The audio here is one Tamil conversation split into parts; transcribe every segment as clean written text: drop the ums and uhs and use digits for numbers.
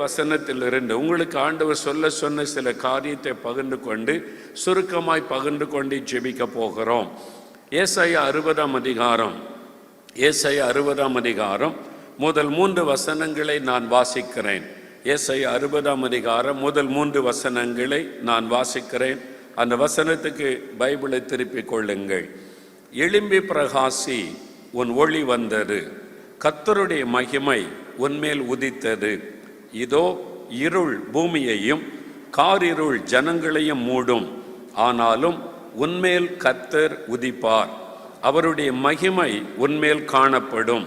வசனத்திலிருந்து உங்களுக்கு ஆண்டவர் சொன்ன சில காரியத்தை பகிர்ந்து கொண்டு சுருக்கமாய் பகிர்ந்து கொண்டு ஜெபிக்க போகிறோம். ஏசாயா 60ஆம் அதிகாரம் முதல் 3 வசனங்களை நான் வாசிக்கிறேன். ஏசாயா 60ஆம் அதிகாரம் முதல் 3 வசனங்களை நான் வாசிக்கிறேன். அந்த வசனத்துக்கு பைபிளை திருப்பிக் கொள்ளுங்கள். எழும்பி பிரகாசி, உன் ஒளி வந்தது, கர்த்தருடைய மகிமை உன்மேல் உதித்தது. இதோ இருள் பூமியையும் காரிருள் ஜனங்களையும் மூடும், ஆனாலும் உன்மேல் கர்த்தர் உதிப்பார், அவருடைய மகிமை உன்மேல் காணப்படும்.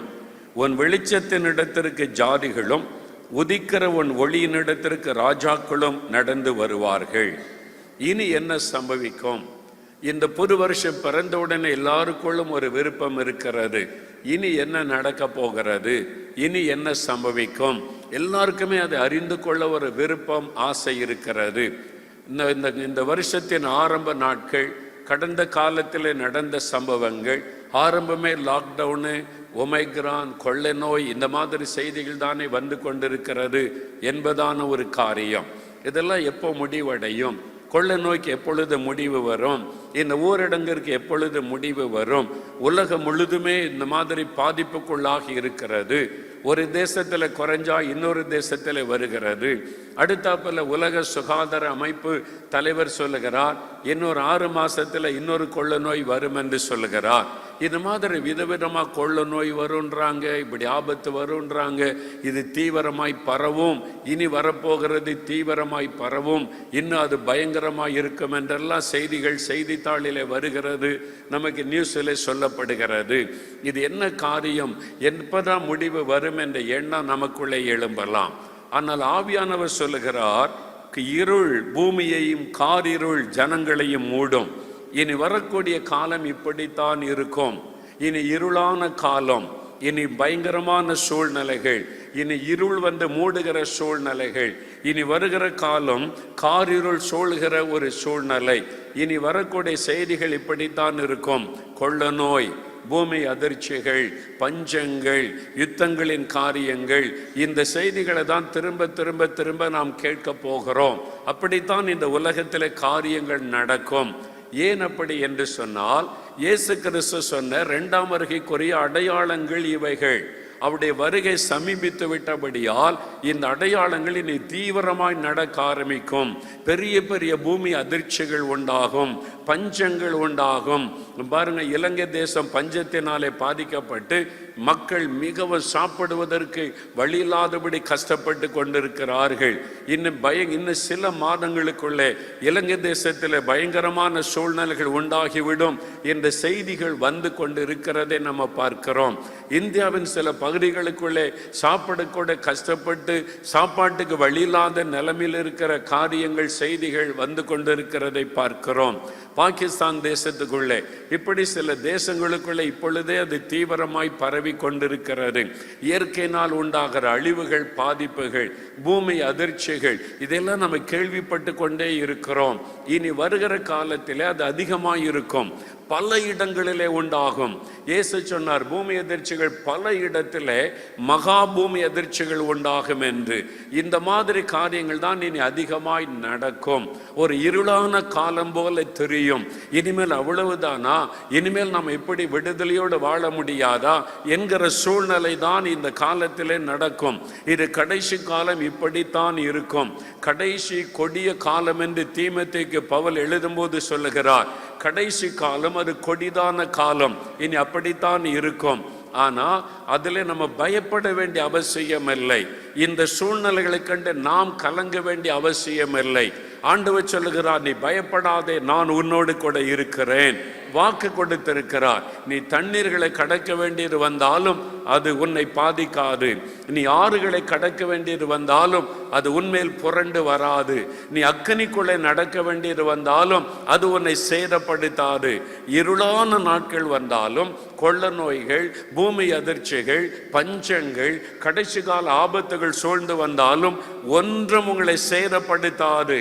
உன் வெளிச்சத்தினிடத்திற்கு ஜாதிகளும் உதிக்கிற உன் ஒளியினிடத்திற்கு ராஜாக்களும் நடந்து வருவார்கள். இனி என்ன சம்பவிக்கும்? இந்த புது வருஷம் பிறந்தவுடனே எல்லாருக்குள்ளும் ஒரு விருப்பம் இருக்கிறது. இனி என்ன நடக்க போகிறது, இனி என்ன சம்பவிக்கும், எல்லாருக்குமே அதை அறிந்து கொள்ள ஒரு விருப்பம், ஆசை இருக்கிறது. இந்த வருஷத்தின் ஆரம்ப நாட்கள், கடந்த காலத்தில் நடந்த சம்பவங்கள், ஆரம்பமே லாக்டவுனு, ஒமைக்ரான், கொள்ளை நோய், இந்த மாதிரி செய்திகள் தானே வந்து கொண்டிருக்கிறது என்பதான ஒரு காரியம். இதெல்லாம் எப்போ முடிவடையும்? கொள்ளை நோய்க்கு எப்பொழுது முடிவு வரும்? இந்த ஊரடங்கிற்கு எப்பொழுது முடிவு வரும்? உலகம் முழுதுமே இந்த மாதிரி பாதிப்புக்குள்ளாகி இருக்கிறது. ஒரு தேசத்தில் குறைஞ்சா இன்னொரு தேசத்தில் வருகிறது. அடுத்தாப்புல உலக சுகாதார அமைப்பு தலைவர் சொல்லுகிறார், இன்னொரு 6 மாசத்துல இன்னொரு கொள்ளை நோய் வரும் என்று சொல்லுகிறார். இது மாதிரி விதவிதமாக கொள்ளை நோய் வருன்றாங்க, இப்படி ஆபத்து வருன்றாங்க. இது தீவிரமாய் பரவும், இனி வரப்போகிறது தீவிரமாய் பரவும், இன்னும் அது பயங்கரமாய் இருக்கும் என்றெல்லாம் செய்திகள் செய்தித்தாளிலே வருகிறது, நமக்கு நியூஸில் சொல்லப்படுகிறது. இது என்ன காரியம், எப்பதான் முடிவு வரும் என்ற எண்ணம் நமக்குள்ளே எழும்பலாம். ஆனால் ஆவியானவர் சொல்லுகிறார், இருள் பூமியையும் காரிருள் ஜனங்களையும் மூடும். இனி வரக்கூடிய காலம் இப்படித்தான் இருக்கும். இனி இருளான காலம், இனி பயங்கரமான சூழ்நிலைகள், இனி இருள் வந்து மூடுகிற சூழ்நிலைகள், இனி வருகிற காலம் காரிருள் சூழ்கிற ஒரு சூழ்நிலை. இனி வரக்கூடிய செய்திகள் இப்படித்தான் இருக்கும். கொள்ளை நோய், பூமி அதிர்ச்சிகள், பஞ்சங்கள், யுத்தங்களின் காரியங்கள், இந்த செய்திகளை தான் திரும்ப திரும்ப திரும்ப நாம் கேட்க போகிறோம். அப்படித்தான் இந்த உலகத்தில் காரியங்கள் நடக்கும். ஏன் அப்படி என்று சொன்னால், இயேசு கிறிஸ்து சொன்ன 2ஆம் வருகைக்குரிய அடையாளங்கள் இவைகள். அவருடைய வருகை சமீபித்து விட்டபடியால் இந்த அடையாளங்கள் இனி தீவிரமாய் நடக்க ஆரம்பிக்கும். பெரிய பெரிய பூமி அதிர்ச்சிகள் உண்டாகும், பஞ்சங்கள் உண்டாகும். பாருங்க, இலங்கை தேசம் பஞ்சத்தினாலே பாதிக்கப்பட்டு மக்கள் மிகவும் சாப்பிடுவதற்கு வழி இல்லாதபடி கஷ்டப்பட்டு கொண்டிருக்கிறார்கள். இன்னும் சில மாதங்களுக்குள்ளே இலங்கை தேசத்தில் பயங்கரமான சூழ்நிலைகள் உண்டாகிவிடும் என்ற செய்திகள் வந்து கொண்டு இருக்கிறதை நம்ம பார்க்கிறோம். இந்தியாவின் சில பகுதிகளுக்குள்ளே சாப்பிடக்கூட கஷ்டப்பட்டு சாப்பாட்டுக்கு வழியில்லாத நிலைமையில் இருக்கிற காரியங்கள், செய்திகள் வந்து கொண்டிருக்கிறதை பார்க்கிறோம். பாகிஸ்தான் தேசத்துக்குள்ளே, இப்படி சில தேசங்களுக்குள்ளே இப்பொழுதே அது தீவிரமாய் பரவி கொண்டிருக்கிறது. இயற்கையினால் உண்டாகிற அழிவுகள், பாதிப்புகள், பூமி அதிர்ச்சிகள், இதெல்லாம் நம்ம கேள்விப்பட்டு கொண்டே இருக்கிறோம். இனி வருகிற காலத்திலே அது அதிகமாய் இருக்கும், பல இடங்களிலே உண்டாகும். இயேசு சொன்னார், பூமி அதிர்ச்சிகள் பல இடத்திலே மகா பூமி அதிர்ச்சிகள் உண்டாகும் என்று. இந்த மாதிரி காரியங்கள் தான் இனி அதிகமாய் நடக்கும். ஒரு இருளான காலம் போல தெரியும். இனிமேல் அவ்வளவுதானா, இனிமேல் நாம் எப்படி விடுதலையோடு வாழ முடியாதா என்கிற சூழ்நிலை தான் இந்த காலத்திலே நடக்கும். இது கடைசி காலம், இப்படித்தான் இருக்கும். கடைசி கொடிய காலம் என்று தீமோத்தேயுக்கு பவுல் எழுதும்போது சொல்லுகிறார், கடைசி காலம் அது கொடிதான காலம், இனி அப்படித்தான் இருக்கும். ஆனா அதில் நம்ம பயப்பட வேண்டிய அவசியம் இல்லை. இந்த சூழ்நிலைகளை கண்டு நாம் கலங்க வேண்டிய அவசியம் இல்லை. ஆண்டவர் சொல்லுகிறார், நீ பயப்படாதே, நான் உன்னோடு கூட இருக்கிறேன். வாக்கு கொடுத்திருக்கிறார். நீ தண்ணீர்களை கடக்க வேண்டியது வந்தாலும் அது உன்னை பாதிக்காது. நீ ஆறுகளை கடக்க வேண்டியது வந்தாலும் அது உன்மேல் புரண்டு வராது. நீ அக்கினிக்குள்ளே நடக்க வேண்டியது வந்தாலும் அது உன்னை சேதப்படுத்தாது. இருளான நாட்கள் வந்தாலும், கொள்ள நோய்கள், பூமி அதிர்ச்சிகள், பஞ்சங்கள், கடைசி கால ஆபத்துகள் சூழ்ந்து வந்தாலும் ஒன்றும் உங்களை சேதப்படுத்தாது.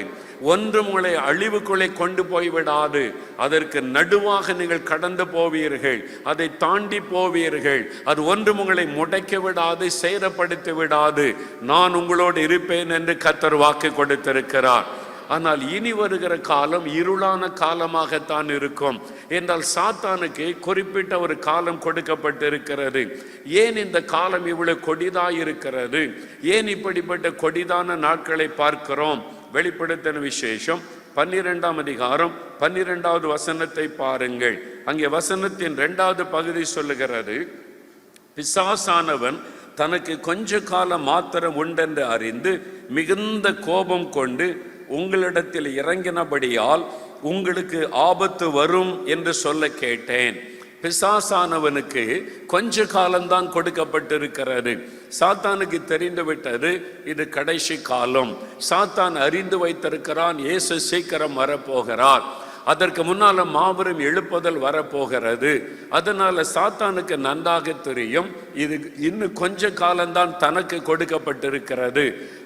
ஒன்றும் உங்களை அழிவுக்குள்ளே கொண்டு போய்விடாது. அதற்கு நடுவாக நீங்கள் கடந்து போவீர்கள், அதை தாண்டி போவீர்கள். அது ஒன்றும் உங்களை முடைக்க விடாது, சேதப்படுத்தி விடாது. நான் உங்களோடு இருப்பேன் என்று கர்த்தர் வாக்கு கொடுத்திருக்கிறார். ஆனால் இனி வருகிற காலம் இருளான காலமாகத்தான் இருக்கும் என்றால் சாத்தானுக்கு குறிப்பிட்ட ஒரு காலம் கொடுக்கப்பட்டிருக்கிறது. ஏன் இந்த காலம் இவ்வளவு கொடிதாயிருக்கிறது? ஏன் இப்படிப்பட்ட கொடிதான நாட்களை பார்க்கிறோம்? வெளிப்படுத்தின விசேஷம் 12ஆம் அதிகாரம் 12வது வசனத்தை பாருங்கள். அங்கே வசனத்தின் 2வது பகுதி சொல்லுகிறது, பிசாசானவன் தனக்கு கொஞ்ச காலம் மாத்திரம் உண்டென்று அறிந்து மிகுந்த கோபம் கொண்டு உங்களிடத்தில் இறங்கினபடியால் உங்களுக்கு ஆபத்து வரும் என்று சொல்ல கேட்டேன். பிசாசானவனுக்கு கொஞ்ச காலம்தான் கொடுக்கப்பட்டிருக்கிறது. சாத்தானுக்கு தெரிந்து விட்டது இது கடைசி காலம். சாத்தான் அறிந்து வைத்திருக்கிறான் இயேசு சீக்கிரம் வரப்போகிறார், அதற்கு முன்னால மாபெரும் எழுப்புதல் வரப்போகிறது. அதனால சாத்தானுக்கு நன்றாக தெரியும் இது இன்னும் கொஞ்ச காலம்தான் தனக்கு கொடுக்கப்பட்டிருக்கிறது.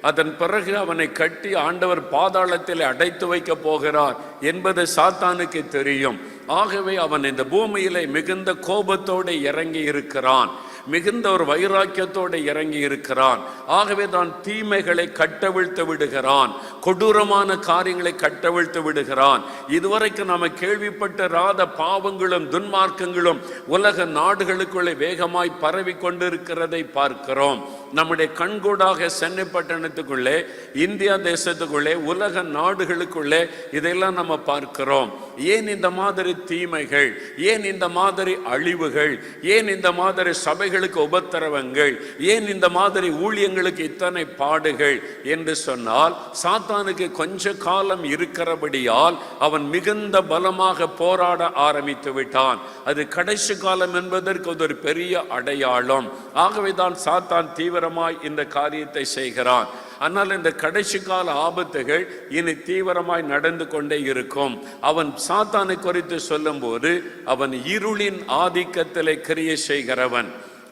அதன் பிறகு அவனை கட்டி ஆண்டவர் பாதாளத்தில் அடைத்து வைக்க போகிறார் என்பது சாத்தானுக்கு தெரியும். ஆகவே அவன் இந்த பூமியிலே மிகுந்த கோபத்தோடு இறங்கி இருக்கிறான், மிகுந்த ஒரு வைராக்கியத்தோடு இறங்கி இருக்கிறான். ஆகவே தான் தீமைகளை கட்டவிழ்த்து விடுகிறான், கொடூரமான காரியங்களை கட்டவிழ்த்து விடுகிறான். இதுவரைக்கும் நாம கேள்விப்பட்ட பாவங்களும் துன்மார்க்கங்களும் உலக நாடுகளுக்குள்ளே வேகமாய் பரவி கொண்டிருக்கிறதை பார்க்கிறோம். நம்முடைய கண்கூடாக சென்னை பட்டணத்துக்குள்ளே, இந்தியா தேசத்துக்குள்ளே, உலக நாடுகளுக்குள்ளே இதையெல்லாம் நம்ம பார்க்கிறோம். ஏன் இந்த மாதிரி தீமைகள், ஏன் இந்த மாதிரி அழிவுகள், ஏன் இந்த மாதிரி சபைகளுக்கு உபத்திரவங்கள், ஏன் இந்த மாதிரி ஊழியங்களுக்கு இத்தனை பாடுகள் என்று சொன்னால் சாத்தானுக்கு கொஞ்ச காலம் இருக்கிறபடியால் அவன் மிகுந்த பலமாக போராட ஆரம்பித்து விட்டான். அது கடைசி காலம் என்பதற்கு ஒரு பெரிய அடையாளம். ஆகவே தான் சாத்தான் தீவிரமாய் இந்த காரியத்தை செய்கிறான். ஆனால் இந்த கடைசி கால ஆபத்துகள் இனி தீவிரமாய் நடந்து கொண்டே இருக்கும். அவன் சாத்தானை குறித்து சொல்லும் போது அவன் இருளின் ஆதிக்கத்திலே கிரியை செய்கிறவன்,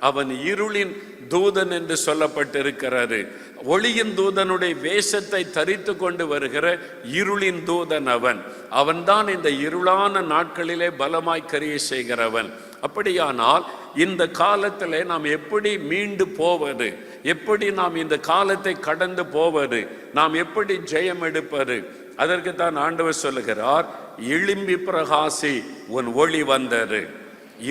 அவன் இருளின் தூதன் என்று சொல்லப்பட்டிருக்கிறது. ஒளியின் தூதனுடைய வேஷத்தை தரித்து கொண்டு வருகிற இருளின் தூதன் அவன்தான் இந்த இருளான நாட்களிலே பலமாய் கிரியை செய்கிறவன். அப்படியானால் இந்த காலத்திலே நாம் எப்படி மீண்டு போவது, எப்படி நாம் இந்த காலத்தை கடந்து போவது, நாம் எப்படி ஜெயம் எடுப்பது? அதற்கு தான் ஆண்டவர் சொல்லுகிறார், எழும்பி பிரகாசி உன் ஒளி வந்தது.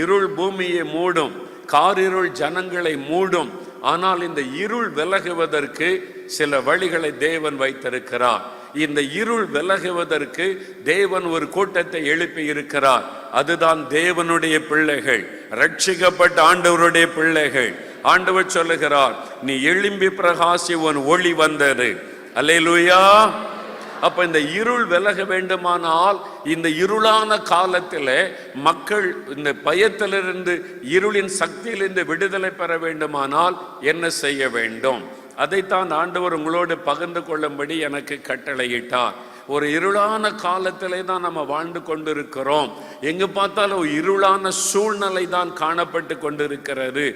இருள் பூமியை மூடும், காரிருள் ஜனங்களை மூடும். ஆனால் இந்த இருள் விலகுவதற்கு சில வழிகளை தேவன் வைத்திருக்கிறார். இந்த இருள் விலகுவதற்கு தேவன் ஒரு கூட்டத்தை எழுப்பி இருக்கிறார். அதுதான் தேவனுடைய பிள்ளைகள், ரட்சிக்கப்பட்ட ஆண்டவருடைய பிள்ளைகள். ஆண்டவர் சொல்லுகிறார், நீ எழும்பி பிரகாசி உன் ஒளி வந்தது. அல்லேலூயா. அப்ப இந்த இருள் விலக வேண்டுமானால், இந்த இருளான காலத்திலே மக்கள் இந்த பயத்திலிருந்து, இருளின் சக்தியிலிருந்து விடுதலை பெற வேண்டுமானால் என்ன செய்ய வேண்டும்? அதைத்தான் ஆண்டவர் உங்களோடு பகிர்ந்து கொள்ளும்படி எனக்கு கட்டளையிட்டார். ஒரு இருளான காலத்திலே தான் நம்ம வாழ்ந்து கொண்டிருக்கிறோம். எங்கு பார்த்தாலும் இருளான சூழ்நிலை தான் காணப்பட்டு கொண்டிருக்கிறது.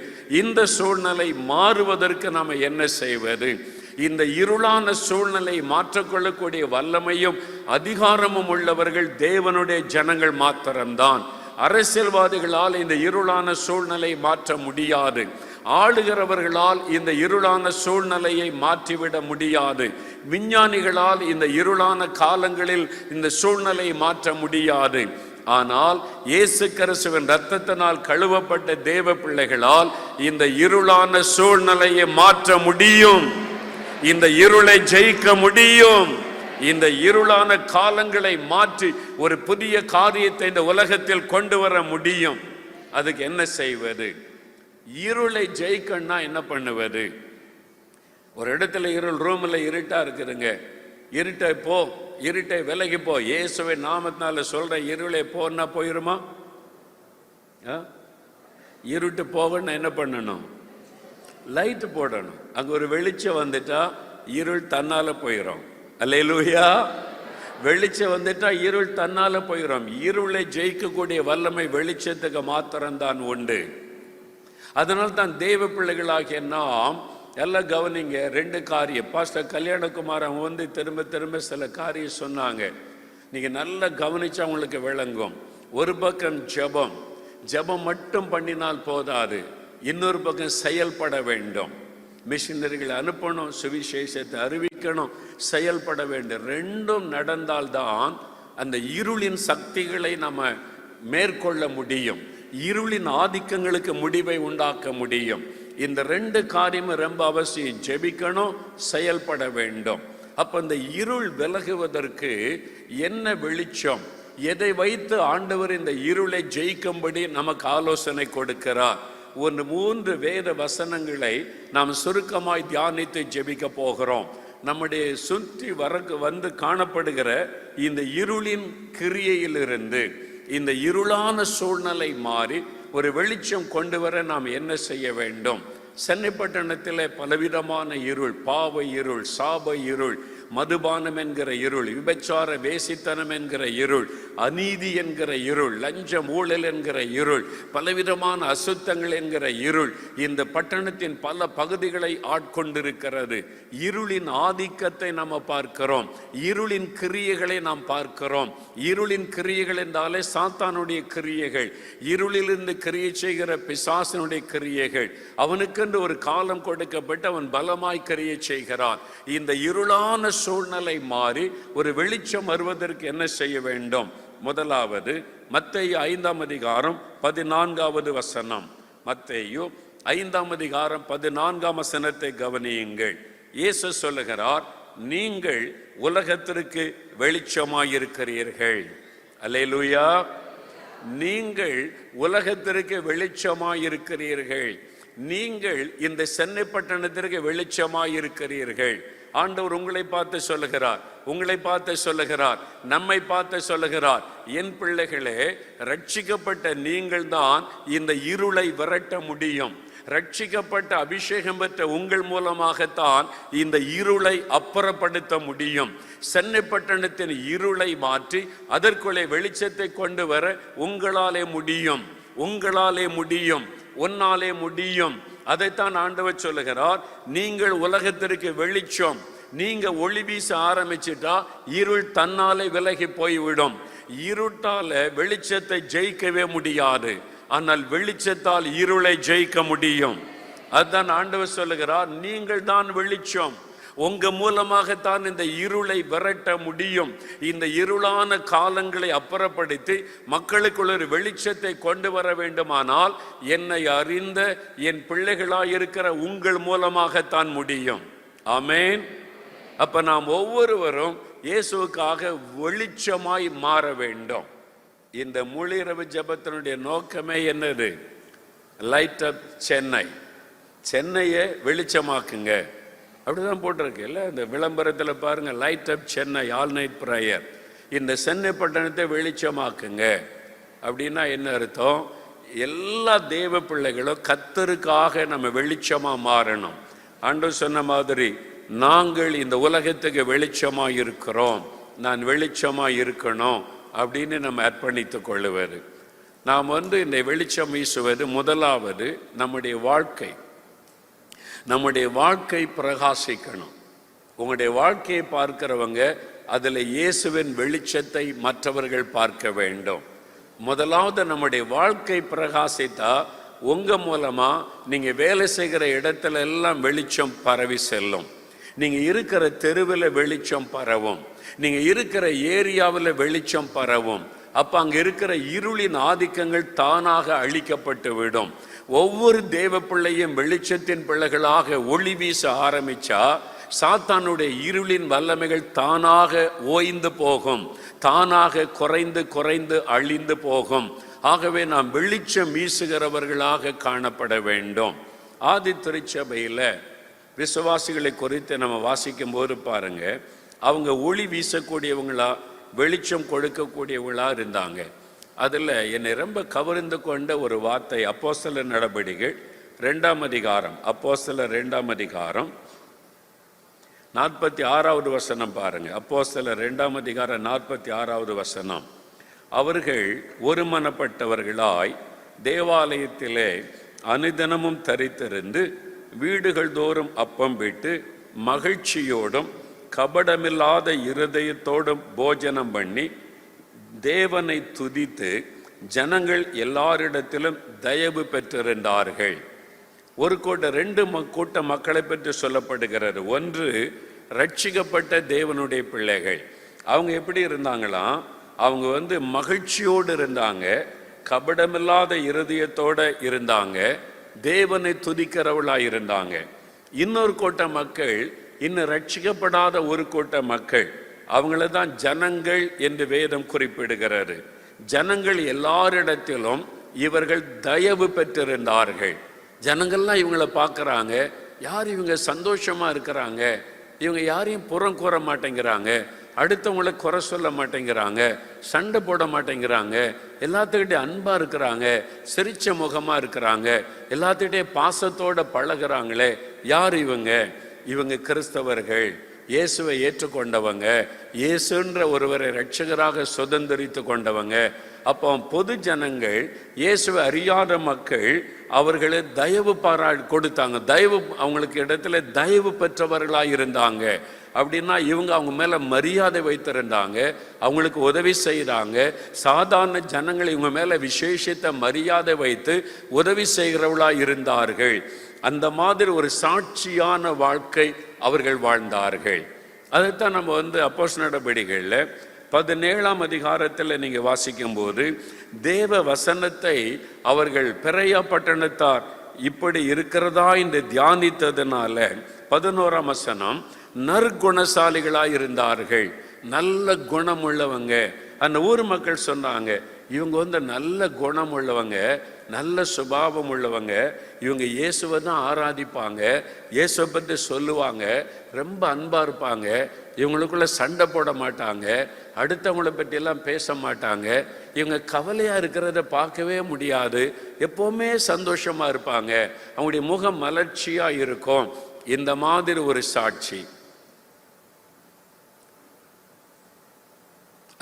இந்த சூழ்நிலை மாறுவதற்கு நாம் என்ன செய்வது? இந்த இருளான சூழ்நிலை மாற்றக்கொள்ளக்கூடிய வல்லமையும் அதிகாரமும் உள்ளவர்கள் தேவனுடைய ஜனங்கள் மாத்திரம்தான். அரசியல்வாதிகளால் இந்த இருளான சூழ்நிலை மாற்ற முடியாது. ஆளுகிறவர்களால் இந்த இருளான சூழ்நிலையை மாற்றிவிட முடியாது. விஞ்ஞானிகளால் இந்த இருளான காலங்களில் இந்த சூழ்நிலையை மாற்ற முடியாது. ஆனால் இயேசு கிறிஸ்துவின் இரத்தத்தினால் கழுவப்பட்ட தேவ பிள்ளைகளால் இந்த இருளான சூழ்நிலையை மாற்ற முடியும். இந்த இருளை ஜெயிக்க முடியும். இந்த இருளான காலங்களை மாற்றி ஒரு புதிய காரியத்தை இந்த உலகத்தில் கொண்டு வர முடியும். அதுக்கு என்ன செய்வது? இருளை ஜெயிக்கணும்னா என்ன பண்ணுவது? ஒரு இடத்துல இருள், ரூம்ல இருட்டா இருக்குதுங்க. இருட்டை போ, இருட்டை விலகி போ, இயேசுவை நாமத்தினால சொல்ற இருளை போன்னா போயிருமா? இருட்டு போகணும்னா என்ன பண்ணணும்? லைட் போடணும். அங்க ஒரு வெளிச்சம் வந்துட்டா இருள் தன்னால போயிடும். அல்லேலூயா. வெளிச்சம் வந்துட்டா இருள் தன்னால போயிடும். இருளை ஜெயிக்கக்கூடிய வல்லமை வெளிச்சத்துக்கு மாத்திரம்தான் உண்டு. அதனால் தான் தேவ பிள்ளைகளாகிய நாம் எல்லாம் கவனிங்க. 2 காரியம் பாஸ்டர் கல்யாணகுமார் அவங்க வந்து திரும்ப திரும்ப சில காரியம் சொன்னாங்க. நீங்கள் நல்லா கவனிச்சா உங்களுக்கு விளங்கும். ஒரு பக்கம் ஜெபம், ஜெபம் மட்டும் பண்ணினால் போதாது, இன்னொரு பக்கம் செயல்பட வேண்டும். மிஷினரிகளை அனுப்பணும், சுவிசேஷத்தை அறிவிக்கணும், செயல்பட வேண்டும். ரெண்டும் நடந்தால்தான் அந்த இருளின் சக்திகளை நம்ம மேற்கொள்ள முடியும், இருளின் ஆதிக்கங்களுக்கு முடிவை உண்டாக்க முடியும். இந்த 2 காரியமும் ரொம்ப அவசியம். ஜெபிக்கணும், செயல்பட வேண்டும். அப்ப இந்த இருள் விலகுவதற்கு என்ன வெளிச்சம், எதை வைத்து ஆண்டவர் இந்த இருளை ஜெயிக்கும்படி நமக்கு ஆலோசனை கொடுக்கிறார்? 3 வேத வசனங்களை நாம் சுருக்கமாய் தியானித்து ஜெபிக்க போகிறோம். நம்முடைய சுற்றி வந்து காணப்படுகிற இந்த இருளின் கிரியையிலிருந்து இந்த இருளான சூழ்நிலை மாறி ஒரு வெளிச்சம் கொண்டு வர நாம் என்ன செய்ய வேண்டும்? சென்னை பட்டணத்தில் பலவிதமான இருள், பாவ இருள், சாப இருள், மதுபானம் என்கிற இருள், விபச்சார வேசித்தனம் என்கிற இருள், அநீதி என்கிற இருள், லஞ்சம் ஊழல் என்கிற இருள், பலவிதமான அசுத்தங்கள் என்கிற இருள் இந்த பட்டணத்தின் பல பகுதிகளை ஆட்கொண்டிருக்கிறது. இருளின் ஆதிக்கத்தை நாம் பார்க்கிறோம், இருளின் கிரியைகளை நாம் பார்க்கிறோம். இருளின் கிரியைகள் என்றாலே சாத்தானுடைய கிரியைகள், இருளிலிருந்து கிரியை செய்கிற பிசாசனுடைய கிரியைகள். அவனுக்கென்று ஒரு காலம் கொடுக்கப்பட்டு அவன் பலமாய் கிரியை செய்கிறான். இந்த இருளான சூழ்நிலை மாறி ஒரு வெளிச்சம் வருவதற்கு என்ன செய்ய வேண்டும்? முதலாவது மத்தேயு 5ஆம் அதிகாரம் 14வது வசனம். மத்தேயு 5ஆம் அதிகாரம் 14ஆம் வசனத்தை கவனியுங்கள். இயேசு சொல்லுகிறார், நீங்கள் உலகத்திற்கு வெளிச்சமாயிருக்கிறீர்கள். அல்லேலூயா. நீங்கள் உலகத்திற்கு வெளிச்சமாயிருக்கிறீர்கள். நீங்கள் இந்த சென்னை பட்டணத்திற்கு வெளிச்சமாயிருக்கிறீர்கள். ஆண்டவர் உங்களை பார்த்து சொல்லுகிறார், உங்களை பார்த்து சொல்லுகிறார், நம்மை பார்த்து சொல்லுகிறார், என் பிள்ளைகளே, ரட்சிக்கப்பட்ட நீங்கள் தான் இந்த இருளை விரட்ட முடியும். ரட்சிக்கப்பட்ட அபிஷேகம் பெற்ற உங்கள் மூலமாகத்தான் இந்த இருளை அப்புறப்படுத்த முடியும். சென்னை பட்டணத்தின் இருளை மாற்றி அதற்குள்ளே வெளிச்சத்தை கொண்டு வர உங்களாலே முடியும், உங்களாலே முடியும், உன்னாலே முடியும். அதைத்தான் ஆண்டவர் சொல்லுகிறார், நீங்கள் உலகத்திற்கு வெளிச்சம். நீங்க ஒளி வீச ஆரம்பிச்சிட்டா இருள் தன்னாலே விலகி போய்விடும். இருட்டால வெளிச்சத்தை ஜெயிக்கவே முடியாது, ஆனால் வெளிச்சத்தால் இருளை ஜெயிக்க முடியும். அதுதான் ஆண்டவர் சொல்லுகிறார், நீங்கள் தான் வெளிச்சம். உங்க மூலமாகத்தான் இந்த இருளை விரட்ட முடியும். இந்த இருளான காலங்களை அப்புறப்படுத்தி மக்களுக்குள்ள ஒரு வெளிச்சத்தை கொண்டு வர வேண்டுமானால் என்னை அறிந்த என் பிள்ளைகளாயிருக்கிற உங்கள் மூலமாகத்தான் முடியும். ஆமேன். அப்ப நாம் ஒவ்வொருவரும் இயேசுவுக்காக வெளிச்சமாய் மாற வேண்டும். இந்த முழிரவு ஜெபத்தினுடைய நோக்கமே என்னது? லைட் அப் சென்னை. சென்னையை வெளிச்சமாக்குங்க, அப்படிதான் போட்டிருக்கு இல்லை? இந்த விளம்பரத்தில் பாருங்க, லைட் அப் சென்னை ஆல் நைட் ப்ரேயர். இந்த சென்னை பட்டணத்தை வெளிச்சமாக்குங்க அப்படின்னா என்ன அர்த்தம்? எல்லா தேவ பிள்ளைகளும் கர்த்தருக்காக நம்ம வெளிச்சமா மாறணும். ஆண்டவர் சொன்ன மாதிரி, நாங்கள் இந்த உலகத்துக்கு வெளிச்சமா இருக்கிறோம், நான் வெளிச்சமா இருக்கணும் அப்படின்னு நம்ம அர்ப்பணித்து கொள்ளுவது. நாம் இந்த வெளிச்சம் வீசுவது முதலாவது நம்முடைய வாழ்க்கை. நம்முடைய வாழ்க்கை பிரகாசிக்கணும். உங்களுடைய வாழ்க்கையை பார்க்கிறவங்க அதில் இயேசுவின் வெளிச்சத்தை மற்றவர்கள் பார்க்க வேண்டும். முதலாவது நம்முடைய வாழ்க்கை பிரகாசித்தா உங்க மூலமா நீங்க வேலை செய்கிற இடத்துல எல்லாம் வெளிச்சம் பரவி செல்லும். நீங்க இருக்கிற தெருவில் வெளிச்சம் பரவும், நீங்க இருக்கிற ஏரியாவில் வெளிச்சம் பரவும். அப்ப அங்க இருக்கிற இருளின் ஆதிக்கங்கள் தானாக அழிக்கப்பட்டு விடும். ஒவ்வொரு தேவ பிள்ளையும் வெளிச்சத்தின் பிள்ளைகளாக ஒளி வீச ஆரம்பிச்சா சாத்தானுடைய இருளின் வல்லமைகள் தானாக ஓய்ந்து போகும், தானாக குறைந்து குறைந்து அழிந்து போகும். ஆகவே நாம் வெளிச்சம் வீசுகிறவர்களாக காணப்பட வேண்டும். ஆதி திருச்சபையில் விசுவாசிகளை குறித்து நம்ம வாசிக்கும் போது பாருங்க, அவங்க ஒளி வீசக்கூடியவங்களா, வெளிச்சம் கொடுக்கக்கூடியவங்களா இருந்தாங்க. அதில் என்னை ரொம்ப கவர்ந்து கொண்ட ஒரு வார்த்தை அப்போஸ்தலர் நடபடிகள் 2ஆம் அதிகாரம், அப்போஸ்தலர் 2ஆம் அதிகாரம் 46வது வசனம் பாருங்க. அப்போஸ்தலர் 2ஆம் அதிகாரம் 46வது வசனம். அவர்கள் ஒருமனப்பட்டவர்களாய் தேவாலயத்திலே அனுதினமும் தரித்திருந்து வீடுகள் தோறும் அப்பம் விட்டு மகிழ்ச்சியோடும் கபடமில்லாத இருதயத்தோடும் போஜனம் பண்ணி தேவனை துதித்து ஜனங்கள் எல்லாரிடத்திலும் தயவு பெற்றிருந்தார்கள். ஒரு ரெண்டு கூட்ட மக்களை பற்றி சொல்லப்படுகிறது. ஒன்று, ரட்சிக்கப்பட்ட தேவனுடைய பிள்ளைகள். அவங்க எப்படி இருந்தாங்களாம்? அவங்க மகிழ்ச்சியோடு இருந்தாங்க, கபடமில்லாத இருதயத்தோட இருந்தாங்க, தேவனை துதிக்கிறவளா இருந்தாங்க. இன்னொரு கூட்ட மக்கள், இன்னும் ரட்சிக்கப்படாத ஒரு கூட்ட மக்கள், அவங்கள தான் ஜனங்கள் என்று வேதம் குறிப்பிடுகிறது. ஜனங்கள் எல்லாரிடத்திலும் இவர்கள் தயவு பெற்றிருந்தார்கள். ஜனங்கள்லாம் இவங்களை பார்க்குறாங்க, யார் இவங்க சந்தோஷமா இருக்கிறாங்க, இவங்க யாரையும் புறம் கூற மாட்டேங்கிறாங்க, அடுத்தவங்களை குறை சொல்ல மாட்டேங்கிறாங்க, சண்டை போட மாட்டேங்கிறாங்க, எல்லாத்துக்கிட்டே அன்பா இருக்கிறாங்க, சிரிச்ச முகமா இருக்கிறாங்க, எல்லாத்துக்கிட்டே பாசத்தோட பழகிறாங்களே, யார் இவங்க? இவங்க கிறிஸ்தவர்கள், இயேசுவை ஏற்றுக்கொண்டவங்க, இயேசுன்ற ஒருவரை இரட்சகராக சுதந்திரித்து கொண்டவங்க. அப்போ பொது ஜனங்கள், இயேசுவை அறியாத மக்கள் அவர்களை தயவு கொடுத்தாங்க. தயவு, அவங்களுக்கு இடத்துல தயவு பெற்றவர்களாக இருந்தாங்க. அப்படின்னா இவங்க அவங்க மேலே மரியாதை வைத்திருந்தாங்க, அவங்களுக்கு உதவி செய்கிறாங்க. சாதாரண ஜனங்கள் இவங்க மேலே விசேஷித்த மரியாதை வைத்து உதவி செய்கிறவர்களாக இருந்தார்கள். அந்த மாதிரி ஒரு சாட்சியான வாழ்க்கை அவர்கள் வாழ்ந்தார்கள். அதைத்தான் நம்ம அப்போஸ்தலர் நடபடிகளில் 17ஆம் அதிகாரத்தில் நீங்கள் வாசிக்கும் போது, தேவ வசனத்தை அவர்கள் பெரையா பட்டணத்தார் இப்படி இருக்கிறதா என்று தியானித்ததுனால 11ஆம் வசனம், நற்குணசாலிகளாக இருந்தார்கள், நல்ல குணம் உள்ளவங்க. அந்த ஊர் மக்கள் சொன்னாங்க, இவங்க நல்ல குணம் உள்ளவங்க, நல்ல சுபாவம் உள்ளவங்க, இவங்க இயேசுவை தான் ஆராதிப்பாங்க, இயேசுவை பற்றி சொல்லுவாங்க, ரொம்ப அன்பாக இருப்பாங்க, இவங்களுக்குள்ள சண்டை போட மாட்டாங்க, அடுத்தவங்களை பற்றியெல்லாம் பேச மாட்டாங்க, இவங்க கவலையாக இருக்கிறத பார்க்கவே முடியாது, எப்போவுமே சந்தோஷமாக இருப்பாங்க, அவங்களுடைய முகம் மலர்ச்சியாக இருக்கும். இந்த மாதிரி ஒரு சாட்சி,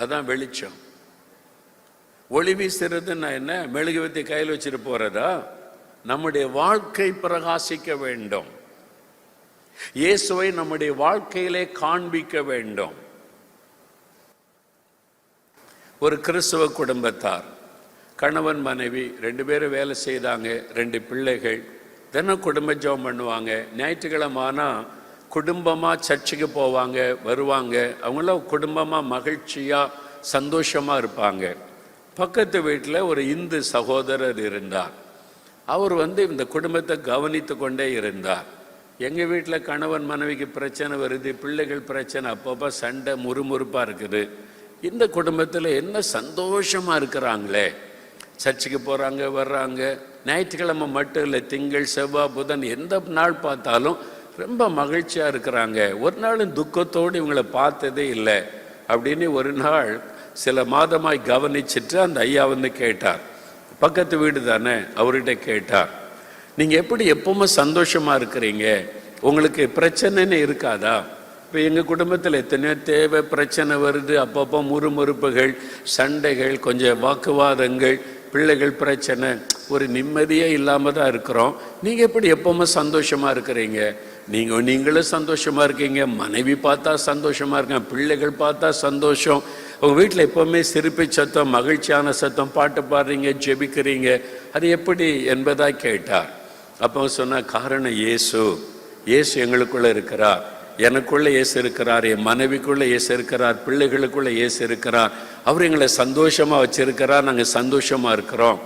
அதான் வெளிச்சம். ஒளி வீசுறதுன்னா என்ன? மெழுகுவர்த்தி கையில் வச்சுட்டு போறதா? நம்முடைய வாழ்க்கை பிரகாசிக்க வேண்டும், இயேசுவை நம்முடைய வாழ்க்கையிலே காண்பிக்க வேண்டும். ஒரு கிறிஸ்தவ குடும்பத்தார், கணவன் மனைவி 2 பேரும் வேலை செய்தாங்க, 2 பிள்ளைகள், தினம் குடும்ப ஜெபம் பண்ணுவாங்க. ஞாயிற்றுக்கிழமை ஆனால் குடும்பமாக சர்ச்சுக்கு போவாங்க, வருவாங்க. அவங்களாம் குடும்பமாக மகிழ்ச்சியாக சந்தோஷமாக இருப்பாங்க. பக்கத்து வீட்டில் ஒரு இந்து சகோதரர் இருந்தார். அவர் இந்த குடும்பத்தை கவனித்து கொண்டே இருந்தார். எங்கள் வீட்டில் கணவன் மனைவிக்கு பிரச்சனை வருது, பிள்ளைகள் பிரச்சனை, அப்பப்போ சண்டை முறுமுறுப்பாக இருக்குது. இந்த குடும்பத்தில் என்ன சந்தோஷமாக இருக்கிறாங்களே, சர்ச்சுக்கு போகிறாங்க, வர்றாங்க. ஞாயிற்றுக்கிழமை மட்டும் இல்லை, திங்கள் செவ்வாய் புதன் எந்த நாள் பார்த்தாலும் ரொம்ப மகிழ்ச்சியாக இருக்கிறாங்க. ஒரு நாளும் துக்கத்தோடு இவங்களை பார்த்ததே இல்லை. அப்படின்னு ஒரு நாள் சில மாதமாய் கவனிச்சுட்டு அந்த ஐயா கேட்டார், பக்கத்து வீடு தானே, அவர்கிட்ட கேட்டார், நீங்கள் எப்படி எப்பவுமே சந்தோஷமாக இருக்கிறீங்க, உங்களுக்கு பிரச்சனைன்னு இருக்காதா? இப்போ எங்கள் குடும்பத்தில் எத்தனையோ தேவை பிரச்சனை வருது, அப்பப்போ முறுமுறுப்புகள், சண்டைகள், கொஞ்சம் வாக்குவாதங்கள், பிள்ளைகள் பிரச்சனை, ஒரு நிம்மதியே இல்லாமல் தான் இருக்கிறோம். நீங்கள் எப்படி எப்பவுமே சந்தோஷமாக இருக்கிறீங்க? நீங்களும் சந்தோஷமாக இருக்கீங்க, மனைவி பார்த்தா சந்தோஷமாக இருக்கேன், பிள்ளைகள் பார்த்தா சந்தோஷம், உங்கள் வீட்டில் எப்போவுமே சிரிப்பு சத்தம், மகிழ்ச்சியான சத்தம், பாட்டு பாடுறீங்க, ஜெபிக்கிறீங்க, அது எப்படி என்பதாக கேட்டார். அப்போ சொன்ன காரணம் இயேசு. இயேசு எங்களுக்குள்ளே இருக்கிறார், எனக்குள்ளே இயேசு இருக்கிறார், என் மனைவிக்குள்ளே இயேசு இருக்கிறார், பிள்ளைகளுக்குள்ளே இயேசு இருக்கிறார், அவர் எங்களை சந்தோஷமாக வச்சிருக்கிறார், நாங்கள் சந்தோஷமாக இருக்கிறோம்.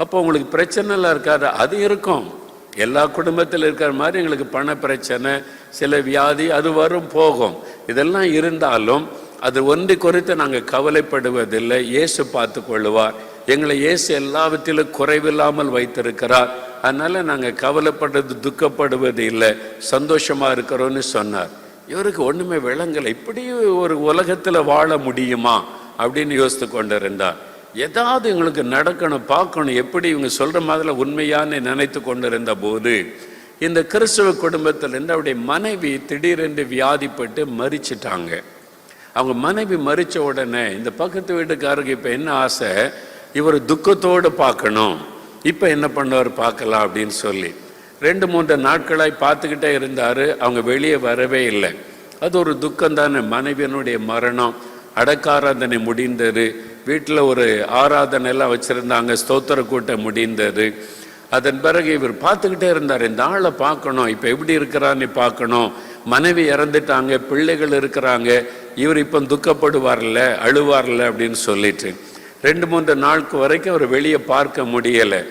அப்போ உங்களுக்கு பிரச்சனைலாம் இருக்காது? அது இருக்கும், எல்லா குடும்பத்தில் இருக்கிற மாதிரி எங்களுக்கு பண பிரச்சனை, சில வியாதி, அது வரும் போகும். இதெல்லாம் இருந்தாலும் அது ஒன்று குறித்து நாங்கள் கவலைப்படுவதில்லை. இயேசு பார்த்து கொள்ளுவார், எங்களை இயேசு எல்லாவற்றிலும் குறைவில்லாமல் வைத்திருக்கிறார். அதனால நாங்கள் கவலைப்படுறது, துக்கப்படுவது இல்லை, சந்தோஷமாக இருக்கிறோன்னு சொன்னார். இவருக்கு ஒன்றுமே விளங்கலை, இப்படி ஒரு உலகத்தில் வாழ முடியுமா அப்படின்னு யோசித்து கொண்டு இருந்தார். ஏதாவது இவங்களுக்கு நடக்கணும், பார்க்கணும், எப்படி இவங்க சொல்கிற மாதிரி உண்மையானு நினைத்து கொண்டிருந்த போது இந்த கிறிஸ்தவ குடும்பத்திலேருந்து அவருடைய மனைவி திடீரென்று வியாதிப்பட்டு மரிச்சிட்டாங்க. அவங்க மனைவி மரித்த உடனே இந்த பக்கத்து வீட்டுக்காரருக்கு இப்போ என்ன ஆசை, இவர் துக்கத்தோடு பார்க்கணும், இப்போ என்ன பண்ணுவார் பார்க்கலாம் அப்படின்னு சொல்லி 2-3 நாட்களாய் பார்த்துக்கிட்டே இருந்தார். அவங்க வெளியே வரவே இல்லை. அது ஒரு துக்கம் தானே. மனைவியனுடைய மரணம், அடக்காராதனை முடிந்தது, வீட்டில் ஒரு ஆராதனை எல்லாம் வச்சுருந்தாங்க, ஸ்தோத்திர கூட்டம் முடிந்தது. அதன் பிறகு இவர் பார்த்துக்கிட்டே இருந்தார், இந்த ஆளை பார்க்கணும், இப்போ எப்படி இருக்கிறான்னு பார்க்கணும். மனைவி இறந்துட்டாங்க, பிள்ளைகள் இருக்கிறாங்க, இவர் இப்போ துக்கப்படுவார்ல, அழுவார்ல அப்படின்னு சொல்லிட்டு 2-3 நாளுக்கு வரைக்கும் அவர் வெளியே பார்க்க முடியலை.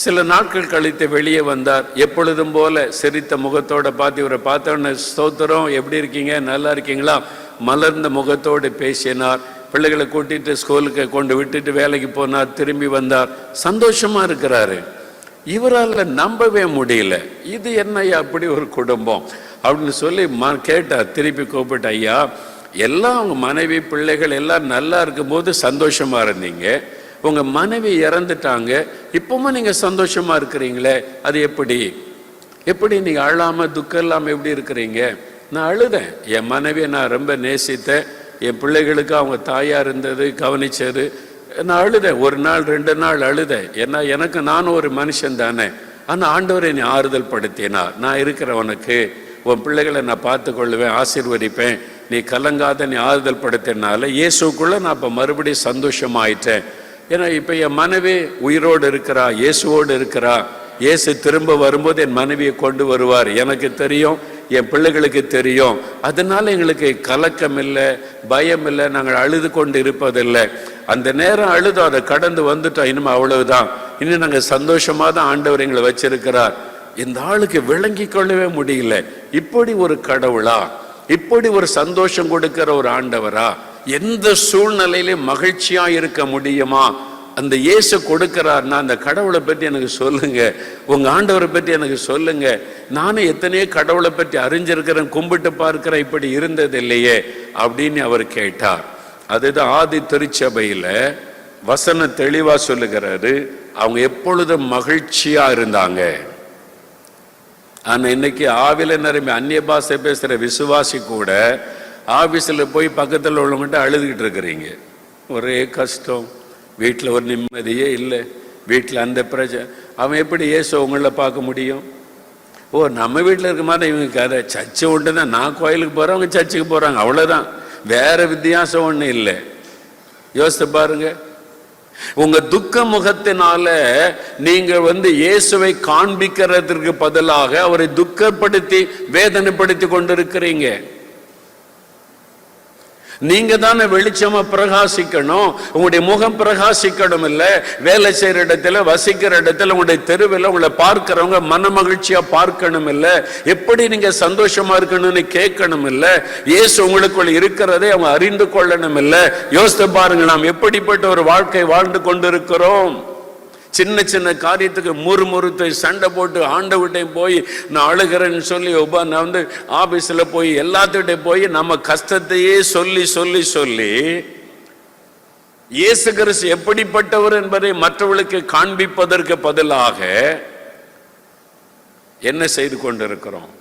சில நாட்கள் கழித்து வெளியே வந்தார். எப்பொழுதும் போல சிரித்த முகத்தோட பார்த்து இவரை பார்த்தோன்னே, ஸ்தோத்திரம், எப்படி இருக்கீங்க, நல்லா இருக்கீங்களா, மலர்ந்த முகத்தோடு பேசினார். பிள்ளைகளை கூட்டிட்டு ஸ்கூலுக்கு கொண்டு விட்டுட்டு வேலைக்கு போனார், திரும்பி வந்தார், சந்தோஷமா இருக்கிறாரு. இவரால் நம்பவே முடியல, இது என்னையா அப்படி ஒரு குடும்பம் அப்படின்னு சொல்லி கேட்டார். திருப்பி கூப்பிட்டு, ஐயா, எல்லாம் உங்க மனைவி பிள்ளைகள் எல்லாம் நல்லா இருக்கும்போது சந்தோஷமா இருந்தீங்க, உங்க மனைவி இறந்துட்டாங்க, இப்பவும் நீங்க சந்தோஷமா இருக்கிறீங்களே, அது எப்படி நீங்க அழாம துக்கம் இல்லாம எப்படி இருக்கிறீங்க? நான் அழுதேன், என் மனைவியை நான் ரொம்ப நேசித்தேன், என் பிள்ளைகளுக்கு அவங்க தாயா இருந்தது, கவனிச்சது, நான் அழுதேன், 1 நாள் 2 நாள் அழுதேன். ஏன்னா எனக்கு நானும் ஒரு மனுஷன் தானே. ஆனால் ஆண்டவரை நீ ஆறுதல் படுத்தினார். நான் இருக்கிறவனுக்கு உன் பிள்ளைகளை நான் பார்த்து கொள்ளுவேன், ஆசீர்வதிப்பேன், நீ கலங்காத, நீ ஆறுதல் படுத்தினால இயேசுக்குள்ள நான் இப்போ மறுபடியும் சந்தோஷமாயிட்டேன். ஏன்னா இப்போ என் மனைவி உயிரோடு இருக்கிறா, இயேசுவோடு இருக்கிறா. இயேசு திரும்ப வரும்போது என் மனைவியை கொண்டு வருவார், எனக்கு தெரியும், என் பிள்ளைகளுக்கு தெரியும். அதனால எங்களுக்கு கலக்கம் இல்லை, பயம் இல்லை, நாங்கள் அழுது கொண்டு இருப்பதில்லை. அந்த நேரம் அழுதோம், அதை கடந்து வந்துட்டோம், இனிமே அவ்வளவுதான், இன்னும் நாங்கள் சந்தோஷமா தான் ஆண்டவர் எங்களை வச்சிருக்கிறார். இந்த ஆளுக்கு விளங்கி கொள்ளவே முடியல, இப்படி ஒரு கடவுளா, இப்படி ஒரு சந்தோஷம் கொடுக்கிற ஒரு ஆண்டவரா, எந்த சூழ்நிலையிலும் மகிழ்ச்சியா இருக்க முடியுமா? அந்த இயேசு கொடுக்கிறார்னா அந்த கடவுளை பற்றி எனக்கு சொல்லுங்க, உங்க ஆண்டவரை பற்றி எனக்கு சொல்லுங்க. நானும் எத்தனையோ கடவுளை பற்றி அறிஞ்சிருக்கிறேன், கும்பிட்டு பார்க்கிறேன், இப்படி இருந்தது இல்லையே அப்படின்னு அவர் கேட்டார். அதுதான் ஆதி திருச்சபையில வசனம் தெளிவா சொல்லுகிறாரு, அவங்க எப்பொழுதும் மகிழ்ச்சியா இருந்தாங்க. ஆனா இன்னைக்கு ஆவில நிரம்பி அந்நிய பாஷை பேசுற விசுவாசி கூட ஆபீஸ்ல போய் பக்கத்தில் உள்ளவங்கிட்ட அழுதுகிட்டு இருக்கிறீங்க, ஒரே கஷ்டம், வீட்டில் ஒரு நிம்மதியே இல்லை, வீட்டில் அந்த பிரச்சனை. அவன் எப்படி இயேசு உங்களை பார்க்க முடியும்? ஓ, நம்ம வீட்டில் இருக்க மாதிரி இவங்க கதை, சர்ச்சை உண்டு தான், நான் கோயிலுக்கு போகிறேன், அவங்க சர்ச்சுக்கு போகிறாங்க, அவ்வளோதான், வேற வித்தியாசம் ஒன்றும் இல்லை. யோசித்து பாருங்க, உங்க துக்க முகத்தினால நீங்க இயேசுவை காண்பிக்கிறதுக்கு பதிலாக அவரை துக்கப்படுத்தி வேதனைப்படுத்தி கொண்டிருக்கிறீங்க. நீங்க தானே வெளிச்சமா பிரகாசிக்கணும், உங்களுடைய முகம் பிரகாசிக்கணும். இல்ல வேலை செய்யற இடத்துல, வசிக்கிற இடத்துல, உங்களுடைய தெருவில் உங்களை பார்க்கிறவங்க மன மகிழ்ச்சியா பார்க்கணும். இல்ல எப்படி நீங்க சந்தோஷமா இருக்கணும்னு கேட்கணும். இல்ல இயேசு உங்களுக்குள்ள இருக்கிறதை அவங்க அறிந்து கொள்ளணும். இல்ல யோசித்து பாருங்க, நாம் எப்படிப்பட்ட ஒரு வாழ்க்கை வாழ்ந்து கொண்டிருக்கிறோம். சின்ன சின்ன காரியத்துக்கு முறுமுறுத்து சண்டை போட்டு ஆண்டவர்கிட்டையும் போய் நான் அழுகிறேன்னு சொல்லி நான் ஆபீஸ்ல போய் எல்லாத்துக்கிட்டையும் போய் நம்ம கஷ்டத்தையே சொல்லி சொல்லி சொல்லி இயேசு கிறிஸ்து எப்படிப்பட்டவர் என்பதை மற்றவர்களுக்கு காண்பிப்பதற்கு பதிலாக என்ன செய்து கொண்டிருக்கிறோம்?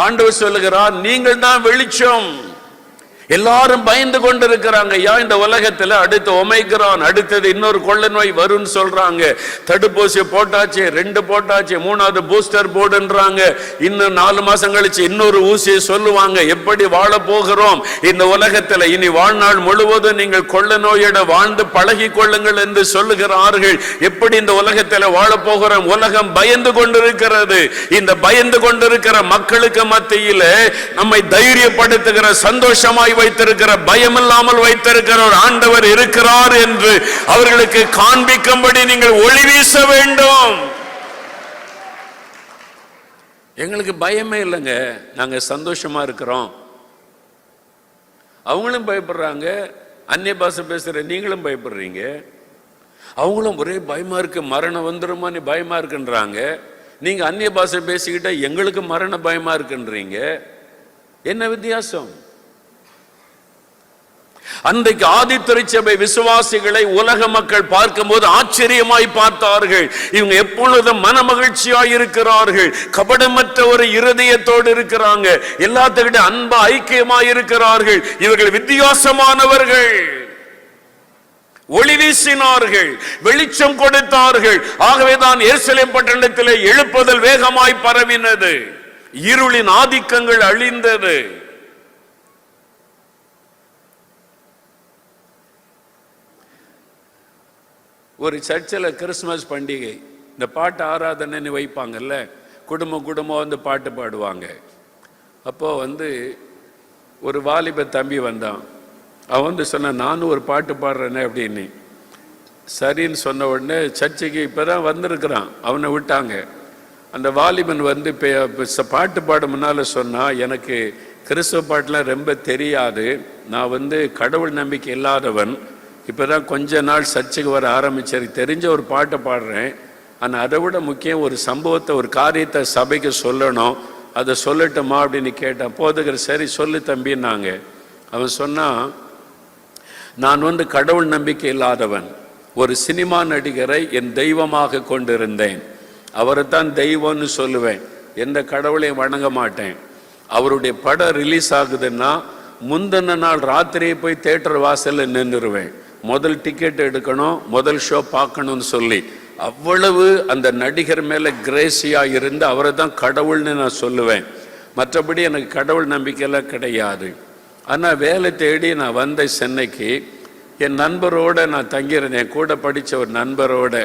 ஆண்டவர் சொல்லுகிறார், நீங்கள் தான் வெளிச்சம். எல்லாரும் பயந்து கொண்டிருக்கிறாங்க. இந்த உலகத்துல அடுத்து ஒமைக்ரான், அடுத்தது இன்னொரு கொள்ளை நோய் வரும்னு சொல்றாங்க. தடுப்பூசி போட்டாச்சு, 2 போட்டாச்சு, 3வது பூஸ்டர் போடுன்றாங்க. இன்னும் 4 மாசம் கழிச்சு இன்னொரு ஊசியை சொல்லுவாங்க. எப்படி வாழ போகிறோம் இந்த உலகத்துல? இனி வாழ்நாள் முழுவதும் நீங்கள் கொள்ளை நோயோட வாழ்ந்து பழகி கொள்ளுங்கள் என்று சொல்லுகிறார்கள். எப்படி இந்த உலகத்துல வாழ போகிறோம்? உலகம் பயந்து கொண்டிருக்கிறது. இந்த பயந்து கொண்டிருக்கிற மக்களுக்கு மத்தியில நம்மை தைரியப்படுத்துகிற, சந்தோஷமாய் வைத்திருக்கிற, பயம் இல்லாமல் வைத்திருக்கிற ஒரு ஆண்டவர் இருக்கிறார் என்று அவர்களுக்கு காண்பிக்கும்படி நீங்கள் ஒளி வீச வேண்டும். எங்களுக்கு பயமே இல்லைங்க, நாங்க சந்தோஷமா இருக்கிறோம். அவங்களும் பயப்படுறாங்க, அந்நிய பாஷை பேசுற நீங்களும் பயப்படுறீங்க. அவங்களும் ஒரே பயமா இருக்கு, மரணம் வந்துருமான்னு பயமா இருக்குன்றாங்க. நீங்க அந்நிய பாஷை பேசிக்கிட்ட எங்களுக்கு மரண பயமா இருக்குன்றீங்க. என்ன வித்தியாசம்? அன்றைக்கு ஆதி திருச்சபை விசுவாசிகளை உலக மக்கள் பார்க்கும் போது ஆச்சரியமாய் பார்த்தார்கள். இவங்க எப்பொழுதும் மன மகிழ்ச்சியாய் இருக்கிறார்கள், கபடமற்ற ஒரு இருதயத்தோடு இருக்கிறாங்க, எல்லாத்துக்கிட்ட அன்பா ஐக்கியமாய் இருக்கிறார்கள், இவர்கள் வித்தியாசமானவர்கள். ஒளி வீசினார்கள், வெளிச்சம் கொடுத்தார்கள். ஆகவேதான் எருசலேம் பட்டணத்திலே எழுப்புதல் வேகமாய் பரவினது, இருளின் ஆதிக்கங்கள் அழிந்தது. ஒரு சர்ச்சில் கிறிஸ்துமஸ் பண்டிகை, இந்த பாட்டு ஆராதனை வைப்பாங்கல்ல, குடும்பம் வந்து பாட்டு பாடுவாங்க. அப்போ ஒரு வாலிப தம்பி வந்தான். அவன் சொன்னான், நானும் ஒரு பாட்டு பாடுறேனே அப்படின்னு. சரின்னு சொன்ன உடனே சர்ச்சைக்கு இப்போதான் வந்திருக்கிறான், அவனை விட்டாங்க. அந்த வாலிபன் பாட்டு பாட முன்னால் சொன்னான், எனக்கு கிறிஸ்துவ பாட்டுலாம் ரொம்ப தெரியாது, நான் கடவுள் நம்பிக்கை இல்லாதவன், இப்போதான் கொஞ்ச நாள் சர்ச்சுக்கு வர ஆரம்பிச்சாரு, தெரிஞ்ச ஒரு பாட்டை பாடுறேன், ஆனால் அதை விட முக்கியம் ஒரு சம்பவத்தை, ஒரு காரியத்தை சபைக்கு சொல்லணும், அதை சொல்லட்டுமா அப்படின்னு கேட்டான். போதுகிற சரி சொல்லு தம்பின்னாங்க. அவன் சொன்னான், நான் கடவுள் நம்பிக்கை இல்லாதவன், ஒரு சினிமா நடிகரை என் தெய்வமாக கொண்டிருந்தேன், அவரை தான் தெய்வம்னு சொல்லுவேன், எந்த கடவுளையும் வணங்க மாட்டேன். அவருடைய படம் ரிலீஸ் ஆகுதுன்னா முந்தின நாள் ராத்திரியே போய் தியேட்டர் வாசல்ல நின்றுருவேன், முதல் டிக்கெட் எடுக்கணும், முதல் ஷோ பார்க்கணும்னு சொல்லி அவ்வளவு அந்த நடிகர் மேலே கிரேசியாக இருந்து அவரை தான் கடவுள்னு நான் சொல்லுவேன். மற்றபடி எனக்கு கடவுள் நம்பிக்கையெல்லாம் கிடையாது. ஆனால் வேலை தேடி நான் வந்தேன் சென்னைக்கு. என் நண்பரோடு நான் தங்கியிருந்தேன், கூட படித்த ஒரு நண்பரோட,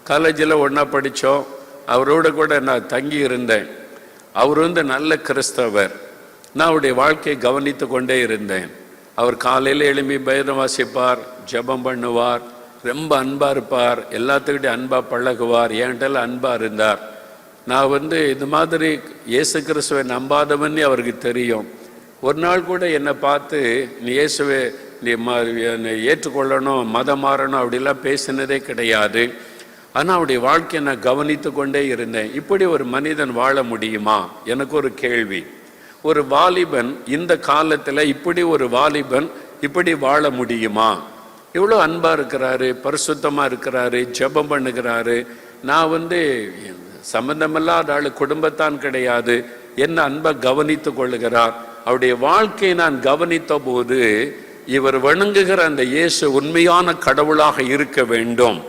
காலேஜில் ஒன்றா படித்தோம், அவரோட கூட நான் தங்கி இருந்தேன். அவர் நல்ல கிறிஸ்தவர். நான் அவருடைய வாழ்க்கையை கவனித்து கொண்டே இருந்தேன். அவர் காலையில் எழும்பி பைபிள் வாசிப்பார், ஜெபம் பண்ணுவார், ரொம்ப அன்பாக இருப்பார், எல்லாத்துக்கிட்டையும் அன்பாக பழகுவார், என்கிட்ட அன்பாக இருந்தார். நான் இது மாதிரி இயேசு கிறிஸ்துவை நம்பாதவன்னு அவருக்கு தெரியும். ஒரு நாள் கூட என்னை பார்த்து, நீ இயேசுவை நீ ஏற்றுக்கொள்ளணும், மதம் மாறணும் அப்படிலாம் பேசினதே கிடையாது. ஆனால் அவருடைய வாழ்க்கையை நான் கவனித்து கொண்டே இருந்தேன். இப்படி ஒரு மனிதன் வாழ முடியுமா? எனக்கு ஒரு கேள்வி. ஒரு வாலிபன் இந்த காலத்தில், இப்படி ஒரு வாலிபன் இப்படி வாழ முடியுமா? இவ்வளோ அன்பாக இருக்கிறாரு, பரிசுத்தமாக இருக்கிறாரு, ஜெபம் பண்ணுகிறாரு. நான் சம்பந்தமில்லாத ஆள், குடும்பத்தான் கிடையாது, என்ன அன்பை கவனித்து கொள்ளுகிறார். அவருடைய வாழ்க்கையை நான் கவனித்த போது, இவர் வணங்குகிற அந்த இயேசு உண்மையான கடவுளாக இருக்க வேண்டும்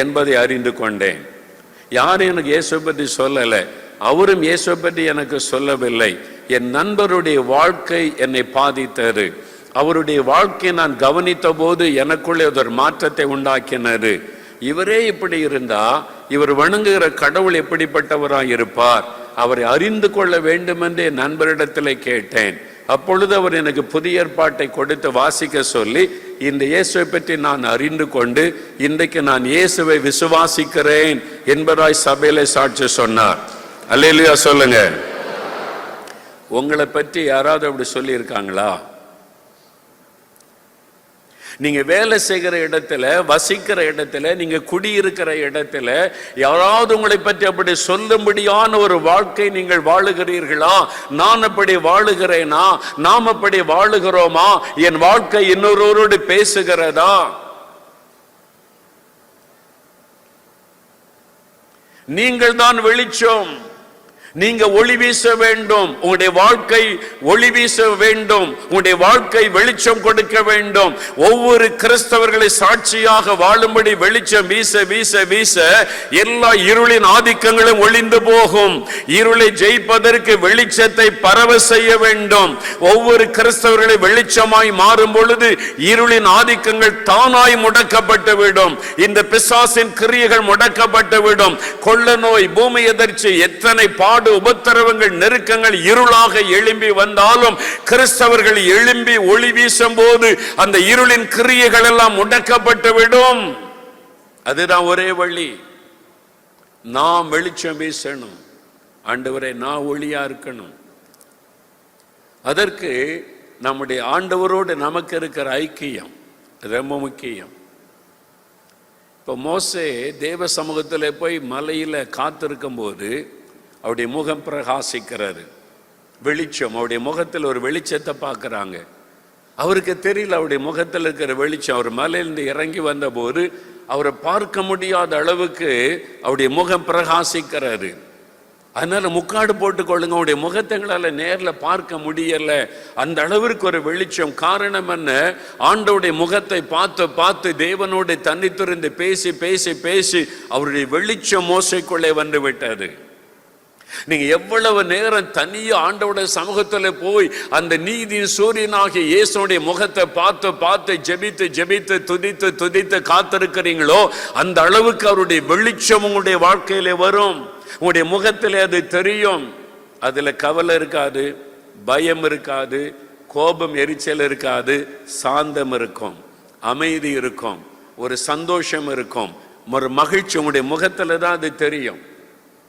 என்பதை அறிந்து கொண்டேன். யாரும் எனக்கு இயேசுவை பற்றி சொல்லலை, அவரும் இயேசுவை பற்றி எனக்கு சொல்லவில்லை. என் நண்பருடைய வாழ்க்கை என்னை பாதித்தது. அவருடைய வாழ்க்கையை நான் கவனித்த போது எனக்குள்ளே ஒரு மாற்றத்தை உண்டாக்கினது. இவரே இப்படி இருந்தா இவர் வணங்குகிற கடவுள் எப்படிப்பட்டவராக இருப்பார்? அவரை அறிந்து கொள்ள வேண்டும் என்று என் நண்பரிடத்தில் கேட்டேன். அப்பொழுது அவர் எனக்கு புதிய ஏற்பாட்டை கொடுத்து வாசிக்க சொல்லி, இந்த இயேசுவை பற்றி நான் அறிந்து கொண்டு இன்றைக்கு நான் இயேசுவை விசுவாசிக்கிறேன் என்பதாய் சபையில சாட்சி சொன்னார். அல்லேலூயா சொல்லுங்க. உங்களை பற்றி யாராவது அப்படி சொல்லி இருக்காங்களா? நீங்க வேலை செய்கிற இடத்துல, வசிக்கிற இடத்துல, நீங்க குடியிருக்கிற இடத்துல யாராவது உங்களை பற்றி அப்படி சொல்லும்படியான ஒரு வாழ்க்கை நீங்கள் வாழுகிறீர்களா? நான் அப்படி வாழுகிறேனா? நாம் அப்படி வாழுகிறோமா? என் வாழ்க்கை இன்னொருவரோடு பேசுகிறதா? நீங்கள் தான் வெளிச்சம், நீங்க ஒளி வீச வேண்டும், உங்களுடைய வாழ்க்கை ஒளி வீச வேண்டும், உங்களுடைய வாழ்க்கை வெளிச்சம் கொடுக்க வேண்டும். ஒவ்வொரு கிறிஸ்தவர்களை சாட்சியாக வாழும்படி வெளிச்சம் வீச வீச வீச எல்லா இருளின் ஆதிக்கங்களும் ஒளிந்து போகும். இருளை ஜெயிப்பதற்கு வெளிச்சத்தை பரவ செய்ய வேண்டும். ஒவ்வொரு கிறிஸ்தவர்களை வெளிச்சமாய் மாறும் பொழுது இருளின் ஆதிக்கங்கள் தானாய் முடக்கப்பட்டு விடும். இந்த பிசாசின் கிரியைகள் முடக்கப்பட்டு விடும். கொள்ள நோய், பூமி எதிர்ச்சி, எத்தனை உபத்திரவங்கள், நெருக்கங்கள் இருளாக எழும்பி வந்தாலும் கிறிஸ்தவர்கள் எழும்பி ஒளி வீசும் போது அந்த இருளின் கிரியைகள் எல்லாம் முடக்கப்பட்டு விடும். அதுதான் ஒரே வழி. நாம் வெளிச்சம் வீசணும். ஆண்டவரே, நான் ஒளியா இருக்கணும். அதற்கு நம்முடைய ஆண்டவரோடு நமக்கு இருக்கிற ஐக்கியம் ரொம்ப முக்கியம். இப்போ மோசே தேவ சமூகத்தில் போய் மலையில் காத்திருக்கும் போது அவருடைய முகம் பிரகாசிக்கிறாரு, வெளிச்சம். அவருடைய முகத்தில் ஒரு வெளிச்சத்தை பார்க்குறாங்க. அவருக்கு தெரியல அவருடைய முகத்தில் இருக்கிற வெளிச்சம். அவர் மலையிலிருந்து இறங்கி வந்த போது அவரை பார்க்க முடியாத அளவுக்கு அவருடைய முகம் பிரகாசிக்கிறாரு. அதனால முக்காடு போட்டுக்கொள்ளுங்க. உங்களுடைய முகத்தைங்களால நேர்ல பார்க்க முடியல, அந்த அளவிற்கு ஒரு வெளிச்சம். காரணம் என்ன? ஆண்டவருடைய முகத்தை பார்த்து பார்த்து தேவனோடு தன்னித்திருந்து பேசி பேசி பேசி அவருடைய வெளிச்சம் மோசைக்குள்ளே வந்து விட்டது. நீங்க எவ்வளவு நேரம் தனியா ஆண்டவருடைய சமூகத்துல போய் அந்த நீதியின் சூரியனாகிய இயேசுடைய முகத்தை பார்த்து பார்த்து ஜெபித்து ஜெபித்து துதித்து துதித்து காத்திருக்கிறீங்களோ, அந்த அளவுக்கு அவருடைய வெளிச்சம் உங்களுடைய வாழ்க்கையிலே வரும். உங்களுடைய முகத்திலே அது தெரியும். அதுல கவலை இருக்காது, பயம் இருக்காது, கோபம் எரிச்சல் இருக்காது, சாந்தம் இருக்கும், அமைதி இருக்கும், ஒரு சந்தோஷம் இருக்கும், ஒரு மகிழ்ச்சி உங்களுடைய முகத்துல தான் அது தெரியும்.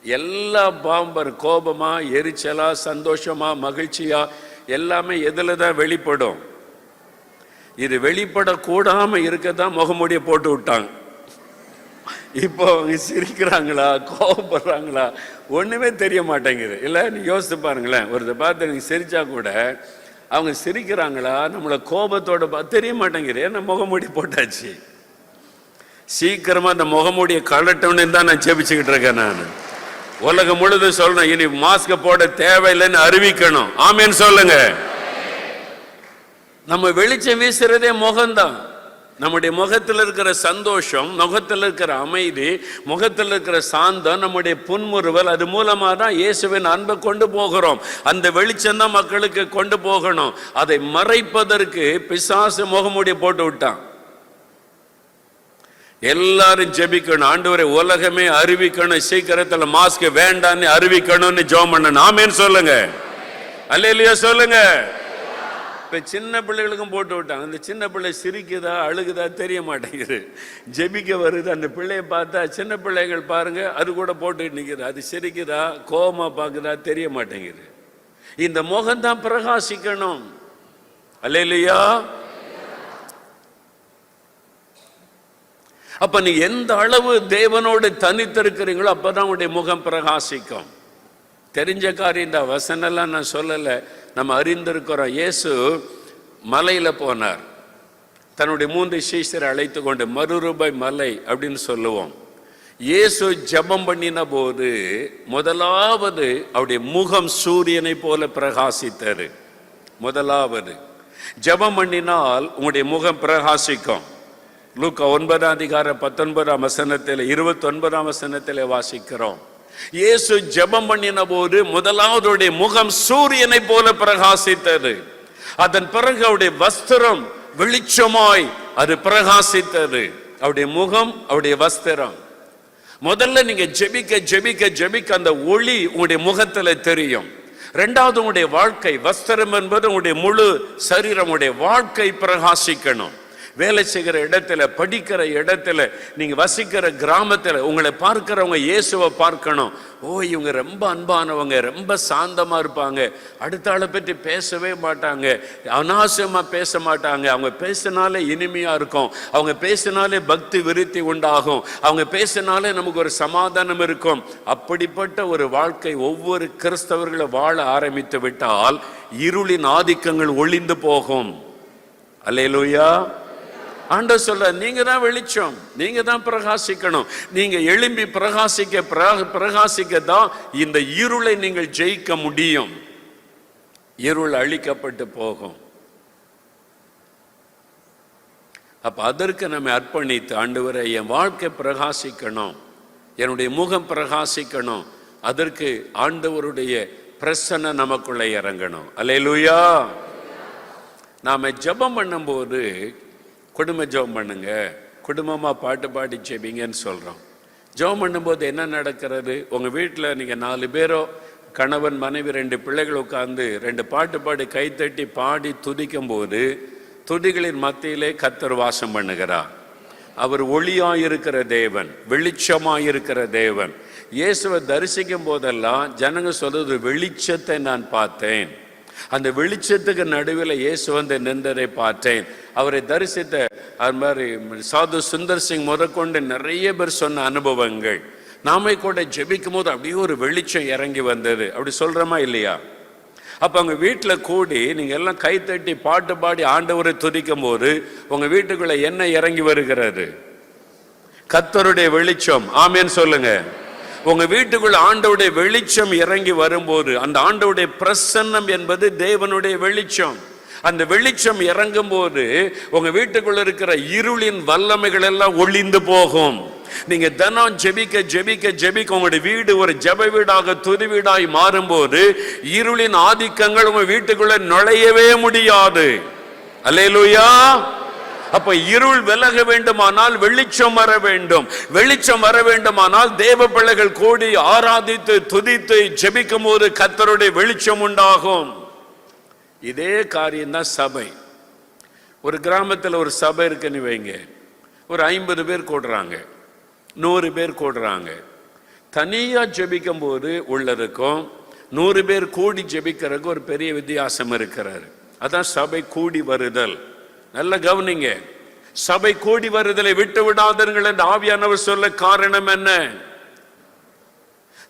எல்லா பாம்பர் கோபமா எரிச்சலா சந்தோஷமா மகிழ்ச்சியா எல்லாமே எதுல தான் வெளிப்படும்? இது வெளிப்படக்கூடாம இருக்கதான் முகமூடியை போட்டு விட்டாங்க. இப்போ அவங்க சிரிக்கிறாங்களா கோபப்படுறாங்களா ஒண்ணுமே தெரிய மாட்டேங்குது. இல்ல நீ யோசித்து பாருங்களேன், ஒருத்த பார்த்து நீங்க சிரிச்சா கூட அவங்க சிரிக்கிறாங்களா நம்மள கோபத்தோட தெரிய மாட்டேங்குது. ஏன்னா முகமூடி போட்டாச்சு. சீக்கிரமா அந்த முகமூடியை கலட்டணும்னு தான் நான் ஜெபிச்சுக்கிட்டு இருக்கேன். நான் உலகம் முழுதும் சொல்லணும், இனி மாஸ்க போட தேவையில்லைன்னு அறிவிக்கணும். ஆமேன்னு சொல்லுங்க. நம்ம வெளிச்சம் வீசுறதே முகம்தான். நம்முடைய முகத்தில் இருக்கிற சந்தோஷம், முகத்தில் இருக்கிற அமைதி, முகத்தில் இருக்கிற சாந்தம், நம்முடைய புன்முறுவல், அது மூலமா தான் இயேசுவின் அன்பை கொண்டு போகிறோம். அந்த வெளிச்சம் தான் மக்களுக்கு கொண்டு போகணும். அதை மறைப்பதற்கு பிசாசு முகமூடியை போட்டு விட்டான். எல்லாரும் ஜெபிக்கணும், ஆண்டவரே உலகமே அறிவிக்கணும், சீக்கிரத்துல மாஸ்க் வேண்டான்னு அறிவிக்கணும்னு ஜெபம் பண்ணணும். ஆமேன்னு சொல்லுங்க. அல்லேலூயா சொல்லுங்க. இப்ப சின்ன பிள்ளைகளுக்கும் போட்டு விட்டாங்க. அந்த சின்ன பிள்ளை சிரிக்குதா அழுகுதா தெரிய மாட்டேங்குது. ஜெபிக்க வருது, அந்த பிள்ளையை பார்த்தா சின்ன பிள்ளைகள் பாருங்க அது கூட போட்டுக்கிட்டு நிற்குது. அது சிரிக்குதா கோபமா பார்க்குதா தெரிய மாட்டேங்குது. இந்த முகம்தான் பிரகாசிக்கணும். அல்லேலூயா. அப்ப நீ எந்த அளவு தேவனோடு தனித்திருக்கிறீங்களோ அப்பதான் உங்களுடைய முகம் பிரகாசிக்கும். தெரிஞ்ச காரியம் தான், வசனெல்லாம் நான் சொல்லலை, நம்ம அறிந்திருக்கிறோம். இயேசு மலையில போனார், தன்னுடைய 3 சீஷரை அழைத்து கொண்டு, மறுரூபாய் மலை அப்படின்னு சொல்லுவோம். இயேசு ஜெபம் பண்ணின போது முதலாவது அவருடைய முகம் சூரியனை போல பிரகாசித்தாரு. முதலாவது ஜெபம் பண்ணினால் உங்களுடைய முகம் பிரகாசிக்கும். லூக்கா 9:19 29 வாசிக்கிறோம். இயேசு ஜெபம் பண்ணின போது முதலாவது முகம் சூரியனை போல பிரகாசித்தது. அதன் பிறகு அவருடைய வஸ்திரம் வெளிச்சமாய் அது பிரகாசித்தது. அவருடைய முகம், அவருடைய வஸ்திரம். முதல்ல நீங்க ஜெபிக்க ஜெபிக்க ஜெபிக்க அந்த ஒளி உங்களுடைய முகத்துல தெரியும். இரண்டாவது உங்களுடைய வாழ்க்கை, வஸ்திரம் என்பது உங்களுடைய முழு சரீரம், உங்களுடைய வாழ்க்கை பிரகாசிக்கணும். வேலை செய்கிற இடத்துல, படிக்கிற இடத்துல, நீங்க வசிக்கிற கிராமத்துல உங்களை பார்க்கிறவங்க இயேசுவை பார்க்கணும். ஓ, இவங்க ரொம்ப அன்பானவங்க, ரொம்ப சாந்தமா இருப்பாங்க, அடுத்த ஆளை பற்றி பேசவே மாட்டாங்க, அனாவசியமா பேச மாட்டாங்க, அவங்க பேசினாலே இனிமையா இருக்கும், அவங்க பேசினாலே பக்தி விருத்தி உண்டாகும், அவங்க பேசினாலே நமக்கு ஒரு சமாதானம் இருக்கும். அப்படிப்பட்ட ஒரு வாழ்க்கை ஒவ்வொரு கிறிஸ்தவர்களை வாழ ஆரம்பித்து விட்டால் இருளின் ஆதிக்கங்கள் ஒளிந்து போகும். அல்லேலூயா. ஆண்டவர் சொல்ற, நீங்க தான் வெளிச்சம், நீங்க தான் பிரகாசிக்கணும். நீங்க எழும்பி பிரகாசிக்க தான் இந்த இருளை நீங்கள் ஜெயிக்க முடியும். இருள் அழிக்கப்பட்டு போகும். அப்ப அதற்கு நம்ம அர்ப்பணித்து, ஆண்டவரே என் வாழ்க்கை பிரகாசிக்கணும், என்னுடைய முகம் பிரகாசிக்கணும், அதற்கு ஆண்டவருடைய பிரசன்னம் நமக்குள்ள இறங்கணும். அல்லேலூயா. நாம ஜெபம் பண்ணும்போது குடும்ப ஜெபம் பண்ணுங்க, குடும்பமா பாட்டு பாடி ஜெபிங்கன்னு சொல்றோம். ஜெபம் பண்ணும்போது என்ன நடக்கிறது? உங்க வீட்டில் நீங்க 4 பேரோ, கணவன் மனைவி 2 பிள்ளைகள் உட்கார்ந்து 2 பாட்டு பாடி கைத்தட்டி பாடி துதிக்கும் போது துதிகளின் மத்தியிலே கர்த்தர் வாசம் பண்ணுகிறார். அவர் ஒளியாயிருக்கிற தேவன், வெளிச்சமாயிருக்கிற தேவன். இயேசுவை தரிசிக்கும் போதெல்லாம் ஜனங்க சொல்றது, வெளிச்சத்தை நான் பார்த்தேன், அந்த வெளிச்சத்துக்கு நடுவில் இயேசு வந்து நின்றதை பார்த்தேன். அவரை தரிசித்த அது மாதிரி சாது சுந்தர் சிங் முதற்கொண்டு நிறைய பேர் சொன்ன அனுபவங்கள். நாமே கூட ஜெபிக்கும் போது அப்படியே ஒரு வெளிச்சம் இறங்கி வந்தது. அப்படி சொல்றோமா இல்லையா? அப்ப அவங்க வீட்டில் கூடி நீங்க எல்லாம் கைத்தட்டி பாட்டு பாடி ஆண்டவரை துதிக்கும் போது உங்க வீட்டுக்குள்ள என்ன இறங்கி வருகிறது? கர்த்தருடைய வெளிச்சம். ஆமேன்னு சொல்லுங்க. உங்க வீட்டுக்குள்ள ஆண்டவருடைய வெளிச்சம் இறங்கி வரும்போது, அந்த ஆண்டவருடைய பிரசன்னம் என்பது தேவனுடைய வெளிச்சம். அந்த வெளிச்சம் இறங்கும் போது உங்க வீட்டுக்குள்ள இருக்கிற இருளின் வல்லமைகள் எல்லாம் ஒளிந்து போகும். நீங்க தினம் ஜெபிக்க ஜெபிக்க ஜெபிக்க உங்களுடைய வீடு ஒரு ஜெப வீடாக துதி வீடாய் மாறும்போது இருளின் ஆதிக்கங்கள் உங்க வீட்டுக்குள்ள நுழையவே முடியாது. அல்லேலூயா. அப்ப இருள் விலக வேண்டுமானால் வெளிச்சம் வர வேண்டும். வெளிச்சம் வர வேண்டுமானால் தேவ பிள்ளைகள் கூடி ஆராதித்து துதித்து ஜெபிக்கும் போது கர்த்தருடைய வெளிச்சம் உண்டாகும். இதே காரியம் தான் சபை. ஒரு கிராமத்தில் ஒரு சபை இருக்குன்னு வைங்க, ஒரு 50 பேர் கூடுறாங்க, 100 பேர் கூடுறாங்க. தனியா ஜெபிக்கும் போது உள்ளதுக்கும் 100 பேர் கூடி ஜெபிக்கிறதுக்கு ஒரு பெரிய வித்தியாசம் இருக்கிறாரு. அதான் சபை கூடி வருதல். நல்ல கவனிங்க, சபை கூடி வருதலை விட்டு விடாதீர்கள் என்று ஆவியானவர் சொல்ல காரணம் என்ன?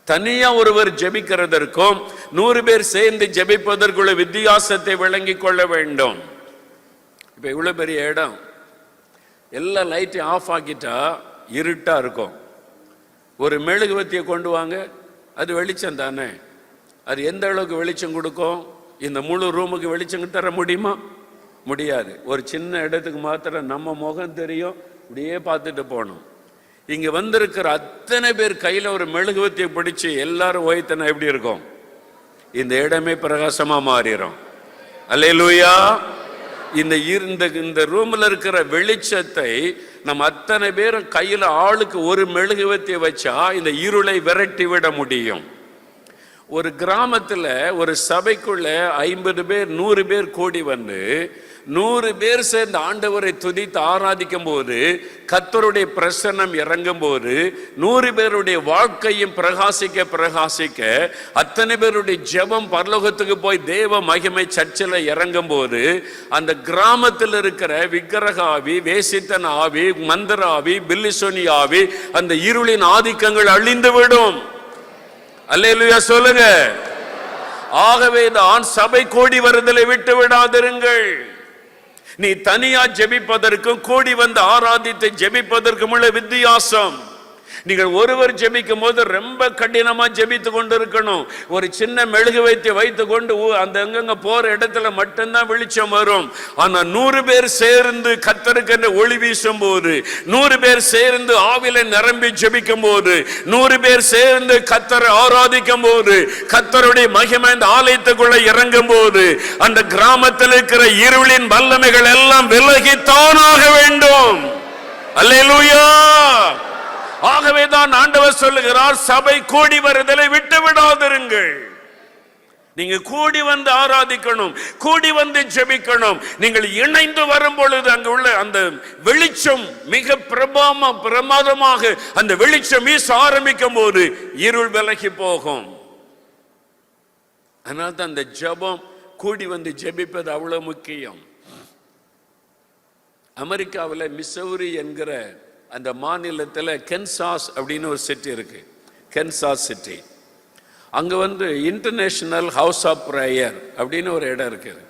தனியா ஒருவர் ஜெபிக்கிறதற்கும் 100 பேர் சேர்ந்து ஜெபிப்பதற்குள்ள வித்தியாசத்தை விளங்கி கொள்ள வேண்டும். இப்ப இவ்வளவு பெரிய இடம், எல்லா லைட்டையும் ஆஃப் ஆக்கிட்டா இருட்டா இருக்கும். ஒரு மெழுகுவத்தியை கொண்டு வாங்க, அது வெளிச்சம் தானே. அது எந்த அளவுக்கு வெளிச்சம் கொடுக்கும்? இந்த முழு ரூமுக்கு வெளிச்சம் தர முடியுமா? முடியாது. ஒரு சின்ன இடத்துக்கு மாத்திரம் நம்ம முகம் தெரியும், இப்படியே பார்த்துட்டு போகணும். இங்க வந்திருக்கிற அத்தனை பேர் கையில ஒரு மெழுகுவத்தியை பிடிச்சு எல்லாரும் ஓய்த்தனா எப்படி இருக்கும்? இந்த இடமே பிரகாசமா மாறிடும். அல்லேலூயா. இந்த ரூம்ல இருக்கிற வெளிச்சத்தை நம்ம அத்தனை பேரும் கையில ஆளுக்கு ஒரு மெழுகுவத்தியை வச்சா இந்த இருளை விரட்டி விட முடியும். ஒரு கிராமத்துல ஒரு சபைக்குள்ள 50 பேர் 100 பேர் கூடி வந்து 100 பேர் சேர்ந்து ஆண்டவரை துதித்து ஆராதிக்கும் போது கர்த்தருடைய பிரசன்னம் இறங்கும் போது 100 பேருடைய வாழ்க்கையும் பிரகாசிக்க பிரகாசிக்க அத்தனை பேருடைய ஜெபம் பரலோகத்துக்கு போய் தேவ மகிமை சர்ச்சில் இறங்கும் போது அந்த கிராமத்தில் இருக்கிற விக்கிரக ஆவி, வேசித்தன் ஆவி, மந்திர ஆவி, பில்லிசோனி ஆவி, அந்த இருளின் ஆதிக்கங்கள் அழிந்து விடும். அல்லேலூயா சொல்லுங்க. ஆகவே தான் சபை கூடி வருதலை விட்டு விடாதிருங்கள். நீ தனியா ஜெபிப்பதற்கும் கூடி வந்து ஆராதித்து ஜெபிப்பதற்கும் உள்ள வித்தியாசம். நீங்கள் ஒருவர் ஜெபிக்கும் போது ரொம்ப கடினமா ஜெபித்து கொண்டு இருக்கணும். ஒரு சின்ன மெழுகுவத்தியை வைத்து கொண்டு அந்த அங்கங்க போற இடத்துல மட்டும்தான் வெளிச்சம் வரும். ஆனா 100 பேர் சேர்ந்து கர்த்தருக்கு ஒளி வீசும் போது, 100 பேர் சேர்ந்து ஆவில நிரம்பி ஜெபிக்கும் போது, 100 பேர் சேர்ந்து கர்த்தரை ஆராதிக்கும் போது, கர்த்தருடைய மகிமை இந்த ஆலயத்துக்குள்ள இறங்கும் போது அந்த கிராமத்தில் இருக்கிற இருளின் வல்லமைகள் எல்லாம் விலகித்தானாக வேண்டும். அல்லேலூயா. ஆகவே தான் ஆண்டவர் சொல்லுகிறார், சபை கூடி வருதலை விட்டு விடாதிருங்கள். நீங்க கூடி வந்து ஆராதிக்கணும், கூடி வந்து ஜெபிக்கணும். நீங்கள் இணைந்து வரும் பொழுது அங்கு உள்ள அந்த வெளிச்சம் மிக பிரமாதமாக அந்த வெளிச்சம் வீச ஆரம்பிக்கும் போது இருள் விலகி போகும். அதனால தான் அந்த ஜெபம் கூடி வந்து ஜெபிப்பது அவ்வளவு முக்கியம். அமெரிக்காவில் மிசௌரி என்கிற அந்த மாநிலத்தில் கென்சாஸ் அப்படின்னு ஒரு சிட்டி இருக்கு, கென்சாஸ் சிட்டி. அங்கே வந்து இன்டர்நேஷனல் ஹவுஸ் ஆஃப் ப்ரேயர் அப்படின்னு ஒரு இடம் இருக்குது.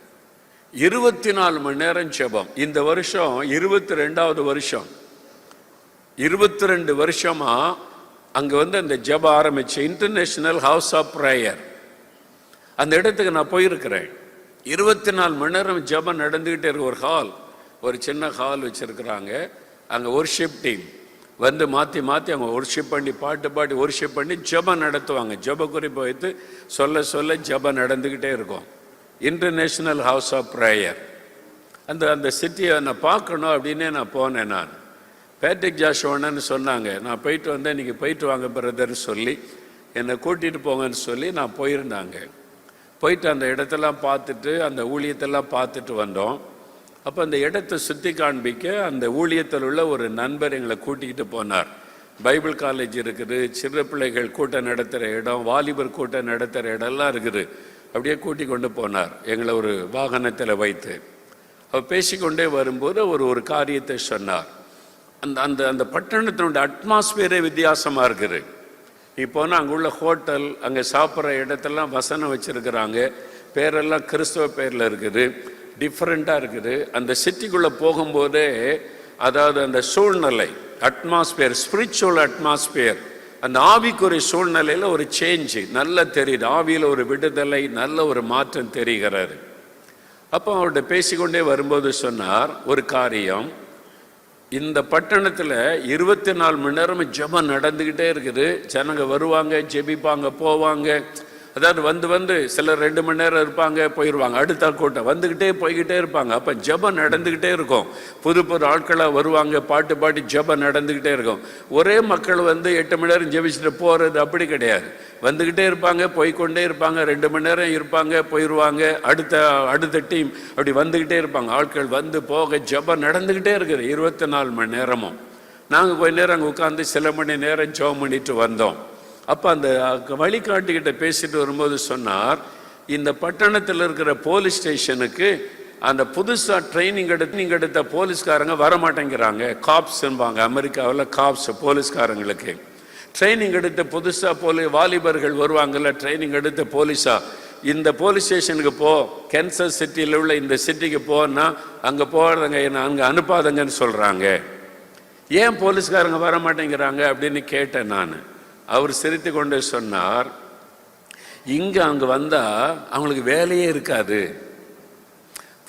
24 மணி நேரம் ஜெபம். இந்த வருஷம் 22வது வருஷம், 22 வருஷமா அங்கே வந்து அந்த ஜெபம் ஆரம்பிச்சு இன்டர்நேஷனல் ஹவுஸ் ஆஃப் ப்ரேயர். அந்த இடத்துக்கு நான் போயிருக்கிறேன். 24 மணி நேரம் ஜெபம் நடந்துகிட்டே இருக்கு. ஒரு ஹால், ஒரு சின்ன ஹால் வச்சிருக்கிறாங்க. அங்கே ஒர்ஷிப் டீம் வந்து மாற்றி அவங்க ஒர்ஷிப் பண்ணி பாட்டு பாடி ஒர்ஷிப் பண்ணி ஜெபம் நடத்துவாங்க. ஜெப குறிப்பு வைத்து சொல்ல சொல்ல ஜெபம் நடந்துக்கிட்டே இருக்கும். International house of prayer. அந்த சிட்டியை நான் பார்க்கணும் அப்படின்னே நான் போனேன். நான் பேட்ரிக் ஜாஷுவானு சொன்னாங்க. நான் போயிட்டு வந்தேன், நீங்கள் போயிட்டு வாங்க பிரதர்னு சொல்லி என்னை கூட்டிகிட்டு போங்கன்னு சொல்லி நான் போயிருந்தாங்க. போயிட்டு அந்த இடத்தெல்லாம் பார்த்துட்டு அந்த ஊழியத்தெல்லாம் பார்த்துட்டு வந்தோம். அப்போ அந்த இடத்தை சுற்றி காண்பிக்க அந்த ஊழியத்தில் உள்ள ஒரு நண்பர் எங்களை கூட்டிகிட்டு போனார். பைபிள் காலேஜ் இருக்குது, சிறு பிள்ளைகள் கூட்டம் நடத்துகிற இடம், வாலிபர் கூட்டம் நடத்துகிற இடம்லாம் இருக்குது. அப்படியே கூட்டி கொண்டு போனார் எங்களை ஒரு வாகனத்தில் வைத்து. அவர் பேசிக்கொண்டே வரும்போது ஒரு காரியத்தை சொன்னார். அந்த அந்த பட்டணத்தினுடைய அட்மாஸ்பியரே வித்தியாசமாக இருக்குது. இப்போனா அங்கே உள்ள ஹோட்டல், அங்கே சாப்பிட்ற இடத்தெல்லாம் வசனம் வச்சுருக்கிறாங்க, பேரெல்லாம் கிறிஸ்தவ பேரில் இருக்குது, டிஃப்ரெண்ட்டாக இருக்குது. அந்த சிட்டிக்குள்ளே போகும்போதே அதாவது அந்த சூழ்நிலை அட்மாஸ்பியர், ஸ்பிரிச்சுவல் அட்மாஸ்பியர் அந்த ஆவிக்குரிய சூழ்நிலையில் ஒரு சேஞ்சு நல்லா தெரியுது, ஆவியில் ஒரு விடுதலை, நல்ல ஒரு மாற்றம் தெரிகிறது. அப்போ அவர்கிட்ட பேசிக்கொண்டே வரும்போது சொன்னார் ஒரு காரியம், இந்த பட்டணத்தில் 24 மணி நேரமும் ஜெபம் நடந்துக்கிட்டே இருக்குது. ஜனங்க வருவாங்க, ஜெபிப்பாங்க, போவாங்க. அதாவது வந்து சிலர் 2 மணி நேரம் இருப்பாங்க, போயிடுவாங்க. அடுத்த கூட்டம் வந்துக்கிட்டே போய்கிட்டே இருப்பாங்க. அப்போ ஜெபம் நடந்துக்கிட்டே இருக்கும். புது ஆட்களாக வருவாங்க, பாட்டு பாடி ஜெபம் நடந்துக்கிட்டே இருக்கும். ஒரே மக்கள் 8 மணி நேரம் ஜெபிச்சுட்டு போகிறது அப்படி கிடையாது. வந்துக்கிட்டே இருப்பாங்க, போய்கொண்டே இருப்பாங்க. 2 மணி நேரம் இருப்பாங்க, போயிடுவாங்க. அடுத்த டீம் அப்படி வந்துக்கிட்டே இருப்பாங்க. ஆட்கள் வந்து போக ஜெபம் நடந்துக்கிட்டே இருக்குது 24 மணி நேரமும். நாங்கள் கொஞ்ச நேரம் அங்கே உட்காந்து சில மணி நேரம் ஜெபம் பண்ணிட்டு வந்தோம். அப்போ அந்த வழிகாட்டிக்கிட்ட பேசிட்டு வரும்போது சொன்னார், இந்த பட்டணத்தில் இருக்கிற போலீஸ் ஸ்டேஷனுக்கு அந்த புதுசாக ட்ரைனிங் எடுத்த போலீஸ்காரங்க வரமாட்டேங்கிறாங்க. காப்ஸ் என்பாங்க அமெரிக்காவில், காப்ஸ் போலீஸ்காரங்களுக்கு ட்ரைனிங் எடுத்த புதுசாக வாலிபர்கள் வருவாங்கல்ல, ட்ரைனிங் எடுத்த போலீஸா, இந்த போலீஸ் ஸ்டேஷனுக்கு போ, கேன்சர் சிட்டியில் உள்ள இந்த சிட்டிக்கு போன்னா அங்கே போகிறதுங்க, என்ன அங்கே அனுப்பாதங்கன்னு சொல்கிறாங்க. ஏன் போலீஸ்காரங்க வர மாட்டேங்கிறாங்க அப்படின்னு கேட்டேன் நான். அவர் சிரித்து கொண்டே சொன்னார், அங்கே வந்தால் அவங்களுக்கு வேலையே இருக்காது.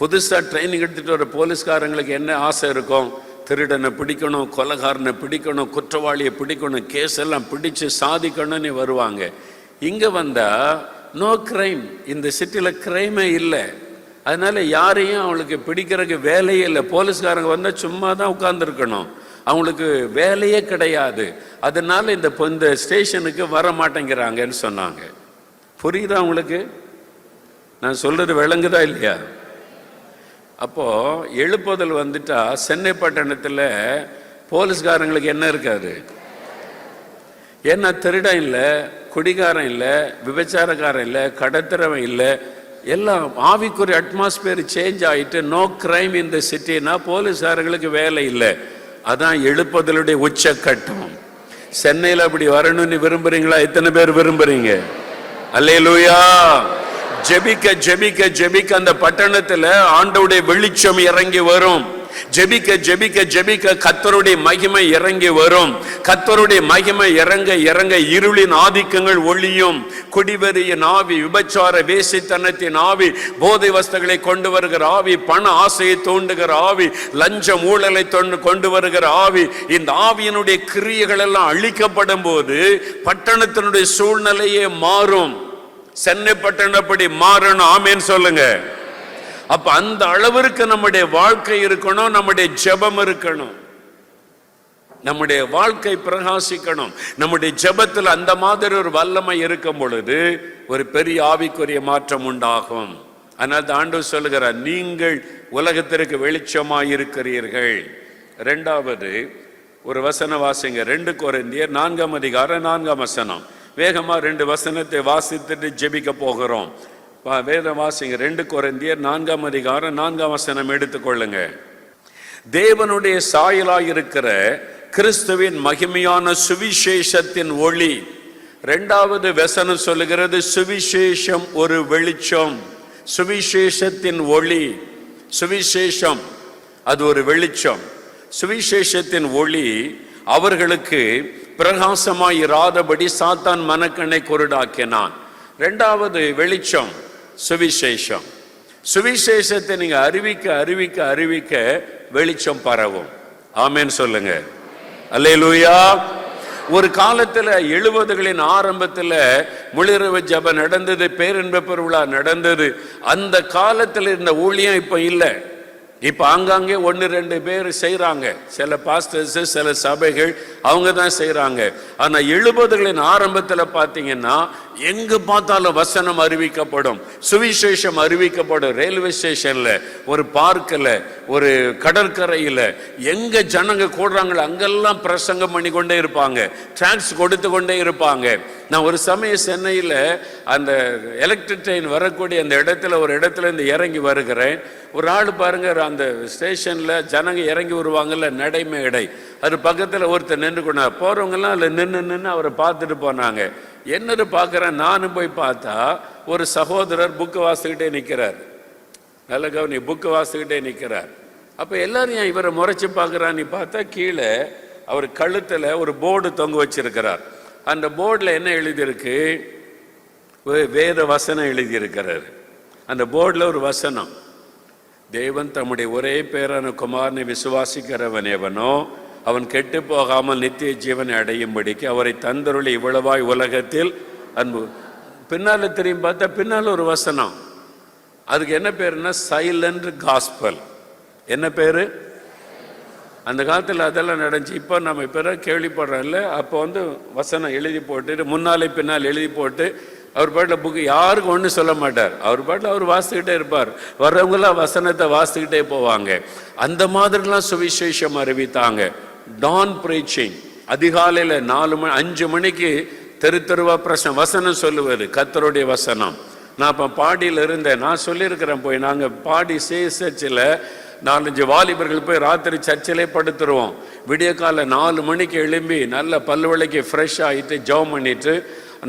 புதுசாக ட்ரைனிங் எடுத்துகிட்டு வர போலீஸ்காரங்களுக்கு என்ன ஆசை இருக்கும்? திருடனை பிடிக்கணும், கொலைகாரனை பிடிக்கணும், குற்றவாளியை பிடிக்கணும், கேஸ் எல்லாம் பிடிச்சு சாதிக்கணும்னு வருவாங்க. இங்கே வந்தால் நோ கிரைம், இந்த சிட்டியில் கிரைமே இல்லை. அதனால யாரையும் அவங்களுக்கு பிடிக்கிறதுக்கு வேலையே இல்லை. போலீஸ்காரங்க வந்தால் சும்மா தான் உட்கார்ந்துருக்கணும், அவங்களுக்கு வேலையே கிடையாது. அதனால இந்த ஸ்டேஷனுக்கு வர மாட்டேங்கிறாங்கன்னு சொன்னாங்க. புரியுதா உங்களுக்கு? நான் சொல்றது விளங்குதா இல்லையா? அப்போ எழுப்புதல் வந்துட்டா சென்னை பட்டணத்தில் போலீஸ்காரங்களுக்கு என்ன இருக்காது? ஏன்னா திருடன் இல்லை, குடிகாரன் இல்லை, விபச்சாரக்காரன் இல்லை, கடத்திரவன் இல்லை, எல்லாம் ஆவிக்குரிய அட்மாஸ்பியர் சேஞ்ச் ஆகிட்டு நோ கிரைம் இந்த சிட்டினா போலீஸ்காரங்களுக்கு வேலை இல்லை. அதான் எழுப்புதலுடைய உச்சக்கட்டம். சென்னையில் அப்படி வரணும்னு விரும்புறீங்களா? எத்தனை பேர் விரும்புறீங்க? அல்லேலூயா. ஜெபிக்க ஜெபிக்க ஜெபிக்க அந்த பட்டணத்துல ஆண்டவருடைய வெளிச்சம் இறங்கி வரும். ஜெபிக்க ஜெபிக்க ஜெபிக்க கர்த்தருடைய மகிமை இறங்கி வரும். கர்த்தருடைய மகிமை இறங்க இறங்க இருளின் ஆதிக்கங்கள் ஒளியும். குடிவெறியின் ஆவி, விபச்சார வேசித்தனத்தின் ஆவி, போதை வஸ்துகளை கொண்டு வருகிற ஆவி, பண ஆசையை தூண்டுகிற ஆவி, லஞ்சம் ஊழலை கொண்டு வருகிற ஆவி, இந்த ஆவியினுடைய கிரியைகள் எல்லாம் அழிக்கப்படும் போது பட்டணத்தினுடைய சூழ்நிலையே மாறும். சென்னை பட்டணப்படி மாறணும். ஆமேன் சொல்லுங்க. அப்ப அந்த அளவிற்கு நம்முடைய வாழ்க்கை இருக்கணும், நம்முடைய ஜெபம் இருக்கணும், நம்முடைய வாழ்க்கை பிரகாசிக்கணும். நம்முடைய ஜெபத்தில் அந்த மாதிரி ஒரு வல்லமை இருக்கும் பொழுது ஒரு பெரிய ஆவிக்குரிய மாற்றம் உண்டாகும். அதனால் ஆண்டவர் சொல்லுகிறார், நீங்கள் உலகத்திற்கு வெளிச்சமாய் இருக்கிறீர்கள். இரண்டாவது ஒரு வசன வாசிங்க, 2 கொரிந்தியர் 4ஆம் அதிகாரம் 4ஆம் வசனம். வேகமா 2 வசனத்தை வாசித்துட்டு ஜெபிக்க போகிறோம். வேத வாசிங்க, 2 கொரிந்தியர் 4ஆம் அதிகாரம் 4ஆம் வசனம் எடுத்துக்கொள்ளுங்க. தேவனுடைய சாயலாயிருக்கிற கிறிஸ்துவின் மகிமையான சுவிசேஷத்தின் ஒளி. 2வது வசனம் சொல்லுகிறது, சுவிசேஷம் ஒரு வெளிச்சம். சுவிசேஷத்தின் ஒளி, சுவிசேஷம் அது ஒரு வெளிச்சம். சுவிசேஷத்தின் ஒளி அவர்களுக்கு பிரகாசமாய் இராதபடி சாத்தான் மனக்கண்ணை குருடாக்கினான். 2வது வெளிச்சம் சுவிசேஷம். சுவிசேஷத்தை நீங்க அறிவிக்க அறிவிக்க அறிவிக்க வெளிச்சம் பரவும். ஆமென் சொல்லுங்க. அல்லேலூயா. ஒரு காலத்துல 70களின் ஆரம்பத்துல முழிரவு ஜெபம் நடந்தது, பேரின்ப பெருவிழா நடந்தது. அந்த காலத்துல இருந்த ஊழியம் இப்ப இல்லை. இப்ப ஆங்காங்கே 1-2 பேர் செய்யறாங்க, சில பாஸ்டர்ஸ், சில சபைகள் அவங்க தான் செய்யறாங்க. ஆனா 70களின் ஆரம்பத்துல பாத்தீங்கன்னா எங்க பார்த்தாலும் வசனம் அறிவிக்கப்படும், சுவிசேஷம் அறிவிக்கப்படும். ரயில்வே ஸ்டேஷன்ல, ஒரு பார்க்கல, ஒரு கடற்கரையில, எங்க ஜனங்க கூடுறாங்களோ அங்கெல்லாம் பிரசங்கம் பண்ணி கொண்டே இருப்பாங்க, டிராக்ஸ் கொடுத்து கொண்டே இருப்பாங்க. நான் ஒரு சமயம் சென்னையில் அந்த எலக்ட்ரிக் ட்ரெயின் வரக்கூடிய அந்த இடத்துல ஒரு இடத்துல இருந்து இறங்கி வருகிறேன். ஒரு ஆள் பாருங்க, அந்த ஸ்டேஷன்ல ஜனங்க இறங்கி வருவாங்கல்ல, நடைமேடை, அது பக்கத்தில் ஒருத்தர் நின்று கொண்டார். போறவங்கெல்லாம் அதில் நின்று அவரை பார்த்துட்டு போனாங்க. என்னது பார்க்குறேன், நானும் போய் பார்த்தா ஒரு சகோதரர் புக்கு வாசிக்கிட்டே நிற்கிறார். நல்ல கவனி, புக்கு வாசிக்கிட்டே நிற்கிறார். அப்போ எல்லாரும் ஏன் இவரை முறைச்சி பார்க்குறான்னு பார்த்தா கீழே அவர் கழுத்தில் ஒரு போர்டு தொங்க வச்சிருக்கிறார். அந்த போர்டில் என்ன எழுதியிருக்கு? வேத வசனம் எழுதியிருக்கிறார். அந்த போர்டில் ஒரு வசனம், தேவன் தம்முடைய ஒரே பேரான குமாரனை விசுவாசிக்கிறவன் எவனோ அவன் கெட்டு போகாமல் நித்திய ஜீவனை அடையும்படிக்கு அவரை தந்தருளி இவ்வளவாய் உலகத்தில் அன்பு. பின்னால் திரும்பி பார்த்தா பின்னால் ஒரு வசனம், அதுக்கு என்ன பேருன்னா சைலண்ட் காஸ்பல். என்ன பேரு? அந்த காலத்தில் அதெல்லாம் நடந்துச்சு. இப்போ நம்ம இப்போ கேள்விப்படுறோம் இல்லை? அப்போ வசனம் எழுதி போட்டு முன்னாலே பின்னால் எழுதி போட்டு அவர் பாட்டில் புக்கு யாருக்கும் ஒன்றும் சொல்ல மாட்டார். அவர் பாட்டில் அவர் வாசிக்கிட்டே இருப்பார். வர்றவங்களாம் வசனத்தை வாசிக்கிட்டே போவாங்க. அந்த மாதிரிலாம் சுவிசேஷம் அறிவித்தாங்க. டான் பிரீச்சிங், அதிகாலையில் 4 மணி 5 மணிக்கு தெரு தெருவா பிரசனம், வசனம் சொல்லுவார், கர்த்தருடைய வசனம். நான் இப்போ பாடியில் இருந்தேன், நான் சொல்லியிருக்கிறேன். போய் நாங்கள் பாடி சர்ச்சில் 4-5 வாலிபர்கள் போய் ராத்திரி சர்ச்சிலே படுத்துருவோம். விடிய காலை 4 மணிக்கு எழும்பி நல்ல பல்லு விளக்கி ஃப்ரெஷ் ஆகிட்டு ஜெபம் பண்ணிட்டு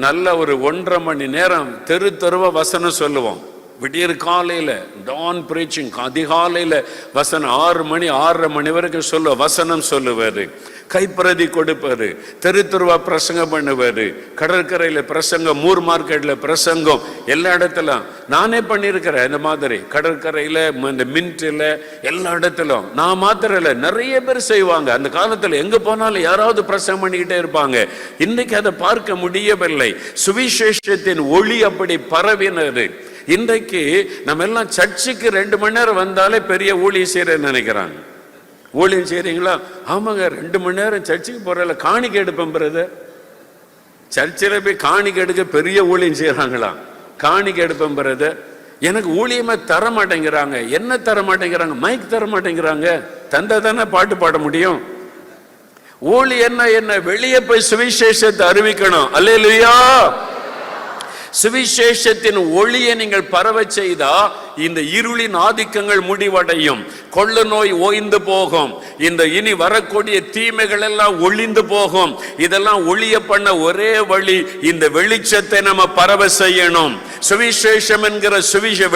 நல்ல ஒரு 1.5 மணி நேரம் தெரு தெருவா வசனம் சொல்லுவோம். விடியற் காலையில் டான் பிரீச்சிங், அதிகாலையில் வசனம் 6 மணி 6:30 மணி வரைக்கும் வசனம் சொல்லுவார். கைப்பிரதி கொடுப்பாரு. தெரு தெருவா பிரசங்கம் பண்ணுவார். கடற்கரையில் பிரசங்கம், மூர் மார்க்கெட்டில் பிரசங்கம், எல்லா இடத்துலும் நானே பண்ணியிருக்கிறேன். இந்த மாதிரி கடற்கரையில், இந்த மின்ட்டில், எல்லா இடத்துலும். நான் மாத்திரம் இல்லை, நிறைய பேர் செய்வாங்க. அந்த காலத்தில் எங்கே போனாலும் யாராவது பிரசங்கம் பண்ணிக்கிட்டே இருப்பாங்க. இன்னைக்கு அதை பார்க்க முடியவில்லை. சுவிசேஷத்தின் ஒளி அப்படி பரவினது. இன்றைக்கு நம்ம எல்லாம் சர்ச்சுக்கு 2 மணி நேரம் வந்தாலே பெரிய ஊழியம் செய்யறேன்னு நினைக்கிறாங்க. ஊழியம் செய்றீங்களா? ஆமாங்க, 2 மணி நேரம் சர்ச்சுக்கு போறதில்ல, காணிக்கை எடுப்பேன் பிரதர். சர்ச்சில் போய் காணிக்கை எடுக்க பெரிய ஊழியம் செய்யறாங்களா? காணிக்கை எடுப்பேன் பிரதர். எனக்கு ஊழியமே தர மாட்டேங்கிறாங்க. என்ன தர மாட்டேங்கிறாங்க? மைக் தர மாட்டேங்கிறாங்க. தந்தா தானே பாட்டு பாட முடியும். ஊழியம் என்ன? வெளியே போய் சுவிசேஷத்தை அறிவிக்கணும். அல்லேலூயா. சுவிசேஷத்தின் ஒளியை நீங்கள் பரவ செய்தா இந்த இருளின் ஆதிக்கங்கள் முடிவடையும். கொள்ள நோய் ஓய்ந்து போகும். இந்த இனி வரக்கூடிய தீமைகள் எல்லாம் ஒளிந்து போகும். இதெல்லாம் ஒளிய பண்ண ஒரே வழி, இந்த வெளிச்சத்தை நம்ம பரவ செய்யணும். சுவிசேஷம் என்கிற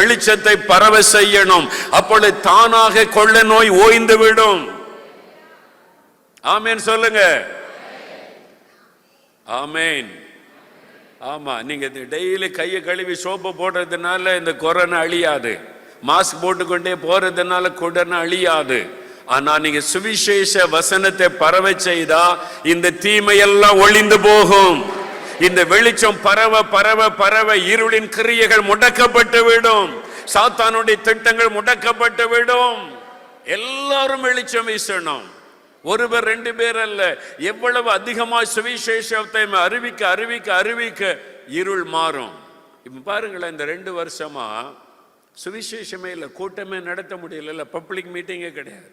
வெளிச்சத்தை பரவ செய்யணும். அப்பொழுது தானாக கொள்ள நோய் ஓய்ந்து விடும். ஆமேன் சொல்லுங்க. ஆமேன். ஆமா, நீங்க டெய்லி கையை கழுவி சோப்பு போடுறதுனால இந்த கொரோனா அழியாது. மாஸ்க் போட்டுக்கொண்டே போறதுனால கொரோனா அழியாது. ஆனா நீங்க சுவிசேஷ வசனத்தை பரவ செய்தா இந்த தீமையெல்லாம் ஒளிந்து போகும். இந்த வெளிச்சம் பரவ பரவ பரவ இருளின் கிரியைகள் முடக்கப்பட்டு விடும். சாத்தானுடைய திட்டங்கள் முடக்கப்பட்டு விடும். எல்லாரும் வெளிச்சம் வீசணும். ஒருவர் 2 பேர் அல்ல. எவ்வளவு அதிகமாக சுவிசேஷத்தை அறிவிக்க அறிவிக்க அறிவிக்க இருள் மாறும். இப்ப பாருங்களேன், இந்த 2 வருஷமா சுவிசேஷமே இல்லை, கூட்டமே நடத்த முடியல, பப்ளிக் மீட்டிங்கே கிடையாது.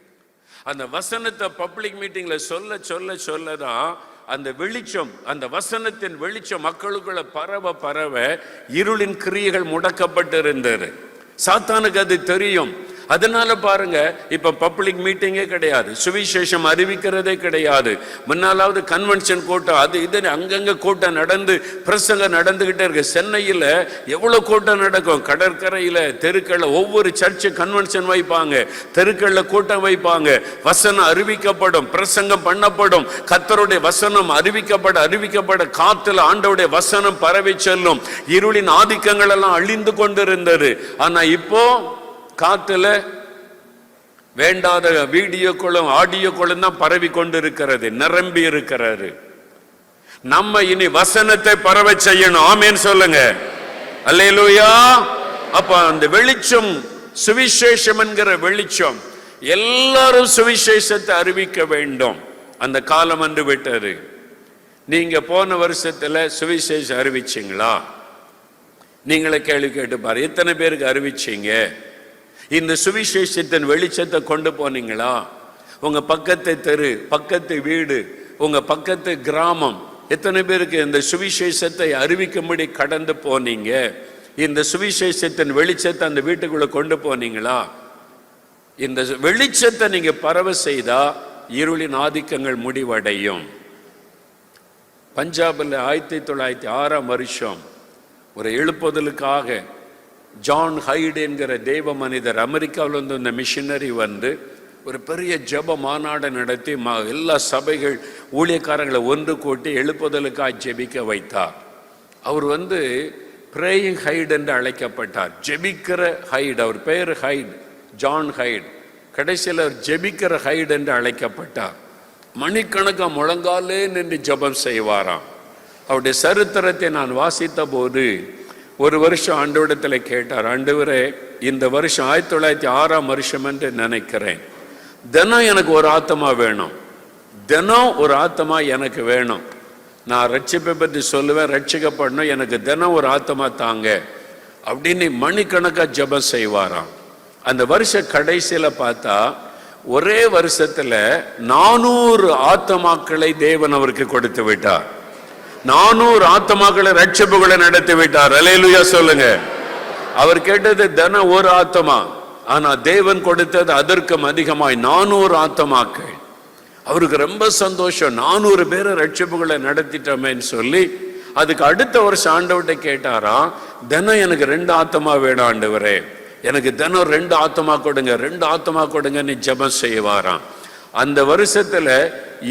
அந்த வசனத்தை பப்ளிக் மீட்டிங்ல சொல்ல சொல்ல சொல்லதான் அந்த வெளிச்சம், அந்த வசனத்தின் வெளிச்சம் மக்களுக்குள்ள பரவ பரவ இருளின் கிரியைகள் முடக்கப்பட்டு இருந்தது. சாத்தானுக்கு அது தெரியும். அதனால பாருங்க, இப்ப பப்ளிக் மீட்டிங்கே கிடையாது, சுவிசேஷம் அறிவிக்கிறதே கிடையாது. முன்னாலாவது கன்வென்ஷன் கூட்டம், அது இது அங்கங்க கூட்டம் நடந்து பிரசங்கம் நடந்துகிட்டே இருக்கு. சென்னையில் எவ்வளவு கூட்டம் நடக்கும். கடற்கரையில, தெருக்கள்ல, ஒவ்வொரு சர்ச்சு கன்வென்ஷன் வைப்பாங்க, தெருக்கள்ல கூட்டம் வைப்பாங்க. வசனம் அறிவிக்கப்படும், பிரசங்கம் பண்ணப்படும். கர்த்தருடைய வசனம் அறிவிக்கப்பட காத்துல ஆண்டவருடைய வசனம் பரவி செல்லும். இருளின் ஆதிக்கங்கள் எல்லாம் அழிந்து கொண்டிருந்தது. ஆனா இப்போ காத்துல வேண்டாத வீடியோக்களும் ஆடியோக்களும் தான் பரவி கொண்டிருக்கிறது, நிரம்பி இருக்கிறது. நம்ம இனி வசனத்தை பரவ செய்யணும். ஆமேன் சொல்லுங்க. அல்லேலூயா. அப்ப அந்த வெளிச்சம், சுவிசேஷம் என்கிற வெளிச்சம், எல்லாரும் சுவிசேஷத்தை அறிவிக்க வேண்டும். அந்த காலம் வந்து விட்டது. நீங்க போன வருஷத்துல சுவிசேஷம் அறிவிச்சீங்களா? நீங்களே கேள்வி கேட்டு பாரு, எத்தனை பேருக்கு அறிவிச்சீங்க? இந்த சுவிசேஷத்தின் வெளிச்சத்தை கொண்டு போனீங்களா? உங்க பக்கத்து தெரு, பக்கத்து வீடு, உங்க பக்கத்து கிராமம், எத்தனை பேருக்கு இந்த சுவிசேஷத்தை அறிவிக்கும்படி கடந்து போனீங்க? இந்த சுவிசேஷத்தின் வெளிச்சத்தை அந்த வீட்டுக்குள்ள கொண்டு போனீங்களா? இந்த வெளிச்சத்தை நீங்க பரவ செய்தா இருளின் ஆதிக்கங்கள் முடிவடையும். பஞ்சாபில் 1906ஆம் வருஷம் ஒரு எழுப்புதலுக்காக ஜான் ஹைட் என்கிற தேவ மனிதர், அமெரிக்காவில் வந்து இந்த மிஷினரி வந்து ஒரு பெரிய ஜெப மாநாடு நடத்தி எல்லா சபைகள் ஊழியக்காரங்களை ஒன்று கூட்டி எழுப்புதலுக்காக ஜெபிக்க வைத்தார். அவர் பிரேயிங் ஹைட் என்று அழைக்கப்பட்டார். ஜெபிக்கிற ஹைட். அவர் பெயர் ஹைட், ஜான் ஹைட். கடைசியில் அவர் ஜெபிக்கிற ஹைட் என்று அழைக்கப்பட்டார். மணிக்கணக்காக முழங்காலே நின்று ஜெபம் செய்வாராம். அவருடைய சரித்திரத்தை நான் வாசித்த போது ஒரு வருஷம் ஆண்டவரிடத்தில் கேட்டார், ஆண்டவரே இந்த வருஷம் 1906 வருஷம் என்று நினைக்கிறேன், தினம் எனக்கு ஒரு ஆத்மா வேணும், தினம் ஒரு ஆத்மா எனக்கு வேணும். நான் ரட்சிப்பை பற்றி சொல்லுவேன், ரட்சிக்கப்படணும், எனக்கு தினம் ஒரு ஆத்மா தாங்க அப்படின்னு மணிக்கணக்காக ஜெபம் செய்வாராம். அந்த வருஷ கடைசியில் பார்த்தா ஒரே வருஷத்துல 400 ஆத்மாக்களை தேவன் அவருக்கு கொடுத்து விட்டார். 400 ஆத்மாக்களை ரட்சிப்புகளை நடத்தி விட்டார். அல்லேலூயா சொல்லுங்க. அவர் கேட்டது தினம் ஒரு ஆத்மா, ஆனா தேவன் கொடுத்தது அதற்கும் அதிகமாய் 400 ஆத்மாக்கள். அவருக்கு ரொம்ப சந்தோஷம். 400 பேரை ரட்சிப்புகளை நடத்திட்டோமேன்னு சொல்லி அதுக்கு அடுத்த வருஷம் ஆண்டவர்கிட்ட கேட்டாரா, தினம் எனக்கு 2 ஆத்மா வேணும் ஆண்டவரே, எனக்கு தினம் 2 ஆத்மா கொடுங்க, 2 ஆத்மா கொடுங்கன்னு ஜெபம் செய்வாராம். அந்த வருஷத்துல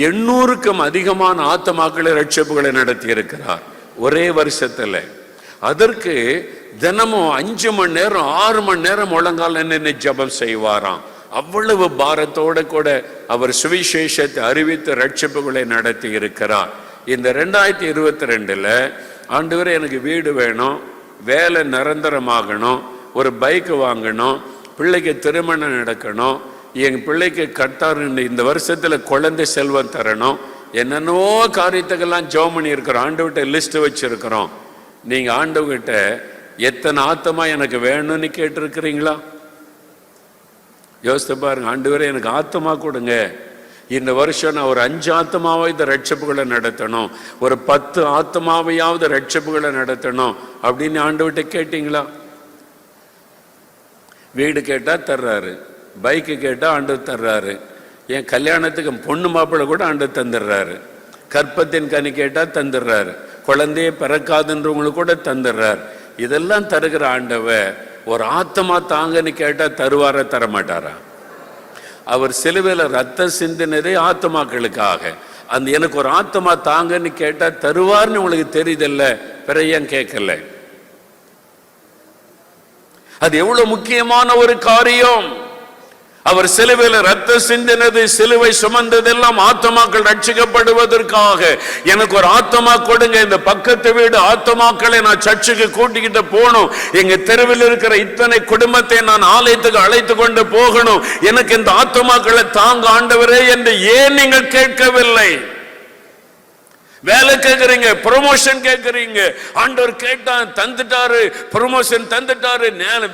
800க்கும் அதிகமான ஆத்மாக்களை ரட்சிப்புகளை நடத்தி இருக்கிறார் ஒரே வருஷத்துல. அதற்கு தினமும் 5 மணி நேரம் 6 மணி நேரம் முழங்கால் நின்று ஜெபம் செய்வாராம். அவ்வளவு பாரத்தோட கூட அவர் சுவிசேஷத்தை அறிவித்து ரட்சிப்புகளை நடத்தி இருக்கிறார். இந்த 2022ல் ஆண்டவரே எனக்கு வீடு வேணும், வேலை நிரந்தரமாகணும், ஒரு பைக் வாங்கணும், பிள்ளைக்கு திருமணம் நடக்கணும், என் பிள்ளைக்கு இந்த வருஷத்துல குழந்தை செல்வம் தரணும், என்னென்னோ காரியத்துக்கெல்லாம் ஜெபம் பண்ணி இருக்கிறோம். ஆண்டவர்கிட்ட லிஸ்ட் வச்சிருக்கிறோம். நீங்க ஆண்டவர்கிட்ட எத்தனை ஆத்மா எனக்கு வேணும்னு கேட்டிருக்கிறீங்களா? யோசித்து பாருங்க. ஆண்டவரே எனக்கு ஆத்மா கொடுங்க, இந்த வருஷம் நான் ஒரு 5 ஆத்மாவாவது ரட்சிப்புகளை நடத்தணும், ஒரு 10 ஆத்மாவையாவது ரட்சிப்புகளை நடத்தணும் அப்படின்னு ஆண்டவர்கிட்ட கேட்டீங்களா? வீடு கேட்டா தர்றாரு, பைக்கு கேட்டா ஆண்டவர் தர்றாரு, என் கல்யாணத்துக்கு பொண்ணு மாப்பிள்ளை கூட ஆண்டவர் தந்துடுறாரு, கற்பத்தின் கனி கேட்டா தந்துடுறாரு, குழந்தையே பிறக்காதுன்றவங்களுக்கு கூட தந்துடுறாரு. இதெல்லாம் தருகிற ஆண்டவர் ஒரு ஆத்மா தாங்கன்னு கேட்டா தருவார தரமாட்டாரா? அவர் சிலுவையில ரத்தம் சிந்தினதே ஆத்மாக்களுக்காக. அந்த எனக்கு ஒரு ஆத்மா தாங்கன்னு கேட்டா தருவார்னு உங்களுக்கு தெரியுதல்ல, பிற ஏன் கேட்கல? அது எவ்வளவு முக்கியமான ஒரு காரியம். அவர் சிலுவையில ரத்தம் சிந்தினது, சிலுவை சுமந்ததெல்லாம் ஆத்மாக்கள் ரட்சிக்கப்படுவதற்காக. எனக்கு ஒரு ஆத்மா கொடுங்க, இந்த பக்கத்து வீடு ஆத்மாக்களை நான் சர்ச்சுக்கு கூட்டிக்கிட்டு போகணும், எங்க தெருவில் இருக்கிற இத்தனை குடும்பத்தை நான் ஆலயத்துக்கு அழைத்து கொண்டு போகணும், எனக்கு இந்த ஆத்மாக்களை தாங்க ஆண்டவரே என்று ஏன் நீங்கள் கேட்கவில்லை? வேலை கேட்கறீங்க, ப்ரொமோஷன் கேட்கறீங்க, ஆண்டவர் கேட்டான் தந்துட்டாரு, ப்ரொமோஷன் தந்துட்டாரு,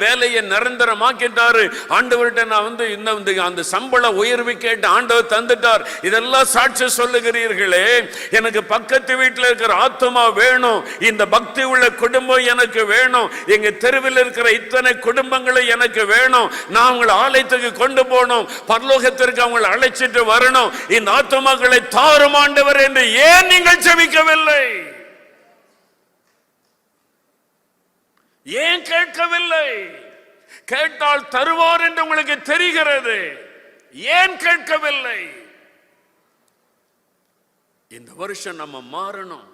வேலையை நிரந்தரமாக்கிட்டாரு, ஆண்டவர்கிட்ட நான் அந்த சம்பள உயர்வு கேட்டு ஆண்டவர் தந்துட்டார், இதெல்லாம் சாட்சி சொல்லுகிறீர்களே. எனக்கு பக்கத்து வீட்டில் இருக்கிற ஆத்மா வேணும், இந்த பக்தி உள்ள குடும்பம் எனக்கு வேணும், எங்க தெருவில் இருக்கிற இத்தனை குடும்பங்களும் எனக்கு வேணும், நான் உங்களை ஆலயத்துக்கு கொண்டு போகணும், பரலோகத்திற்கு அவங்களை அழைச்சிட்டு வரணும், இந்த ஆத்மாக்களை தாரும் ஆண்டவர் என்று ஏன் நீங்கள் ஜெபிக்கவில்லை? ஏன் கேட்கவில்லை? கேட்டால் தருவார் என்று உங்களுக்கு தெரிகிறது, ஏன் கேட்கவில்லை? இந்த வருஷம் நம்ம மாறணும்.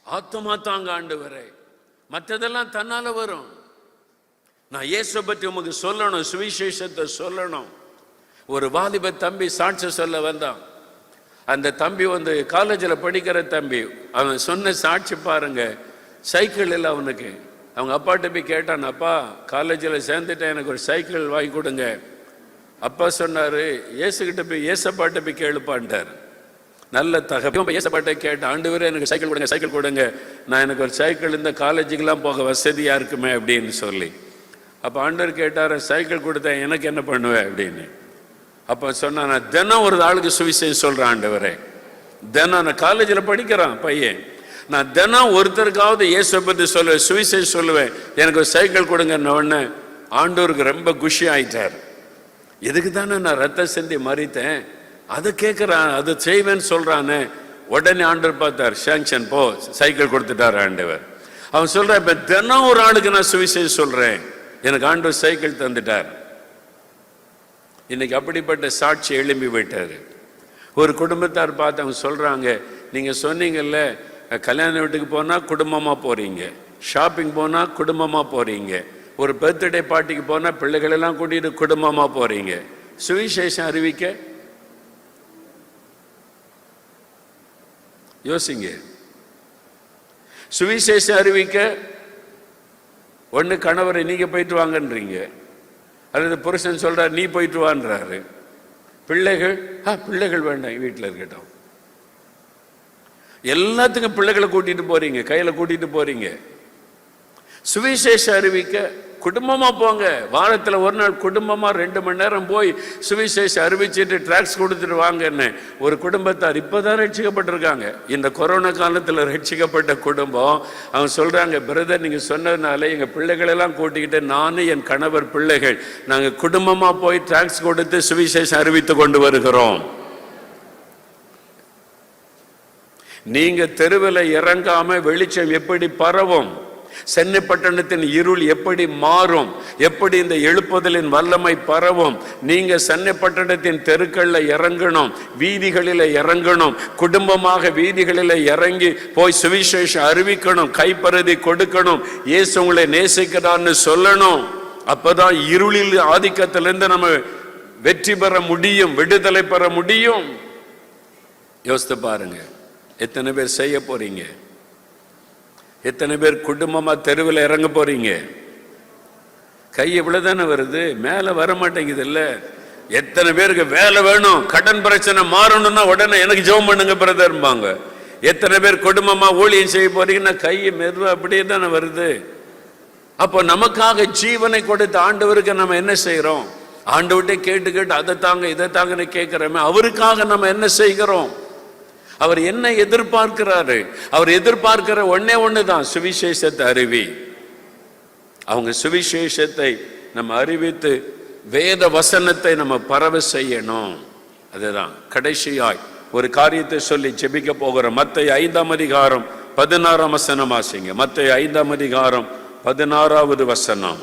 ஆத்மா தாங்க ஆண்டவரே, மற்றதெல்லாம் தன்னால வரும். நான் இயேசு பற்றி உங்களுக்கு சொல்லணும், சுவிசேஷத்தை சொல்லணும். ஒரு வாலிப தம்பி சாட்சி சொல்ல வந்தான். அந்த தம்பி காலேஜில் படிக்கிற தம்பி. அவன் சொன்ன சாட்சி பாருங்க. சைக்கிள் இல்லை அவனுக்கு. அவங்க அப்பாட்ட போய் கேட்டான், அப்பா காலேஜில் சேர்ந்துட்டேன், எனக்கு ஒரு சைக்கிள் வாங்கி கொடுங்க. அப்பா சொன்னார், ஏசுகிட்ட போய் ஏசப்பாட்ட போய் கேளுப்பான்ட்டார். நல்ல தகவல். ஏசப்பாட்ட கேட்டேன், ஆண்டவரே எனக்கு சைக்கிள் கொடுங்க, சைக்கிள் கொடுங்க, நான் எனக்கு ஒரு சைக்கிள் இந்த காலேஜுக்கெல்லாம் போக வசதியாக இருக்குமே அப்படின்னு சொல்லி. அப்போ ஆண்டவர் கேட்டார், சைக்கிள் கொடுத்தேன் எனக்கு என்ன பண்ணுவேன் அப்படின்னு. அப்ப சொன்னா, நான் தினம் ஒரு ஆளுக்கு சுவிசேஷம் சொல்றேன் ஆண்டவரே, தினம் நான் காலேஜில் படிக்கிறான் பையன், நான் தினம் ஒருத்தருக்காவது இயேசுவை பற்றி சொல்லுவேன், சுவிசேஷம் சொல்லுவேன், எனக்கு ஒரு சைக்கிள் கொடுங்கன்ன உடனே ஆண்டவருக்கு ரொம்ப குஷி ஆயிட்டார். இதுக்கு தானே நான் ரத்த சிந்தி மறித்தேன், அதை கேட்குறான், அதை செய்வேன்னு சொல்றானே. உடனே ஆண்டவர் பார்த்தார், சாங்ஷன் போ, சைக்கிள் கொடுத்துட்டார் ஆண்டவர். அவன் சொல்றான், இப்ப தினம் ஒரு ஆளுக்கு நான் சுவிசேஷம் சொல்றேன், எனக்கு ஆண்டவர் சைக்கிள் தந்துட்டார். இன்னைக்கு அப்படிப்பட்ட சாட்சி எழும்பி விட்டார். ஒரு குடும்பத்தார் பார்த்து அவங்க சொல்கிறாங்க, நீங்கள் சொன்னீங்கல்ல கல்யாண வீட்டுக்கு போனால் குடும்பமாக போகிறீங்க, ஷாப்பிங் போனால் குடும்பமாக போகிறீங்க, ஒரு பர்த்டே பார்ட்டிக்கு போனால் பிள்ளைகளெல்லாம் கூட்டிகிட்டு குடும்பமாக போகிறீங்க, சுவிசேஷம் அறிவிக்க யோசிங்க. சுவிசேஷம் அறிவிக்க ஒன்று கணவரை நீங்கள் போயிட்டு வாங்கன்றீங்க, அல்லது புருஷன் சொல்கிறார் நீ போயிட்டு வான்றாரு. பிள்ளைகள் வேண்டாம், வீட்டில் இருக்கட்டும். எல்லாத்துக்கும் பிள்ளைகளை கூட்டிட்டு போறீங்க, கையில கூட்டிட்டு போறீங்க. சுவிசேஷம் அறிவிக்க குடும்பமா போங்க. வாரத்தில் ஒரு நாள் குடும்பமா 2 மணி நேரம் போய் சுவிசேஷம் அறிவிச்சுட்டு டிராக்ஸ் கொடுத்துட்டு வாங்கன்னு ஒரு குடும்பத்தார் இப்பதான் ரட்சிக்கப்பட்டிருக்காங்க. இந்த கொரோனா காலத்தில் ரட்சிக்கப்பட்ட குடும்பம் அவங்க சொல்றாங்க, பிரதர் நீங்க சொன்னதுனால எங்க பிள்ளைகள் எல்லாம் கூட்டிக்கிட்டு நானும் என் கணவர் பிள்ளைகள் நாங்க குடும்பமா போய் டிராக்ஸ் கொடுத்து சுவிசேஷம் அறிவித்து கொண்டு வருகிறோம். நீங்க தெருவில் இறங்காம வெளிச்சம் எப்படி பரவும், சென்னை பட்டணத்தின் இருள் எப்படி மாறும், எப்படி இந்த எழுப்புதலின் வல்லமை பரவும். நீங்க சென்னை பட்டணத்தின் தெருக்கள்ல இறங்கணும், வீதிகளில் இறங்கணும், குடும்பமாக வீதிகளில் இறங்கி போய் சுவிசேஷம் அறிவிக்கணும், கைப்பருதி கொடுக்கணும், இயேசு உங்களை நேசிக்கிறான்னு சொல்லணும். அப்பதான் இருளில் ஆதிக்கத்திலிருந்து நம்ம வெற்றி பெற முடியும், விடுதலை பெற முடியும். யோசித்து பாருங்க, எத்தனை பேர் செய்ய போறீங்க? எத்தனை பேர் குடும்பமா தெருவில் இறங்க போறீங்க? கை இவ்வளவுதானே வருது, மேல வர மாட்டேங்குது இல்ல. எத்தனை பேருக்கு வேலை வேணும், கடன் பிரச்சனை மாறணும்னா உடனே எனக்கு ஜெபம் பண்ணுங்க பிரதர்பாங்க. எத்தனை பேர் குடும்பமா ஊழியம் செய்ய போறீங்கன்னா கை மெதுவா அப்படியே தானே வருது. அப்போ நமக்காக ஜீவனை கொடுத்த ஆண்டவருக்கு நம்ம என்ன செய்யறோம்? ஆண்டவர்கிட்ட கேட்டு கேட்டு அதை தாங்க இதை தாங்கன்னு கேட்கிறோமே, அவருக்காக நம்ம என்ன செய்கிறோம்? அவர் என்ன எதிர்பார்க்கிறாரு? அவர் எதிர்பார்க்கிற ஒண்ணுதான், சுவிசேஷத்தை அறிவி. அவங்க சுவிசேஷத்தை நம்ம அறிவித்து வேத வசனத்தை நம்ம பரவ செய்யணும். அதுதான் கடைசியாய் ஒரு காரியத்தை சொல்லி ஜெபிக்க போகிறோம். மத்தேயு 5ஆம் அதிகாரம் 16ஆம் வசனம் வாசிங்க. மத்தேயு 5ஆம் அதிகாரம் 16வது வசனம்.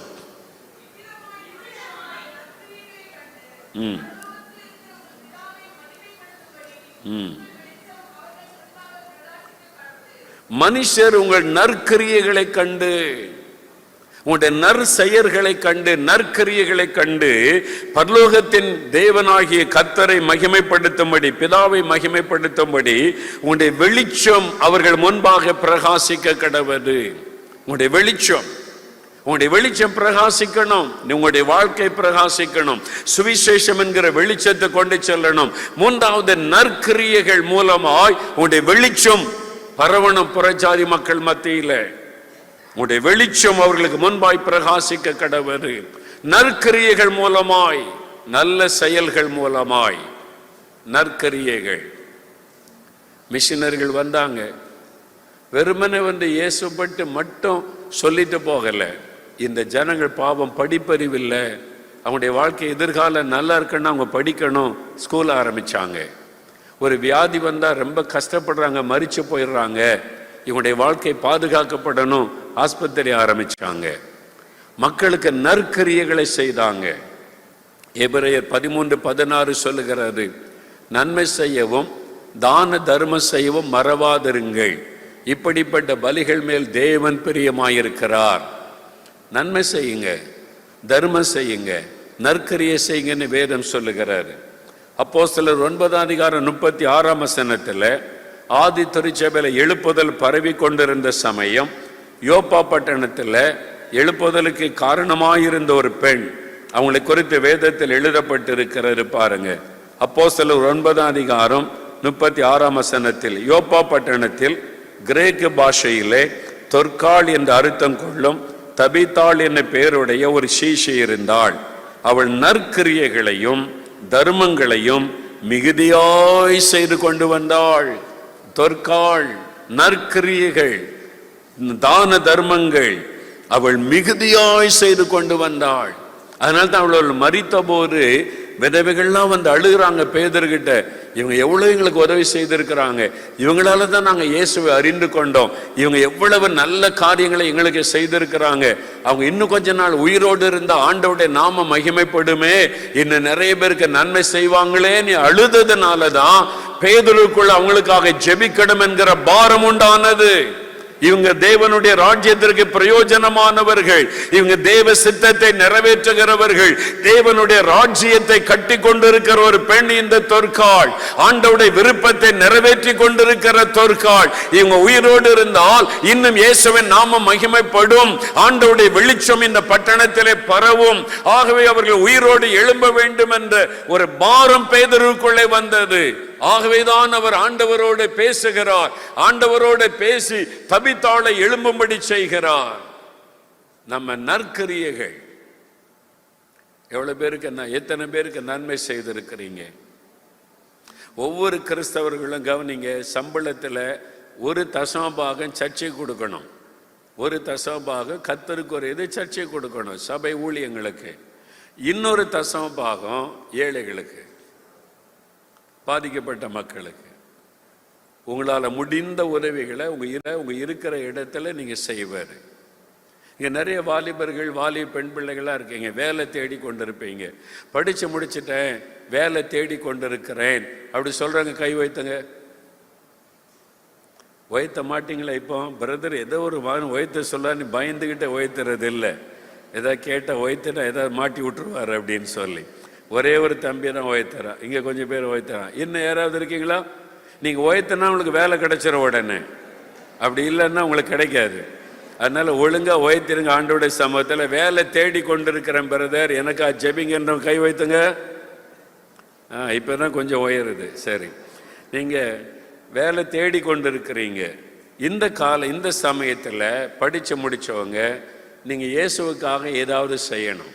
மனுஷர் உங்கள் நற்கிரியைகளை கண்டு, உங்களுடைய நற்செயல்களை கண்டு, நற்கிரியைகளை கண்டு பரலோகத்தின் தேவனாகிய கர்த்தரை மகிமைப்படுத்தும்படி, பிதாவை மகிமைப்படுத்தும்படி உங்களுடைய வெளிச்சம் அவர்கள் முன்பாக பிரகாசிக்க கடவது. உங்களுடைய வெளிச்சம் பிரகாசிக்கணும், உங்களுடைய வாழ்க்கை பிரகாசிக்கணும், சுவிசேஷம் என்கிற வெளிச்சத்தை கொண்டு செல்லணும். 3வது நற்கிரியைகள் மூலமாய் உங்களுடைய வெளிச்சம் பரவணும் புறஜாதி மக்கள் மத்தியில. உங்களுடைய வெளிச்சம் அவர்களுக்கு முன்பாய் பிரகாசிக்க கடவது. நற்கிரியைகள் மூலமாய், நல்ல செயல்கள் மூலமாய். நற்கிரியைகள். மிஷினர்கள் வந்தாங்க, வெறுமனே வந்து இயேசுப்பட்டு மட்டும் சொல்லிட்டு போகல. இந்த ஜனங்கள் பாவம் படிப்பறிவில்லை, அவங்களுடைய வாழ்க்கை எதிர்காலம் நல்லா இருக்குன்னு அவங்க படிக்கணும், ஸ்கூல் ஆரம்பிச்சாங்க. ஒரு வியாதி வந்தா ரொம்ப கஷ்டப்படுறாங்க, மரிச்சு போயிடுறாங்க, இவங்களுடைய வாழ்க்கை பாதுகாக்கப்படணும், ஆஸ்பத்திரி ஆரம்பிச்சாங்க. மக்களுக்கு நற்கிரியைகளை செய்தாங்க. எபிரேயர் 13:16 சொல்லுகிறது, நன்மை செய்யவும் தான தர்மம் செய்யவும் மறவாதிருங்கள், இப்படிப்பட்ட பலிகள் மேல் தேவன் பிரியமாயிருக்கிறார். நன்மை செய்யுங்க, தர்மம் செய்யுங்க, நற்கிரியை செய்யுங்கன்னு வேதம் சொல்லுகிறார். அப்போஸ்தலர் 9ஆம் அதிகாரம் 36ஆம் வசனத்தில் ஆதி திருச்சபையில் எழுப்புதல் பரவி கொண்டிருந்த சமயம் யோப்பா பட்டணத்தில் எழுப்புதலுக்கு காரணமாயிருந்த ஒரு பெண், அவங்களை குறித்து வேதத்தில் எழுதப்பட்டிருக்கிறது பாருங்க. அப்போஸ்தலர் 9ஆம் அதிகாரம் 36ஆம் வசனத்தில், யோப்பா பட்டணத்தில் கிரேக்க பாஷையிலே தொற்காள் என்று அர்த்தம் கொள்ளும் தபித்தாள் என்ற பெயருடைய ஒரு சீஷை இருந்தாள். அவள் நற்கிரியைகளையும் தர்மங்களையும் மிகுதியாய் செய்து கொண்டு வந்தாள். தொற்காள், நற்கிரியைகள், தான தர்மங்கள் அவள் மிகுதியாய் செய்து கொண்டு வந்தாள். அதனால தான் அவள் மரித்த போது விதவைகள்லாம் வந்து அழுகிறாங்க பேதர்கிட்ட, இவங்க எவ்வளவு எங்களுக்கு உதவி செய்திருக்கிறாங்க, இவங்களால தான் நாங்கள் இயேசுவை அறிந்து கொண்டோம், இவங்க எவ்வளவு நல்ல காரியங்களை எங்களுக்கு செய்திருக்கிறாங்க, அவங்க இன்னும் கொஞ்ச நாள் உயிரோடு இருந்த ஆண்டவருடைய நாம மகிமைப்படுமே, இன்னும் நிறைய பேருக்கு நன்மை செய்வாங்களே நீ அழுததுனாலதான் பேதுருக்குள்ள அவங்களுக்காக ஜெபிக்கணும் என்கிற பாரம் உண்டானது. இவங்க தேவனுடைய ராஜ்யத்திற்கு பிரயோஜனமானவர்கள், இவங்க தேவ சித்தத்தை நிறைவேற்றுகிறவர்கள், தேவனுடைய ராஜ்யத்தை கட்டி கொண்டிருக்கிற ஒரு பெண் இந்த தொற்காள், ஆண்டவருடைய விருப்பத்தை நிறைவேற்றி கொண்டிருக்கிற தொற்காள். இவங்க உயிரோடு இருந்தால் இன்னும் இயேசுவின் நாமம் மகிமைப்படும், ஆண்டவருடைய வெளிச்சம் இந்த பட்டணத்திலே பரவும். ஆகவே அவர்கள் உயிரோடு எழும்ப வேண்டும் என்ற ஒரு பாரம் பேதுருவுக்குள்ளே வந்தது. ஆகவேதான் அவர் ஆண்டவரோடு பேசுகிறார், ஆண்டவரோடு பேசி தபித்தாளை எழும்பும்படி செய்கிறார். நம்ம நற்கிரியைகள் எவ்வளவு பேருக்கு, எத்தனை பேருக்கு நன்மை செய்திருக்கிறீங்க? ஒவ்வொரு கிறிஸ்தவர்களும் கவனிங்க, சம்பளத்தில் ஒரு தசமபாகம் சர்ச்சை கொடுக்கணும், ஒரு தசமபாகம் கர்த்தருக்கு ஒரு இது சர்ச்சை கொடுக்கணும் சபை ஊழியங்களுக்கு, இன்னொரு தசமபாகம் ஏழைகளுக்கு, பாதிக்கப்பட்ட மக்களுக்கு. உங்களால் முடிந்த உதவிகளை உங்க இருக்கிற இடத்துல நீங்க செய்வார். இங்க நிறைய வாலிபர்கள் பெண் பிள்ளைகளா இருக்கீங்க, வேலை தேடி கொண்டிருப்பீங்க, படிச்சு முடிச்சுட்டேன் வேலை தேடி கொண்டிருக்கிறேன் அப்படி சொல்றாங்க, கை வைத்தங்க. உயர்த்த மாட்டீங்களா? இப்போ பிரதர் ஏதோ ஒரு உயர்த்த சொல்ல நீ பயந்துகிட்ட உயர்த்துறது இல்லை, ஏதாவது கேட்டால் உயர்த்துனா ஏதாவது மாட்டி விட்டுருவார் அப்படின்னு சொல்லி ஒரே ஒரு தம்பி தான் உயர்த்துறான், இங்கே கொஞ்சம் பேர் உயர்த்துறான். இன்னும் யாராவது இருக்கீங்களா? நீங்கள் உயர்த்தினா உங்களுக்கு வேலை கிடைச்சிட உடனே, அப்படி இல்லைன்னா உங்களுக்கு கிடைக்காது. அதனால ஒழுங்காக உயர்த்திருங்க ஆண்டோடைய சமூகத்தில். வேலை தேடி கொண்டிருக்கிறேன் பிரதர், எனக்கா ஜெபிங்கன்ற கை வைத்துங்க. இப்போ தான் கொஞ்சம் உயருது. சரி, நீங்கள் வேலை தேடி கொண்டிருக்கிறீங்க. இந்த சமயத்தில் படித்து முடித்தவங்க நீங்கள் இயேசுவுக்காக ஏதாவது செய்யணும்.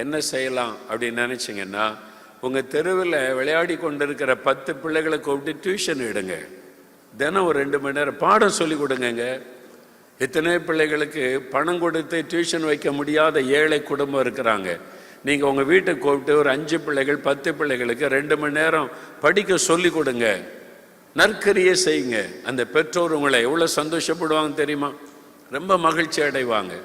என்ன செய்யலாம் அப்படின்னு நினச்சிங்கன்னா, உங்கள் தெருவில் விளையாடி கொண்டிருக்கிற 10 பிள்ளைகளை கூப்பிட்டு டியூஷன் எடுங்க. தினம் ஒரு 2 மணி நேரம் பாடம் சொல்லி கொடுங்க. எத்தனை பிள்ளைகளுக்கு பணம் கொடுத்து டியூஷன் வைக்க முடியாத ஏழை குடும்பம் இருக்கிறாங்க. நீங்கள் உங்கள் வீட்டுக்கு கூப்பிட்டு ஒரு 5 பிள்ளைகள் 10 பிள்ளைகளுக்கு 2 மணி நேரம் படிக்க சொல்லி கொடுங்க. நற்கரியை செய்யுங்க. அந்த பெற்றோர் உங்களை எவ்வளோ சந்தோஷப்படுவாங்க தெரியுமா? ரொம்ப மகிழ்ச்சி அடைவாங்க.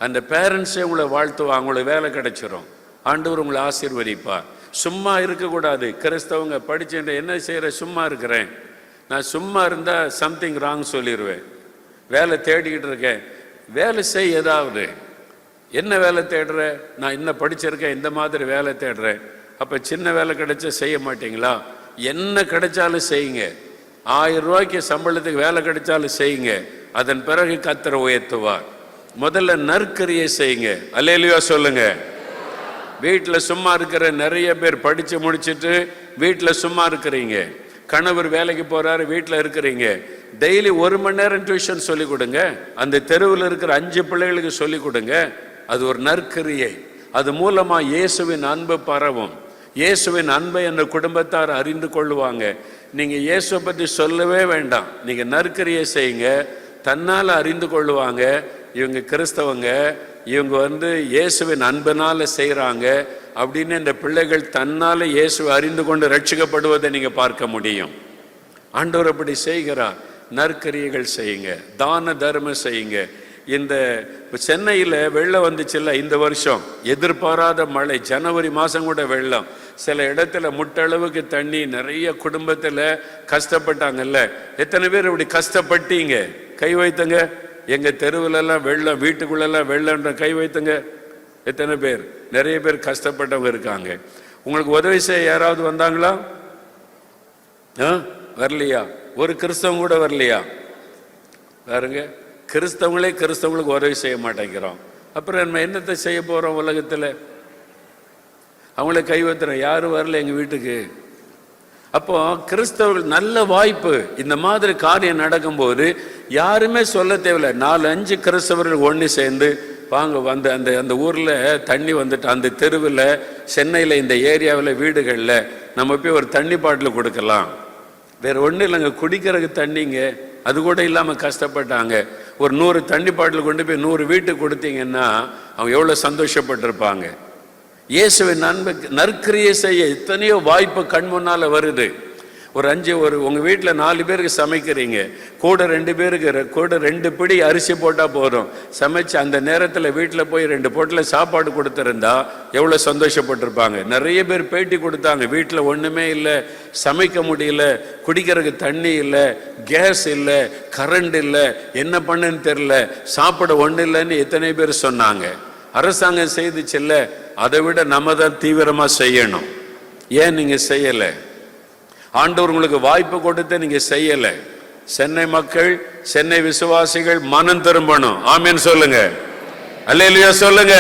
அந்த பேரண்ட்ஸே உங்களை வாழ்த்துவாங்க, உங்களுக்கு வேலை கிடைச்சிரும், ஆண்டவர் உங்களை ஆசீர்வதிப்பார். சும்மா இருக்கக்கூடாது. கிறிஸ்தவங்க படிச்சுட்டு என்ன செய்கிற, சும்மா இருக்கிறேன், நான் சும்மா இருந்தால் சம்திங் ராங் சொல்லிடுவேன், வேலை தேடிக்கிட்டு இருக்கேன். வேலை செய், ஏதாவது. என்ன வேலை தேடுற? நான் இன்னும் படிச்சிருக்கேன், இந்த மாதிரி வேலை தேடுறேன். அப்போ சின்ன வேலை கிடைச்சா செய்ய மாட்டீங்களா? என்ன கிடைச்சாலும் செய்யுங்க. 1000 ரூபாய்க்கு சம்பளத்துக்கு வேலை கிடைச்சாலும் செய்யுங்க. அதன் பிறகு கர்த்தரை உயர்த்துவார். முதல்ல நற்கரியை செய்யுங்க. அல்லேலூயா சொல்லுங்க. வீட்டில் சும்மா இருக்கிற நிறைய பேர் படித்து முடிச்சுட்டு வீட்டில் சும்மா இருக்கிறீங்க. கணவர் வேலைக்கு போகிறாரு, வீட்டில் இருக்கிறீங்க. டெய்லி 1 மணி நேரம் டியூஷன் சொல்லி கொடுங்க. அந்த தெருவில் இருக்கிற 5 பிள்ளைகளுக்கு சொல்லி கொடுங்க. அது ஒரு நற்கரியை. அது மூலமாக இயேசுவின் அன்பு பரவும். இயேசுவின் அன்பை அந்த குடும்பத்தார் அறிந்து கொள்ளுவாங்க. நீங்கள் இயேசுவை பற்றி சொல்லவே வேண்டாம், நீங்கள் நற்கரியை செய்யுங்க, தன்னால் அறிந்து கொள்ளுவாங்க. இவங்க கிறிஸ்தவங்க, இவங்க இயேசுவின் அன்பினால செய்கிறாங்க அப்படின்னு இந்த பிள்ளைகள் தன்னால இயேசுவை அறிந்து கொண்டு ரட்சிக்கப்படுவதை நீங்கள் பார்க்க முடியும். ஆண்டவர் அப்படி செய்கிறார். நற்கரியைகள் செய்யுங்க, தான தர்மம் செய்யுங்க. இந்த சென்னையில் வெள்ளம் வந்துச்சுல்ல இந்த வருஷம், எதிர்பாராத மழை, ஜனவரி மாதம் கூட வெள்ளம், சில இடத்துல முட்டளவுக்கு தண்ணி, நிறைய குடும்பத்தில் கஷ்டப்பட்டாங்கல்ல. எத்தனை பேர் இப்படி கஷ்டப்பட்டீங்க? கை வைத்தங்க. எங்கள் தெருவிலெல்லாம் வெள்ளம், வீட்டுக்குள்ளெல்லாம் வெள்ளம்ன்ற கை வைத்துங்க. எத்தனை பேர்? நிறைய பேர் கஷ்டப்பட்டவங்க இருக்காங்க. உங்களுக்கு உதவி செய்ய யாராவது வந்தாங்களா? வரலையா? ஒரு கிறிஸ்தவங்க கூட வரலையா? பாருங்க, கிறிஸ்தவங்களுக்கு உதவி செய்ய மாட்டேங்கிறோம். அப்புறம் நம்ம என்னத்தை செய்ய போகிறோம் உலகத்தில்? அவங்கள கை வைத்துறோம், யாரும் வரல எங்கள் வீட்டுக்கு. அப்போ கிறிஸ்தவர்கள் நல்ல வாய்ப்பு. இந்த மாதிரி காரியம் நடக்கும்போது யாருமே சொல்ல தேவையில்லை. 4-5 கிறிஸ்தவர்கள் ஒன்று சேர்ந்து வாங்க, அந்த ஊரில் தண்ணி வந்துட்டு, அந்த தெருவில், சென்னையில், இந்த ஏரியாவில், வீடுகளில் நம்ம போய் ஒரு தண்ணி பாட்டில் கொடுக்கலாம். வேறு ஒன்றும் இல்லைங்க, குடிக்கிறதுக்கு தண்ணிங்க, அது கூட இல்லாமல் கஷ்டப்பட்டாங்க. ஒரு 100 தண்ணி பாட்டில் கொண்டு போய் 100 வீட்டுக்கு கொடுத்தீங்கன்னா அவங்க எவ்வளோ சந்தோஷப்பட்டிருப்பாங்க. இயேசுவின் நற்கிரியை செய்ய எத்தனையோ வாய்ப்பு கண் முன்னால் வருது. ஒரு உங்கள் வீட்டில் 4 பேருக்கு சமைக்கிறீங்க, கூட 2 பிடி அரிசி போட்டால் போதும். சமைச்சு அந்த நேரத்தில் வீட்டில் போய் 2 பொட்டில் சாப்பாடு கொடுத்துருந்தா எவ்வளோ சந்தோஷப்பட்டிருப்பாங்க. நிறைய பேர் பேட்டி கொடுத்தாங்க, வீட்டில் ஒன்றுமே இல்லை, சமைக்க முடியல, குடிக்கிறதுக்கு தண்ணி இல்லை, கேஸ் இல்லை, கரண்ட் இல்லை, என்ன பண்ணுன்னு தெரில, சாப்பிட ஒன்றும் இல்லைன்னு எத்தனை பேர் சொன்னாங்க. அரசாங்கம் செய்துச்சுல்ல, அதை விட நம்ம தான் தீவிரமாக செய்யணும். ஏன் நீங்கள் செய்யலை? ஆண்டவர் உங்களுக்கு வாய்ப்பு கொடுத்து நீங்க செய்யல. சென்னை மக்கள், சென்னை விசுவாசிகள் மனம் திரும்பணும். ஆமீன் சொல்லுங்க, அல்லேலூயா சொல்லுங்க.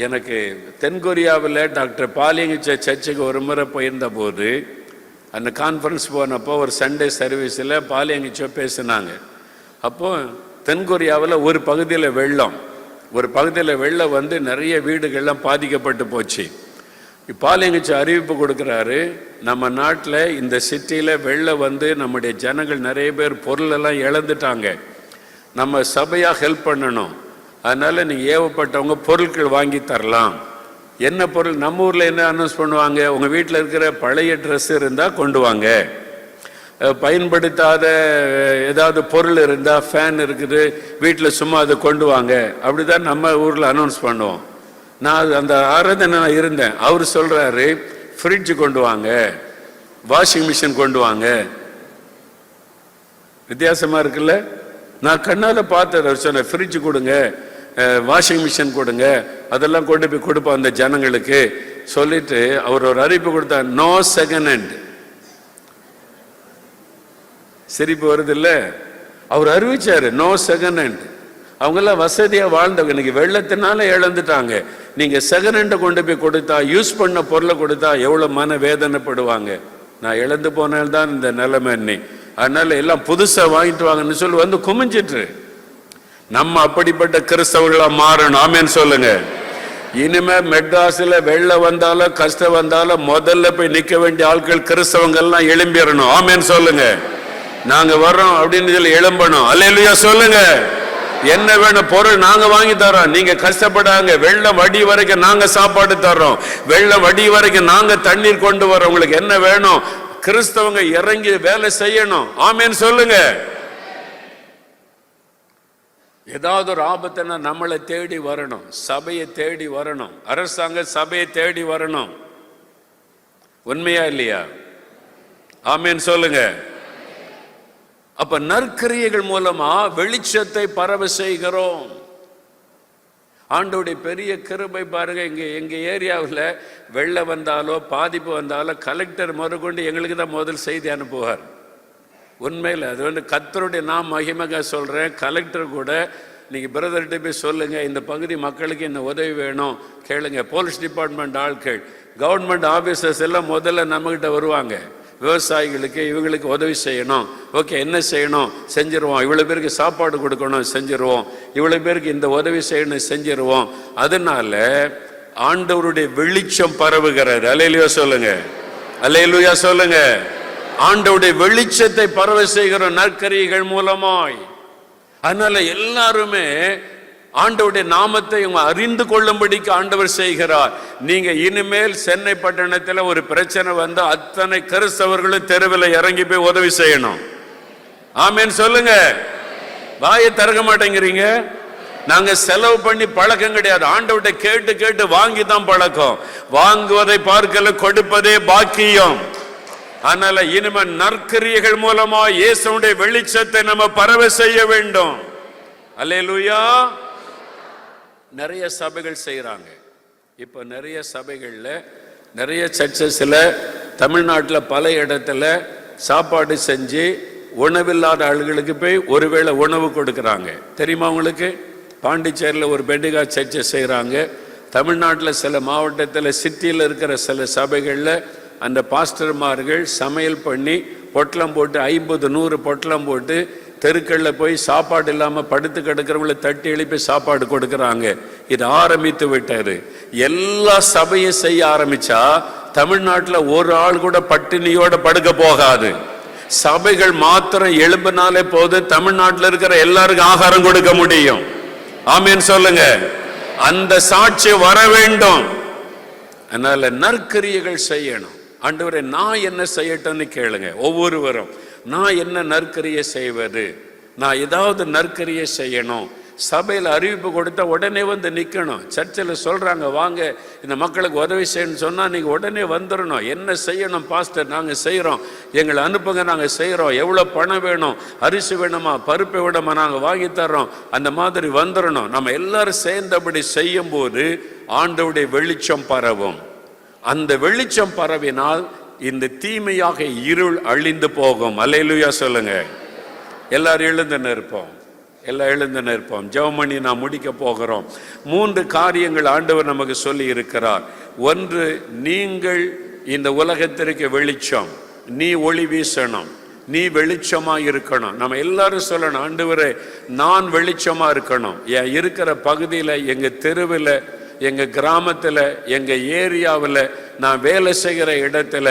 எனக்கு தென்கொரியாவில் டாக்டர் பாலியங்கிச்ச சர்ச்சுக்கு ஒரு முறை போயிருந்த போது, அந்த கான்ஃபரன்ஸ் போனப்போ ஒரு சண்டே சர்வீஸில் பாலியங்கிச்சோ பேசினாங்க. அப்போ தென்கொரியாவில் ஒரு பகுதியில் வெள்ளம் வந்து நிறைய வீடுகள்லாம் பாதிக்கப்பட்டு போச்சு. பாலியங்கிச்ச அறிவிப்பு கொடுக்குறாரு, நம்ம நாட்டில் இந்த சிட்டியில் வெள்ளம் வந்து நம்முடைய ஜனங்கள் நிறைய பேர் பொருளெல்லாம் இழந்துட்டாங்க, நம்ம சபையாக ஹெல்ப் பண்ணணும், அதனால் நீங்கள் ஏவப்பட்டவங்க பொருட்கள் வாங்கி தரலாம். என்ன பொருள்? நம்ம ஊரில் என்ன அனௌன்ஸ் பண்ணுவாங்க, உங்கள் வீட்டில் இருக்கிற பழைய ட்ரெஸ் இருந்தால் கொண்டு வாங்க, பயன்படுத்தாத ஏதாவது பொருள் இருந்தால், ஃபேன் இருக்குது வீட்டில் சும்மா அதை கொண்டு வாங்க, அப்படி தான் நம்ம ஊரில் அனௌன்ஸ் பண்ணுவோம். நான் அந்த ஆராதனை இருந்தேன். அவர் சொல்றாரு, ஃப்ரிட்ஜ் கொண்டு வாங்க, வாஷிங் மிஷின் கொண்டு வாங்க. வித்தியாசமா இருக்குல்ல? நான் கண்ணால பார்த்தேன். அவர் சொன்ன ஃப்ரிட்ஜ் கொடுங்க, வாஷிங் மிஷின் கொடுங்க, அதெல்லாம் கொண்டு போய் கொடுப்போம் அந்த ஜனங்களுக்கு சொல்லிட்டு அவர் ஒரு அறிவிப்பு கொடுத்தார், நோ செகண்ட் ஹேண்ட். சிரிப்பு வருது இல்ல? அவர் அறிவிச்சாரு நோ செகண்ட் ஹேண்ட். அவங்கெல்லாம் வசதியாக வாழ்ந்தவங்க, இன்னைக்கு வெள்ளத்தினால இழந்துட்டாங்க. நீங்கள் செகண்ட் ஹேண்டை கொண்டு போய் கொடுத்தா, யூஸ் பண்ண பொருளை கொடுத்தா எவ்வளோ மன வேதனைப்படுவாங்க. நான் இழந்து போனால்தான் இந்த நிலைமை இன்னி, அதனால எல்லாம் புதுசாக வாங்கிட்டு வாங்கன்னு சொல்லி வந்து குமிஞ்சிட்டு. நம்ம அப்படிப்பட்ட கிறிஸ்தவர்களாக மாறணும். ஆமேன்னு சொல்லுங்க. இனிமே மெட்ராஸில் வெள்ளம் வந்தாலும் கஷ்டம் வந்தாலும் முதல்ல போய் நிற்க வேண்டிய ஆட்கள் கிறிஸ்தவங்கள்லாம் எழும்பிடணும். ஆமேன்னு சொல்லுங்க. நாங்க வர்றோம் அப்படின்னு சொல்லி எழும்பணும். அல்லேலூயா சொல்லுங்க. என்ன வேணும் பொருள் நாங்க வாங்கி தரோம், நீங்க கஷ்டப்படாங்க. வெள்ளம் வடி வரைக்கும் நாங்க சாப்பாடு தர்றோம், வெள்ளம் வடி வரைக்கும் நாங்க தண்ணீர் கொண்டு வரோம். உங்களுக்கு என்ன வேணும்? கிறிஸ்தவங்க இறங்கி வேலை செய்யணும். ஆமேன்னு சொல்லுங்க. ஏதாவது ஒரு ஆபத்துனா நம்மளை தேடி வரணும், சபையை தேடி வரணும், அரசாங்க சபையை தேடி வரணும். உண்மையா இல்லையா? ஆமேன்னு சொல்லுங்க. அப்ப நற்கிரியைகள் மூலமா வெளிச்சத்தை பரவ செய்கிறோம். ஆண்டோடைய பெரிய கிருபை பாருங்க. எங்க ஏரியாவில் வெள்ளம் வந்தாலோ பாதிப்பு வந்தாலோ கலெக்டர் முதற்கொண்டு எங்களுக்கு தான் முதல் செய்தி அனுப்புவார். உண்மையில் அது வந்து கர்த்தருடைய நான் மகிமையாக சொல்கிறேன். கலெக்டர் கூட நீங்கள் பிரதர்கிட்ட போய் சொல்லுங்கள், இந்த பகுதி மக்களுக்கு என்ன உதவி வேணும் கேளுங்க. போலீஸ் டிபார்ட்மெண்ட் ஆட்கள், கவர்மெண்ட் ஆஃபீஸர்ஸ் எல்லாம் முதல்ல நம்மக்கிட்ட வருவாங்க. விவசாயிகளுக்கு இவங்களுக்கு உதவி செய்யணும், ஓகே என்ன செய்யணும் செஞ்சிருவோம், இவ்வளோ பேருக்கு சாப்பாடு கொடுக்கணும் செஞ்சிருவோம், இவ்வளோ பேருக்கு இந்த உதவி செய்யணும் செஞ்சிருவோம். அதனால ஆண்டவருடைய வெளிச்சம் பரவுகிறது. அல்லேலூயா சொல்லுங்க, அல்லேலூயா சொல்லுங்க. ஆண்டவருடைய வெளிச்சத்தை பரவ செய்கிற நற்கிரியைகள் மூலமாய். அதனால எல்லாருமே ஆண்டவருடைய நாமத்தை அறிந்து கொள்ளும்படிக்கு ஆண்டவர் செய்கிறார். நீங்க இனிமேல் சென்னை பட்டணத்தில் ஒரு பிரச்சனை வந்தா அத்தனை கிறிஸ்தவர்களும் தெருவில் இறங்கி போய் உதவி செய்யணும். ஆமேன்னு சொல்லுங்க. வாயை திறக்க மாட்டேங்கிறீங்க. நாங்க செலவு பண்ணி பழக்கம் கிடையாது. ஆண்டவர்கிட்ட கேட்டு கேட்டு வாங்கி தான் பழக்கம். வாங்குவதை பார்க்கல, கொடுப்பதே பாக்கியம். அதனால இனிமே நற்கிரியைகள் மூலமா இயேசுவுடைய வெளிச்சத்தை நம்ம பரவ செய்ய வேண்டும். அல்லேலூயா. நிறைய சபைகள் செய்யறாங்க. இப்ப நிறைய சபைகள்ல, நிறைய சர்ச்சஸ்ல, தமிழ்நாட்டில் பல இடத்துல சாப்பாடு செஞ்சு உணவில்லாத ஆளுகளுக்கு போய் ஒருவேளை உணவு கொடுக்கறாங்க. தெரியுமா உங்களுக்கு? பாண்டிச்சேரியில் ஒரு பெண்டிகா சர்ச்சை செய்யறாங்க. தமிழ்நாட்டில் சில மாவட்டத்தில் சிட்டியில் இருக்கிற சில சபைகளில் அந்த பாஸ்டர்மார்கள் சமையல் பண்ணி பொட்டலம் போட்டு 50-100 பொட்டலம் போட்டு தெருக்களில் போய் சாப்பாடு இல்லாமல் படுத்து கிடக்கிறவங்களை தட்டி எழுப்பி சாப்பாடு கொடுக்குறாங்க. இது ஆரம்பித்து விட்டாரு. எல்லா சபையும் செய்ய ஆரம்பிச்சா தமிழ்நாட்டில் ஒரு ஆள் கூட பட்டினியோட படுக்க போகாது. சபைகள் மாத்திரம் எழும்பினாலே போது தமிழ்நாட்டில் இருக்கிற எல்லாருக்கும் ஆகாரம் கொடுக்க முடியும். ஆமேன்னு சொல்லுங்க. அந்த சாட்சி வர வேண்டும். அதனால நற்கிரியைகள் செய்யணும். ஆண்டவரே நான் என்ன செய்யட்டும்னு கேளுங்க. ஒவ்வொருவரும் நான் என்ன நற்கரியை செய்வது, நான் ஏதாவது நற்கரியை செய்யணும். சபையில் அறிவிப்பு கொடுத்தா உடனே வந்து நிற்கணும். சர்ச்சில் சொல்கிறாங்க வாங்க இந்த மக்களுக்கு உதவி செய்யணும்னு சொன்னால் நீங்கள் உடனே வந்துடணும். என்ன செய்யணும் பாஸ்டர், நாங்கள் செய்கிறோம், எங்களை அனுப்புங்க, நாங்கள் செய்கிறோம், எவ்வளோ பணம் வேணும், அரிசி வேணுமா, பருப்பு வேணுமா, நாங்கள் வாங்கி தர்றோம், அந்த மாதிரி வந்துடணும். நம்ம எல்லாரும் சேர்ந்தபடி செய்யும்போது ஆண்டவருடைய வெளிச்சம் பரவும். அந்த வெளிச்சம் பரவினால் இந்த தீமையாக இருள் அழிந்து போகும். அல்லேலூயா சொல்லுங்க. எல்லாரும் எழுந்து நிற்போம், எல்லாம் எழுந்து நிற்போம். ஜெபம் பண்ணி நான் முடிக்க போகிறோம். 3 காரியங்கள் ஆண்டவர் நமக்கு சொல்லி இருக்கிறார். ஒன்று, நீங்கள் இந்த உலகத்திற்கு வெளிச்சம், நீ ஒளி வீசணும், நீ வெளிச்சமா இருக்கணும். நம்ம எல்லாரும் சொல்லணும், ஆண்டவரே நான் வெளிச்சமா இருக்கணும். என் இருக்கிற பகுதியில், எங்க தெருவில், எங்க கிராமத்தில், எங்க ஏரியாவில், நான் வேலை செய்கிற இடத்துல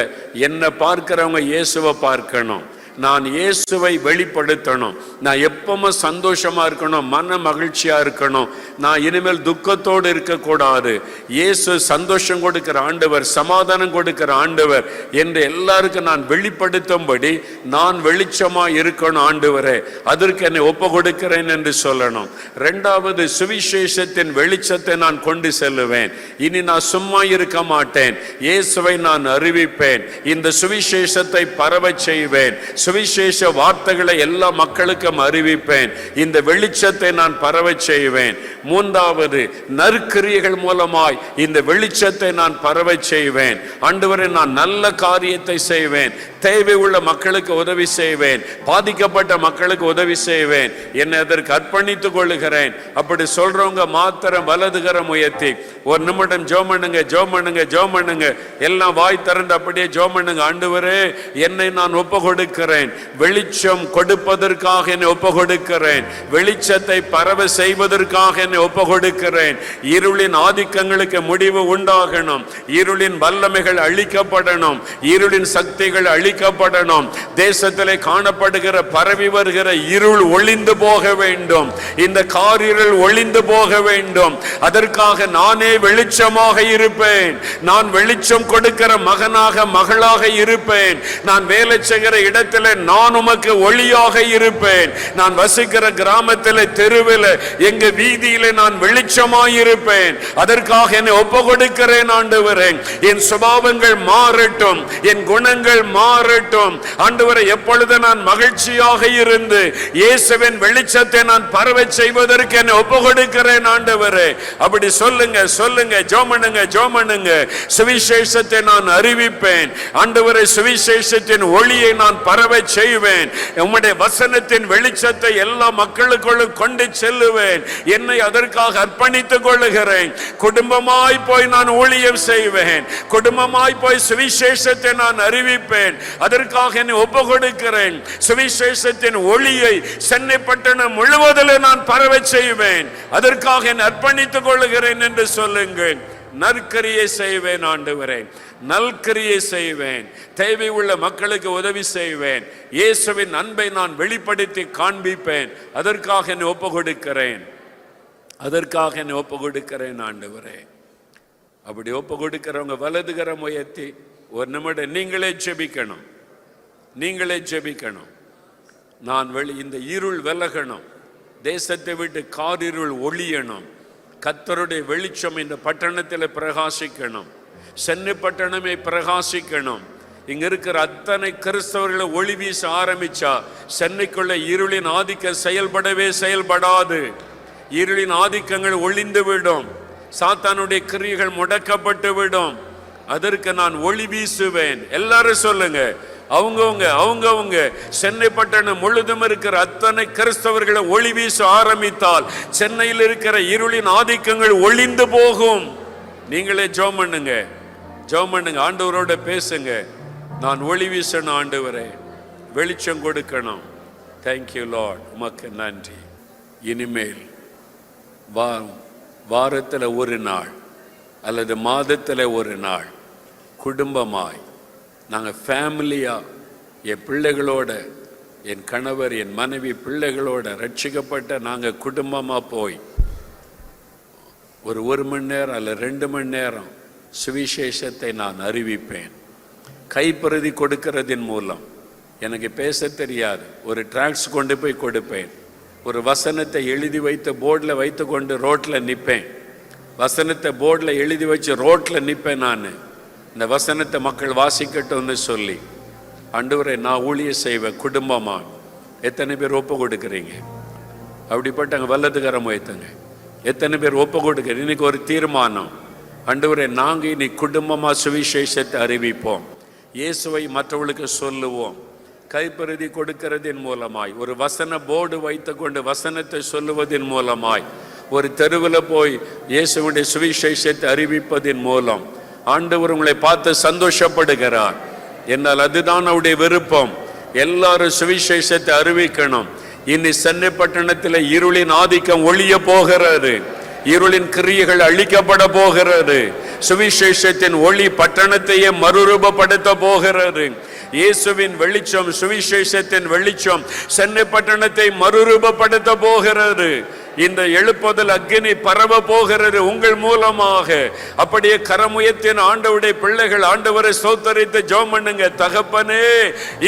என்னை பார்க்கிறவங்க இயேசுவை பார்க்கணும். நான் இயேசுவை வெளிப்படுத்தணும். நான் எப்பவுமே சந்தோஷமா இருக்கணும், மன மகிழ்ச்சியா இருக்கணும். நான் இனிமேல் துக்கத்தோடு இருக்கக்கூடாது. இயேசு சந்தோஷம் கொடுக்கிற ஆண்டவர், சமாதானம் கொடுக்கிற ஆண்டவர் என்று எல்லாருக்கும் நான் வெளிப்படுத்தும்படி நான் வெளிச்சமா இருக்கணும். ஆண்டவரே அதற்கு என்னை ஒப்பு கொடுக்கிறேன் என்று சொல்லணும். 2வது, சுவிசேஷத்தின் வெளிச்சத்தை நான் கொண்டு செல்லுவேன். இனி நான் சும்மா இருக்க மாட்டேன், இயேசுவை நான் அறிவிப்பேன், இந்த சுவிசேஷத்தை பரவச் செய்வேன், சுவிசேஷ வார்த்தைகளை எல்லா மக்களுக்கும் அறிவிப்பேன், இந்த வெளிச்சத்தை நான் பரவச் செய்வேன். 3வது, நற்கிரியைகள் மூலமாய் இந்த வெளிச்சத்தை நான் பரவச் செய்வேன். ஆண்டவரே நான் நல்ல காரியத்தை செய்வேன், தேவை உள்ள மக்களுக்கு உதவி செய்வேன், பாதிக்கப்பட்ட மக்களுக்கு உதவி செய்வேன், என்னை அதற்கு அர்ப்பணித்துக் கொள்ளுகிறேன். அப்படி சொல்றவங்க மாத்திரம் வலதுகரம் உயர்த்தி ஒரு நிமிடம் ஜெபம் பண்ணுங்க, ஜெபம் பண்ணுங்க, ஜெபம் பண்ணுங்க. எல்லாம் வாய் திறந்து அப்படியே ஜெபம் பண்ணுங்க. ஆண்டவரே என்னை நான் ஒப்பு கொடுக்கிறேன், வெளிச்சம் கொடுப்பதற்காக என்னை ஒப்பு கொடுக்கிறேன், வெளிச்சத்தை பரவ செய்வதற்காக என்னை ஒப்பு கொடுக்கிறேன். இருளின் ஆதிக்கங்களுக்கு முடிவு உண்டாகணும், இருளின் வல்லமைகள் அழிக்கப்படணும், இருளின் சக்திகள் அழிக்கப்படணும். தேசத்திலே காணப்படுகிற பரவி வருகிற இருள் ஒளிந்து போக வேண்டும், இந்த காரிருள் ஒளிந்து போக வேண்டும். அதற்காக நானே வெளிச்சமாக இருப்பேன், நான் வெளிச்சம் கொடுக்கிற மகனாக மகளாக இருப்பேன். நான் வேலை செய்கிற இடத்துல நான் உமக்கு ஒளியாக இருப்பேன். நான் வசிக்கிற கிராமத்தில், தெருவில், எங்க வீதியில நான் வெளிச்சமாய் இருப்பேன். அதற்காக என்னை ஒப்பு கொடுக்கிறேன். ஆண்டவரே என் சுபாவங்கள் மாறட்டும், என் குணங்கள் மாறட்டும். ஆண்டவரே எப்பொழுது நான் மகிழ்ச்சியாக இருந்து இயேசுவின் வெளிச்சத்தை நான் பரவச் செய்வதற்கு என்னை ஒப்பு கொடுக்கிறேன். ஆண்டவரே அப்படி சொல்லுங்க, சொல்லுங்க, ஜெபம் பண்ணுங்க, ஜெபம் பண்ணுங்க. சுவிசேஷத்தை நான் அறிவிப்பேன். ஆண்டவரே சுவிசேஷத்தின் ஒளியை நான் பரவச் செய்வேன். உம்முடைய வசனத்தின் வெளிச்சத்தை எல்லா மக்களுக்குள்ளும் கொண்டு செல்லுவேன். என்னை அதற்காக அர்ப்பணித்துக் கொள்ளுகிறேன். குடும்பமாய் போய் நான் ஊழியம் செய்வேன், குடும்பமாய் போய் சுவிசேஷத்தை நான் அறிவிப்பேன். அதற்காக என்னை ஒப்பு கொடுக்கிறேன். சுவிசேஷத்தின் ஒளியை சென்னை பட்டணம் முழுவதில் நான் பரவச் செய்வேன். அதற்காக என்னை அர்ப்பணித்துக் கொள்ளுகிறேன் என்று சொல்லுங்கள். நற்கரியை செய்வேன் ஆண்டவரே, நல்கரியை செய்வேன், தேவை உள்ள மக்களுக்கு உதவி செய்வேன், இயேசுவின் அன்பை நான் வெளிப்படுத்தி காண்பிப்பேன். அதற்காக என்னை ஒப்பு கொடுக்கிறேன், அதற்காக என்னை ஒப்பு கொடுக்கிறேன் ஆண்டவரே. அப்படி ஒப்பு கொடுக்கிறவங்க வலதுகரம் உயர்த்தி ஒரு நிமிடம் நீங்களே ஜெபிக்கணும், நீங்களே ஜெபிக்கணும். நான் இந்த இருள் விலகணும், தேசத்தை விட்டு காரிருள் ஒளியணும், கர்த்தருடைய வெளிச்சம் இந்த பட்டணத்தில் பிரகாசிக்கணும், சென்னை பட்டணமே பிரகாசிக்கணும். இங்க இருக்கிற அத்தனை கிறிஸ்தவர்களை ஒளி வீச ஆரம்பிச்சா சென்னைக்குள்ள இருளின் ஆதிக்கம் செயல்படவே செயல்படாது. இருளின் ஆதிக்கங்கள் ஒளிந்து விடும், சாத்தானுடைய கிரியைகள் முடக்கப்பட்டு விடும். அதற்கு நான் ஒளி வீசுவேன். எல்லாரும் சொல்லுங்க, அவங்கவுங்க சென்னை பட்டணம் முழுதும் இருக்கிற அத்தனை கிறிஸ்தவர்களை ஒளி வீச ஆரம்பித்தால் சென்னையில் இருக்கிற இருளின் ஆதிக்கங்கள் ஒளிந்து போகும். நீங்களே ஜெபம் பண்ணுங்க, ஜெபம் பண்ணுங்க, ஆண்டவரோட பேசுங்க. நான் ஒளி வீசணும் ஆண்டவரே, வெளிச்சம் கொடுக்கணும். தேங்க்யூ லார்ட், உமக்கு நன்றி. இனிமேல் வாரத்தில் ஒரு நாள் அல்லது மாதத்தில் ஒரு நாள் குடும்பமாய் நாங்கள் ஃபேமிலியாக என் பிள்ளைகளோட, என் கணவர், என் மனைவி, பிள்ளைகளோட ரட்சிக்கப்பட்ட நாங்கள் குடும்பமாக போய் ஒரு மணி நேரம் அல்ல 2 மணி நேரம் சுவிசேஷத்தை நான் அறிவிப்பேன். கைப்பிரதி கொடுக்கிறதின் மூலம். எனக்கு பேச தெரியாது, ஒரு டிராக்ஸ் கொண்டு போய் கொடுப்பேன். ஒரு வசனத்தை எழுதி வைத்து போர்டில் வைத்து கொண்டு ரோட்டில் நிற்பேன். வசனத்தை போர்டில் எழுதி வச்சு ரோட்டில் நிற்பேன். நான் இந்த வசனத்தை மக்கள் வாசிக்கட்டும்னு சொல்லி, ஆண்டவரே நான் ஊழியம் செய்வேன் குடும்பமாக. எத்தனை பேர் ஒப்பு கொடுக்குறீங்க? அப்படிப்பட்ட வல்லதுகரம் வைத்துங்க. எத்தனை பேர் ஒப்பு கொடுக்குறீங்க? இன்னைக்கு ஒரு தீர்மானம், ஆண்டவரே நாங்கள் இனி குடும்பமாக சுவிசேஷத்தை அறிவிப்போம், இயேசுவை மற்றவர்களுக்கு சொல்லுவோம். கைப்பிரதி கொடுக்கிறதின் மூலமாய், ஒரு வசன போர்டு வைத்து கொண்டு வசனத்தை சொல்லுவதன் மூலமாய், ஒரு தெருவில் போய் இயேசுடைய சுவிசேஷத்தை அறிவிப்பதின் மூலம் ஆண்டவர் உங்களை பார்த்து சந்தோஷப்படுகிறார். என்னால் அதுதான் அவருடைய விருப்பம். எல்லாரும் சுவிசேஷத்தை அறிவிக்கணும். இனி சென்னை பட்டணத்தில் இருளின் ஆதிக்கம் ஒழிய போகிறது, இருளின் கிரியைகள் அழிக்கப்பட போகிறது. சுவிசேஷத்தின் ஒளி பட்டணத்தையே மறுரூபப்படுத்த போகிறது. இயேசுவின் வெளிச்சம், சுவிசேஷத்தின் வெளிச்சம் சென்னை பட்டணத்தை மறுரூபப்படுத்த போகிறது. இந்த எழுப்புதல் அக்கினி பரவ போகிறது உங்கள் மூலமாக. அப்படியே கரமுயத்தின் ஆண்டவருடைய பிள்ளைகள் ஆண்டவரை ஸ்தோத்தரித்து ஜெபம் பண்ணுங்க. தகப்பனே,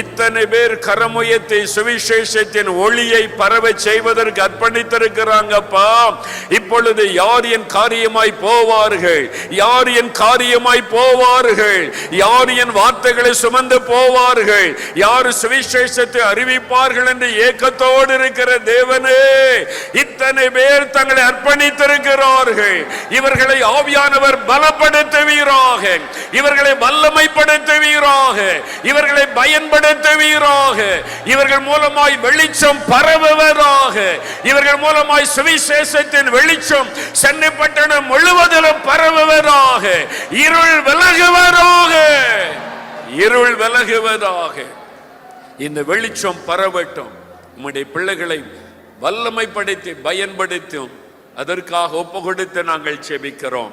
இத்தனை பேர் கரமுயத்தை சுவிசேஷத்தின் ஒளியை பரவ செய்வதற்கு அர்ப்பணித்திருக்கிறாங்கப்பா. இப்பொழுது யார் என் காரியமாய் போவார்கள்? யார் என் காரியமாய் போவார்கள்? யார் என் வார்த்தைகளை சுமந்து போவார்கள்? யார் சுவிசேஷத்தை அறிவிப்பார்கள் என்று ஏக்கத்தோடு இருக்கிற தேவனே, இத்தனை பேர் தங்களை அர்ப்பணித்திருக்கிறார்கள். இவர்களை ஆவியானவர் பலப்படுத்துவீராக, இவர்களை வல்லமைப்படுத்துவீராக, இவர்களை பயன்படுத்துவீராக. இவர்கள் மூலமாய் வெளிச்சம் பரவுவதாக. இவர்கள் மூலமாய் சுவிசேஷத்தின் வெளிச்சம் சென்னை பட்டணம் முழுவதிலும் பரவுவதாக. இருள் விலகுவதாக, இருள் விலகுவதாக. இந்த வெளிச்சம் பரவட்டும். உம்முடைய பிள்ளைகளை வல்லமைப்படுத்தி பயன்படுத்தும். அதற்காக ஒப்பு கொடுத்து நாங்கள் செபிக்கிறோம்.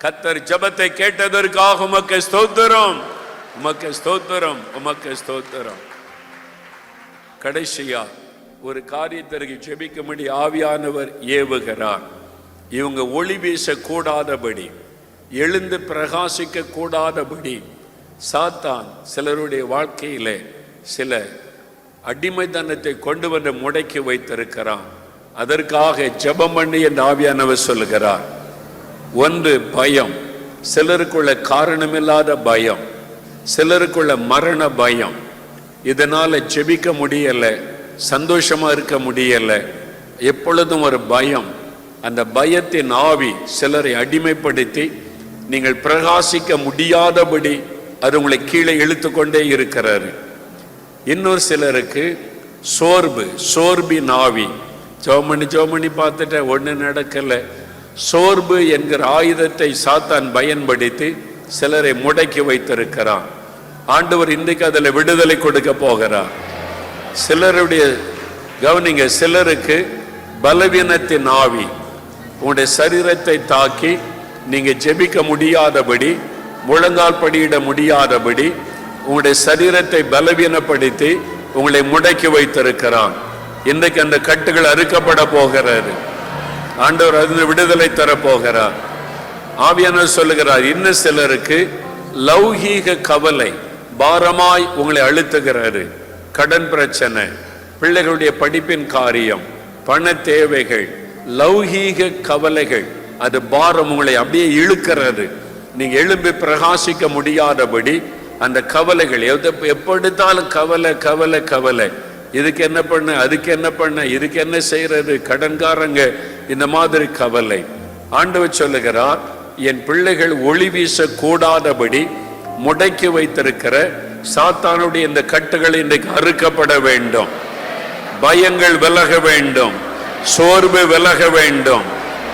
கர்த்தர் ஜெபத்தை கேட்டதற்காக உமக்கு ஸ்தோத்திரம், உமக்கு ஸ்தோத்திரம், உமக்கு ஸ்தோத்திரம். கடைசியா ஒரு காரியத்திற்கு ஜெபிக்கும்படி ஆவியானவர் ஏவுகிறார். இவங்க ஒளி வீச கூடாதபடி, எழுந்து பிரகாசிக்க கூடாதபடி சாத்தான் சிலருடைய வாழ்க்கையிலே சில அடிமைத்தனத்தை கொண்டு வந்து முடக்கி வைத்திருக்கிறான். அதற்காக ஜெபம் பண்ணி என்று ஆவியானவர் சொல்லுகிறார். ஒன்று பயம், சிலருக்குள்ள காரணமில்லாத பயம், சிலருக்குள்ள மரண பயம். இதனால ஜெபிக்க முடியல, சந்தோஷமா இருக்க முடியல, எப்பொழுதும் ஒரு பயம். அந்த பயத்தின் ஆவி சிலரை அடிமைப்படுத்தி நீங்கள் பிரகாசிக்க முடியாதபடி அது உங்களை கீழே இழுத்து கொண்டே இருக்கிறாரு. இன்னொரு சிலருக்கு சோர்வு, சோர்பின் ஆவி. ஜோமணி பார்த்துட்ட ஒன்று நடக்கல. சோர்வு என்கிற ஆயுதத்தை சாத்தான் பயன்படுத்தி சிலரை முடக்கி வைத்திருக்கிறான். ஆண்டவர் இன்றைக்கு அதில் விடுதலை கொடுக்க போகிறார். சிலருடைய கவனிங்க, சிலருக்கு பலவீனத்தின் ஆவி உங்களுடைய சரீரத்தை தாக்கி நீங்க ஜெபிக்க முடியாதபடி, முழங்கால் படியிட முடியாதபடி உங்களுடைய சரீரத்தை பலவீனப்படுத்தி உங்களை முடக்கி வைத்திருக்கிறான். இன்றைக்கு அந்த கட்டுகள் அறுக்கப்பட போகிறது. ஆண்டவர் அதில் விடுதலை தர போகிறார். ஆவியானவர் சொல்லுகிறார், இன்னும் சிலருக்கு லௌகீக கவலை பாரமாய் உங்களை அழுத்துகிறாரு. கடன் பிரச்சனை, பிள்ளைகளுடைய படிப்பின் காரியம், பண தேவைகள், லௌகீக கவலைகள், அது பாரம் உங்களை அப்படியே இழுக்கிறது. நீங்க எழும்பி பிரகாசிக்க முடியாதபடி அந்த கவலைகள், எப்படித்தாலும் கவலை கவலை கவலை. இதுக்கு என்ன பண்ண, அதுக்கு என்ன பண்ண, இதுக்கு என்ன செய்யறது, கடன்காரங்க, இந்த மாதிரி கவலை. ஆண்டவர் சொல்லுகிறார், என் பிள்ளைகள் ஒளி வீச கூடாதபடி முடக்கி வைத்திருக்கிற சாத்தானுடைய இந்த கட்டுகள் இன்றைக்கு அறுக்கப்பட வேண்டும். பயங்கள் விலக வேண்டும், சோர்வு விலக வேண்டும்,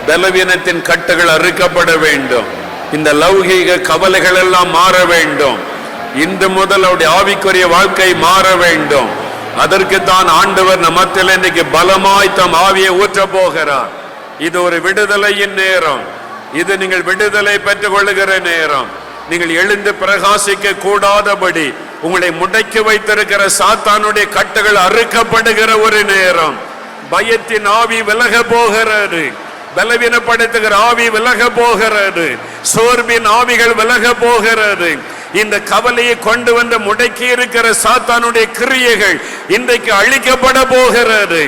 பலவீனத்தின் கட்டுகள் அறுக்கப்பட வேண்டும். இந்த லௌகீக கவலைகள் எல்லாம் மாற வேண்டும். இன்று முதல் அவருடைய ஆவிக்குரிய வாழ்க்கை மாற வேண்டும். அதற்கு தான் ஆண்டவர் நம்மத்தில் இன்னைக்கு பலமாய் தம் ஆவியை ஊற்ற போகிறார். இது ஒரு விடுதலையின் நேரம். இது நீங்கள் விடுதலை பெற்றுக் கொள்ளுகிற நேரம். நீங்கள் எழுந்து பிரகாசிக்க கூடாதபடி உங்களை முடக்கி வைத்திருக்கிற சாத்தானுடைய கட்டுகள் அறுக்கப்படுகிற ஒரு நேரம். பயத்தின் ஆவி விலக போகிறது, பலவீனப்படுத்துகிற ஆவி விலக போகிறது, சோர்வின் ஆவிகள் விலக போகிறது. இந்த கவலையை கொண்டு வந்து முடக்கி இருக்கிற சாத்தானுடைய கிரியைகள் இன்றைக்கு அழிக்கப்பட போகிறது.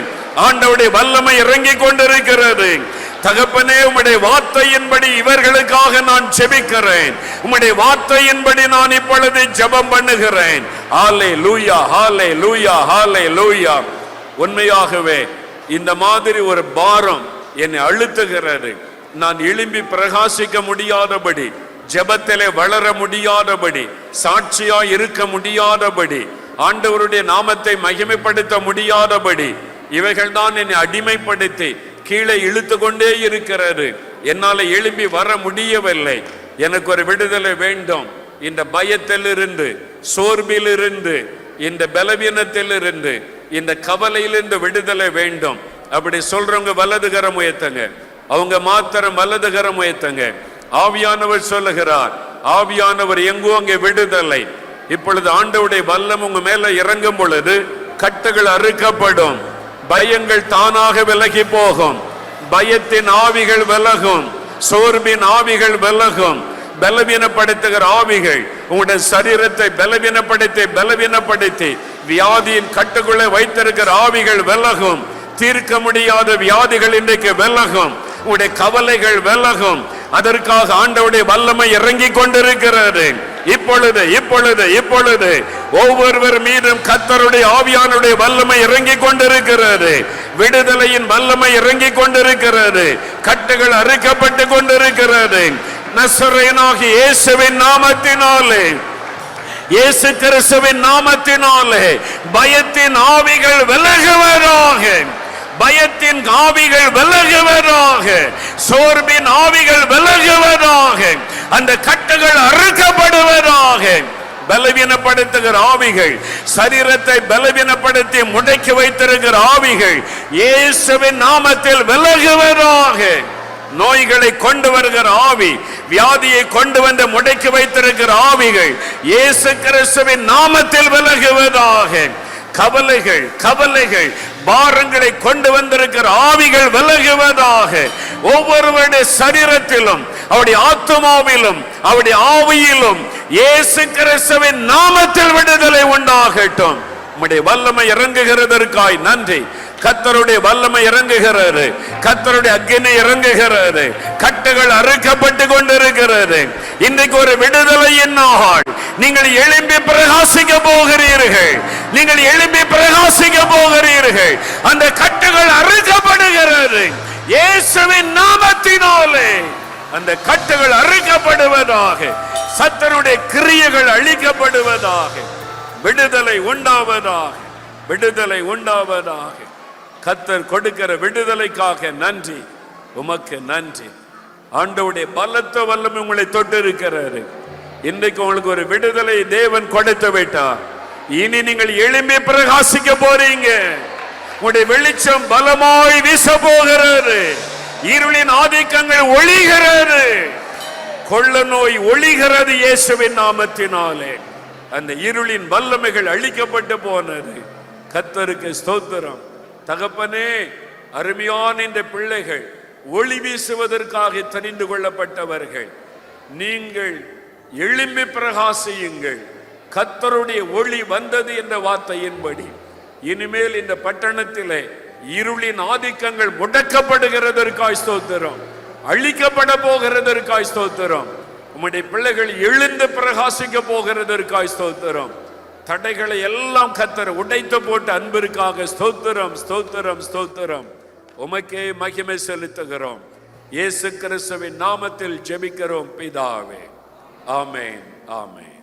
ஆண்டவருடைய வல்லமை இறங்கி கொண்டிருக்கிறது. தகப்பனே, உம்முடைய வார்த்தையின்படி இவர்களுக்காக நான் ஜெபிக்கிறேன். உம்முடைய வார்த்தையின்படி நான் இப்பொழுது ஜெபம் பண்ணுகிறேன். ஹல்லேலூயா, ஹல்லேலூயா, ஹல்லேலூயா. உண்மையாகவே இந்த மாதிரி ஒரு பாரம் என்னை அழுத்துகிறது. நான் எழும்பி பிரகாசிக்க முடியாதபடி, ஜெபத்திலே வளர முடியாதபடி, சாட்சியா இருக்க முடியாதபடி, ஆண்டவருடைய நாமத்தை மகிமைப்படுத்த முடியாதபடி இவைகள் தான் என்னை அடிமைப்படுத்தி கீழே இழுத்து கொண்டே இருக்கிறது. என்னால எழும்பி வர முடியவில்லை. எனக்கு ஒரு விடுதலை வேண்டும். இந்த பயத்திலிருந்து, சோர்விலிருந்து, இந்த பலவீனத்திலிருந்து, இந்த கவலையிலிருந்து விடுதலை வேண்டும். அப்படி சொல்றவங்க வலதுகரம் உயர்த்துங்க. அவங்க மாத்திரம் வலதுகரம் உயர்த்துங்க. ஆவியானவர் சொல்லுகிறார், ஆவியானவர் எங்கோ அங்கே விடுதலை. இப்பொழுது ஆண்டவருடைய வல்லம் உங்க மேல இறங்கும் பொழுது கட்டுகள் அறுக்கப்படும். பயங்கள் தானாக விலகி போகும். பயத்தின் ஆவிகள் விலகும். சோர்வின் ஆவிகள் விலகும். பலவீனப்படுத்துகிற ஆவிகள் உங்களுடைய சரீரத்தை பலவீனப்படுத்தி வியாதியின் கட்டுக்குள்ளே வைத்திருக்கிற ஆவிகள் விலகும். தீர்க்க முடியாத வியாதிகள் இன்றைக்கு விலகும். உங்களுடைய கவலைகள் விலகும். அதற்காக ஆண்டவருடைய வல்லமை இறங்கி கொண்டிருக்கிறது. இப்பொழுது இப்பொழுது இப்பொழுது ஒவ்வொருவர் மீதும் கர்த்தருடைய ஆவியானுடைய வல்லமை இறங்கி கொண்டிருக்கிறது. விடுதலையின் வல்லமை இறங்கி கொண்டிருக்கிறது. கட்டுகள் அறுக்கப்பட்டு கொண்டிருக்கிறது. நசரேயனாகிய இயேசுவின் நாமத்தினாலே, இயேசு கிறிஸ்துவின் நாமத்தினாலே பயத்தின் ஆவிகள் விலகுவதாக. பயத்தின் ஆவிகள் விலகுவதாக. சோர்வின் ஆவிகள் விலகுவதாக. அந்த கட்டுகள் அறுக்கப்படுவதாக. பலவீனப்படுத்துகிற ஆவிகள், சரீரத்தை பலவீனப்படுத்தி முடக்கி வைத்திருக்கிற ஆவிகள் இயேசுவின் நாமத்தில் விலகுவதாக. நோய்களை கொண்டு வருகிற ஆவி, வியாதியை கொண்டு வந்து முடக்கி வைத்திருக்கிற ஆவிகள் இயேசு கிறிஸ்துவின் நாமத்தில் விலகுவதாக. கவலைகள் பாரங்களை கொண்டு வந்திருக்கிற ஆவிகள் விலகுவதாக. ஒவ்வொருவருடைய சரீரத்திலும், அவருடைய ஆத்துமாவிலும், அவருடைய ஆவியிலும் இயேசு கிறிஸ்துவின் நாமத்தில் விடுதலை உண்டாகட்டும். உம்முடைய வல்லமை இறங்குகிறதற்காய் நன்றி. கர்த்தருடைய வல்லமை இறங்குகிறது. கர்த்தருடைய அக்கினி இறங்குகிறது. கட்டுகள் அறுக்கப்பட்டு கொண்டிருக்கிறது. இன்றைக்கு ஒரு விடுதலையின் நாள். நீங்கள் எழும்பி பிரகாசிக்க போகிறீர்கள். நீங்கள் எழும்பி பிரகாசிக்க போகிறீர்கள். அந்த கட்டுகள் அறுக்கப்படுகிறது. இயேசுவின் நாமத்தினாலே அந்த கட்டுகள் அறுக்கப்படுவதாக. சத்துருடைய கிரியைகள் அழிக்கப்படுவதாக. விடுதலை உண்டாவதாக. விடுதலை உண்டாவதாக. கர்த்தர் கொடுக்கிற விடுதலைக்காக நன்றி. உமக்கு நன்றி. ஆண்டவருடைய பலத்த வல்லமை உங்களை தொட்டு இருக்கிறாரு. இன்றைக்கு உங்களுக்கு ஒரு விடுதலை தேவன் கொடுத்து விட்டார். இனி நீங்கள் எழும்பி பிரகாசிக்க போறீங்க. உங்களுடைய வெளிச்சம் பலமாய் வீச போகிறது. இருளின் ஆதிக்கங்கள் ஒளிகிறது. கொள்ள நோய் ஒளிகிறது இயேசுவின் நாமத்தினாலே. அந்த இருளின் வல்லமைகள் அழிக்கப்பட்டு போனது. கர்த்தருக்கு ஸ்தோத்திரம். தகப்பனே, அருமையான இந்த பிள்ளைகள் ஒளி வீசுவதற்காக தெரிந்து கொள்ளப்பட்டவர்கள். நீங்கள் எழும்பி பிரகாசியுங்கள். கர்த்தருடைய ஒளி வந்தது என்ற வார்த்தையின்படி இனிமேல் இந்த பட்டணத்திலே இருளின் ஆதிக்கங்கள் முடக்கப்படுகிறதற்காய் ஸ்தோத்திரம். அழிக்கப்பட போகிறதற்காய் ஸ்தோத்திரம். உம்முடைய பிள்ளைகள் எழுந்து பிரகாசிக்க போகிறதற்காய் ஸ்தோத்திரம். தடைகளை எல்லாம் கர்த்தர் உடைத்து போட்டு அன்பிற்காக ஸ்தோத்திரம், ஸ்தோத்திரம், ஸ்தோத்திரம். உமக்கே மகிமை செலுத்துகிறோம். இயேசு கிறிஸ்துவின் நாமத்தில் ஜெபிக்கிறோம் பிதாவே. ஆமென், ஆமென்.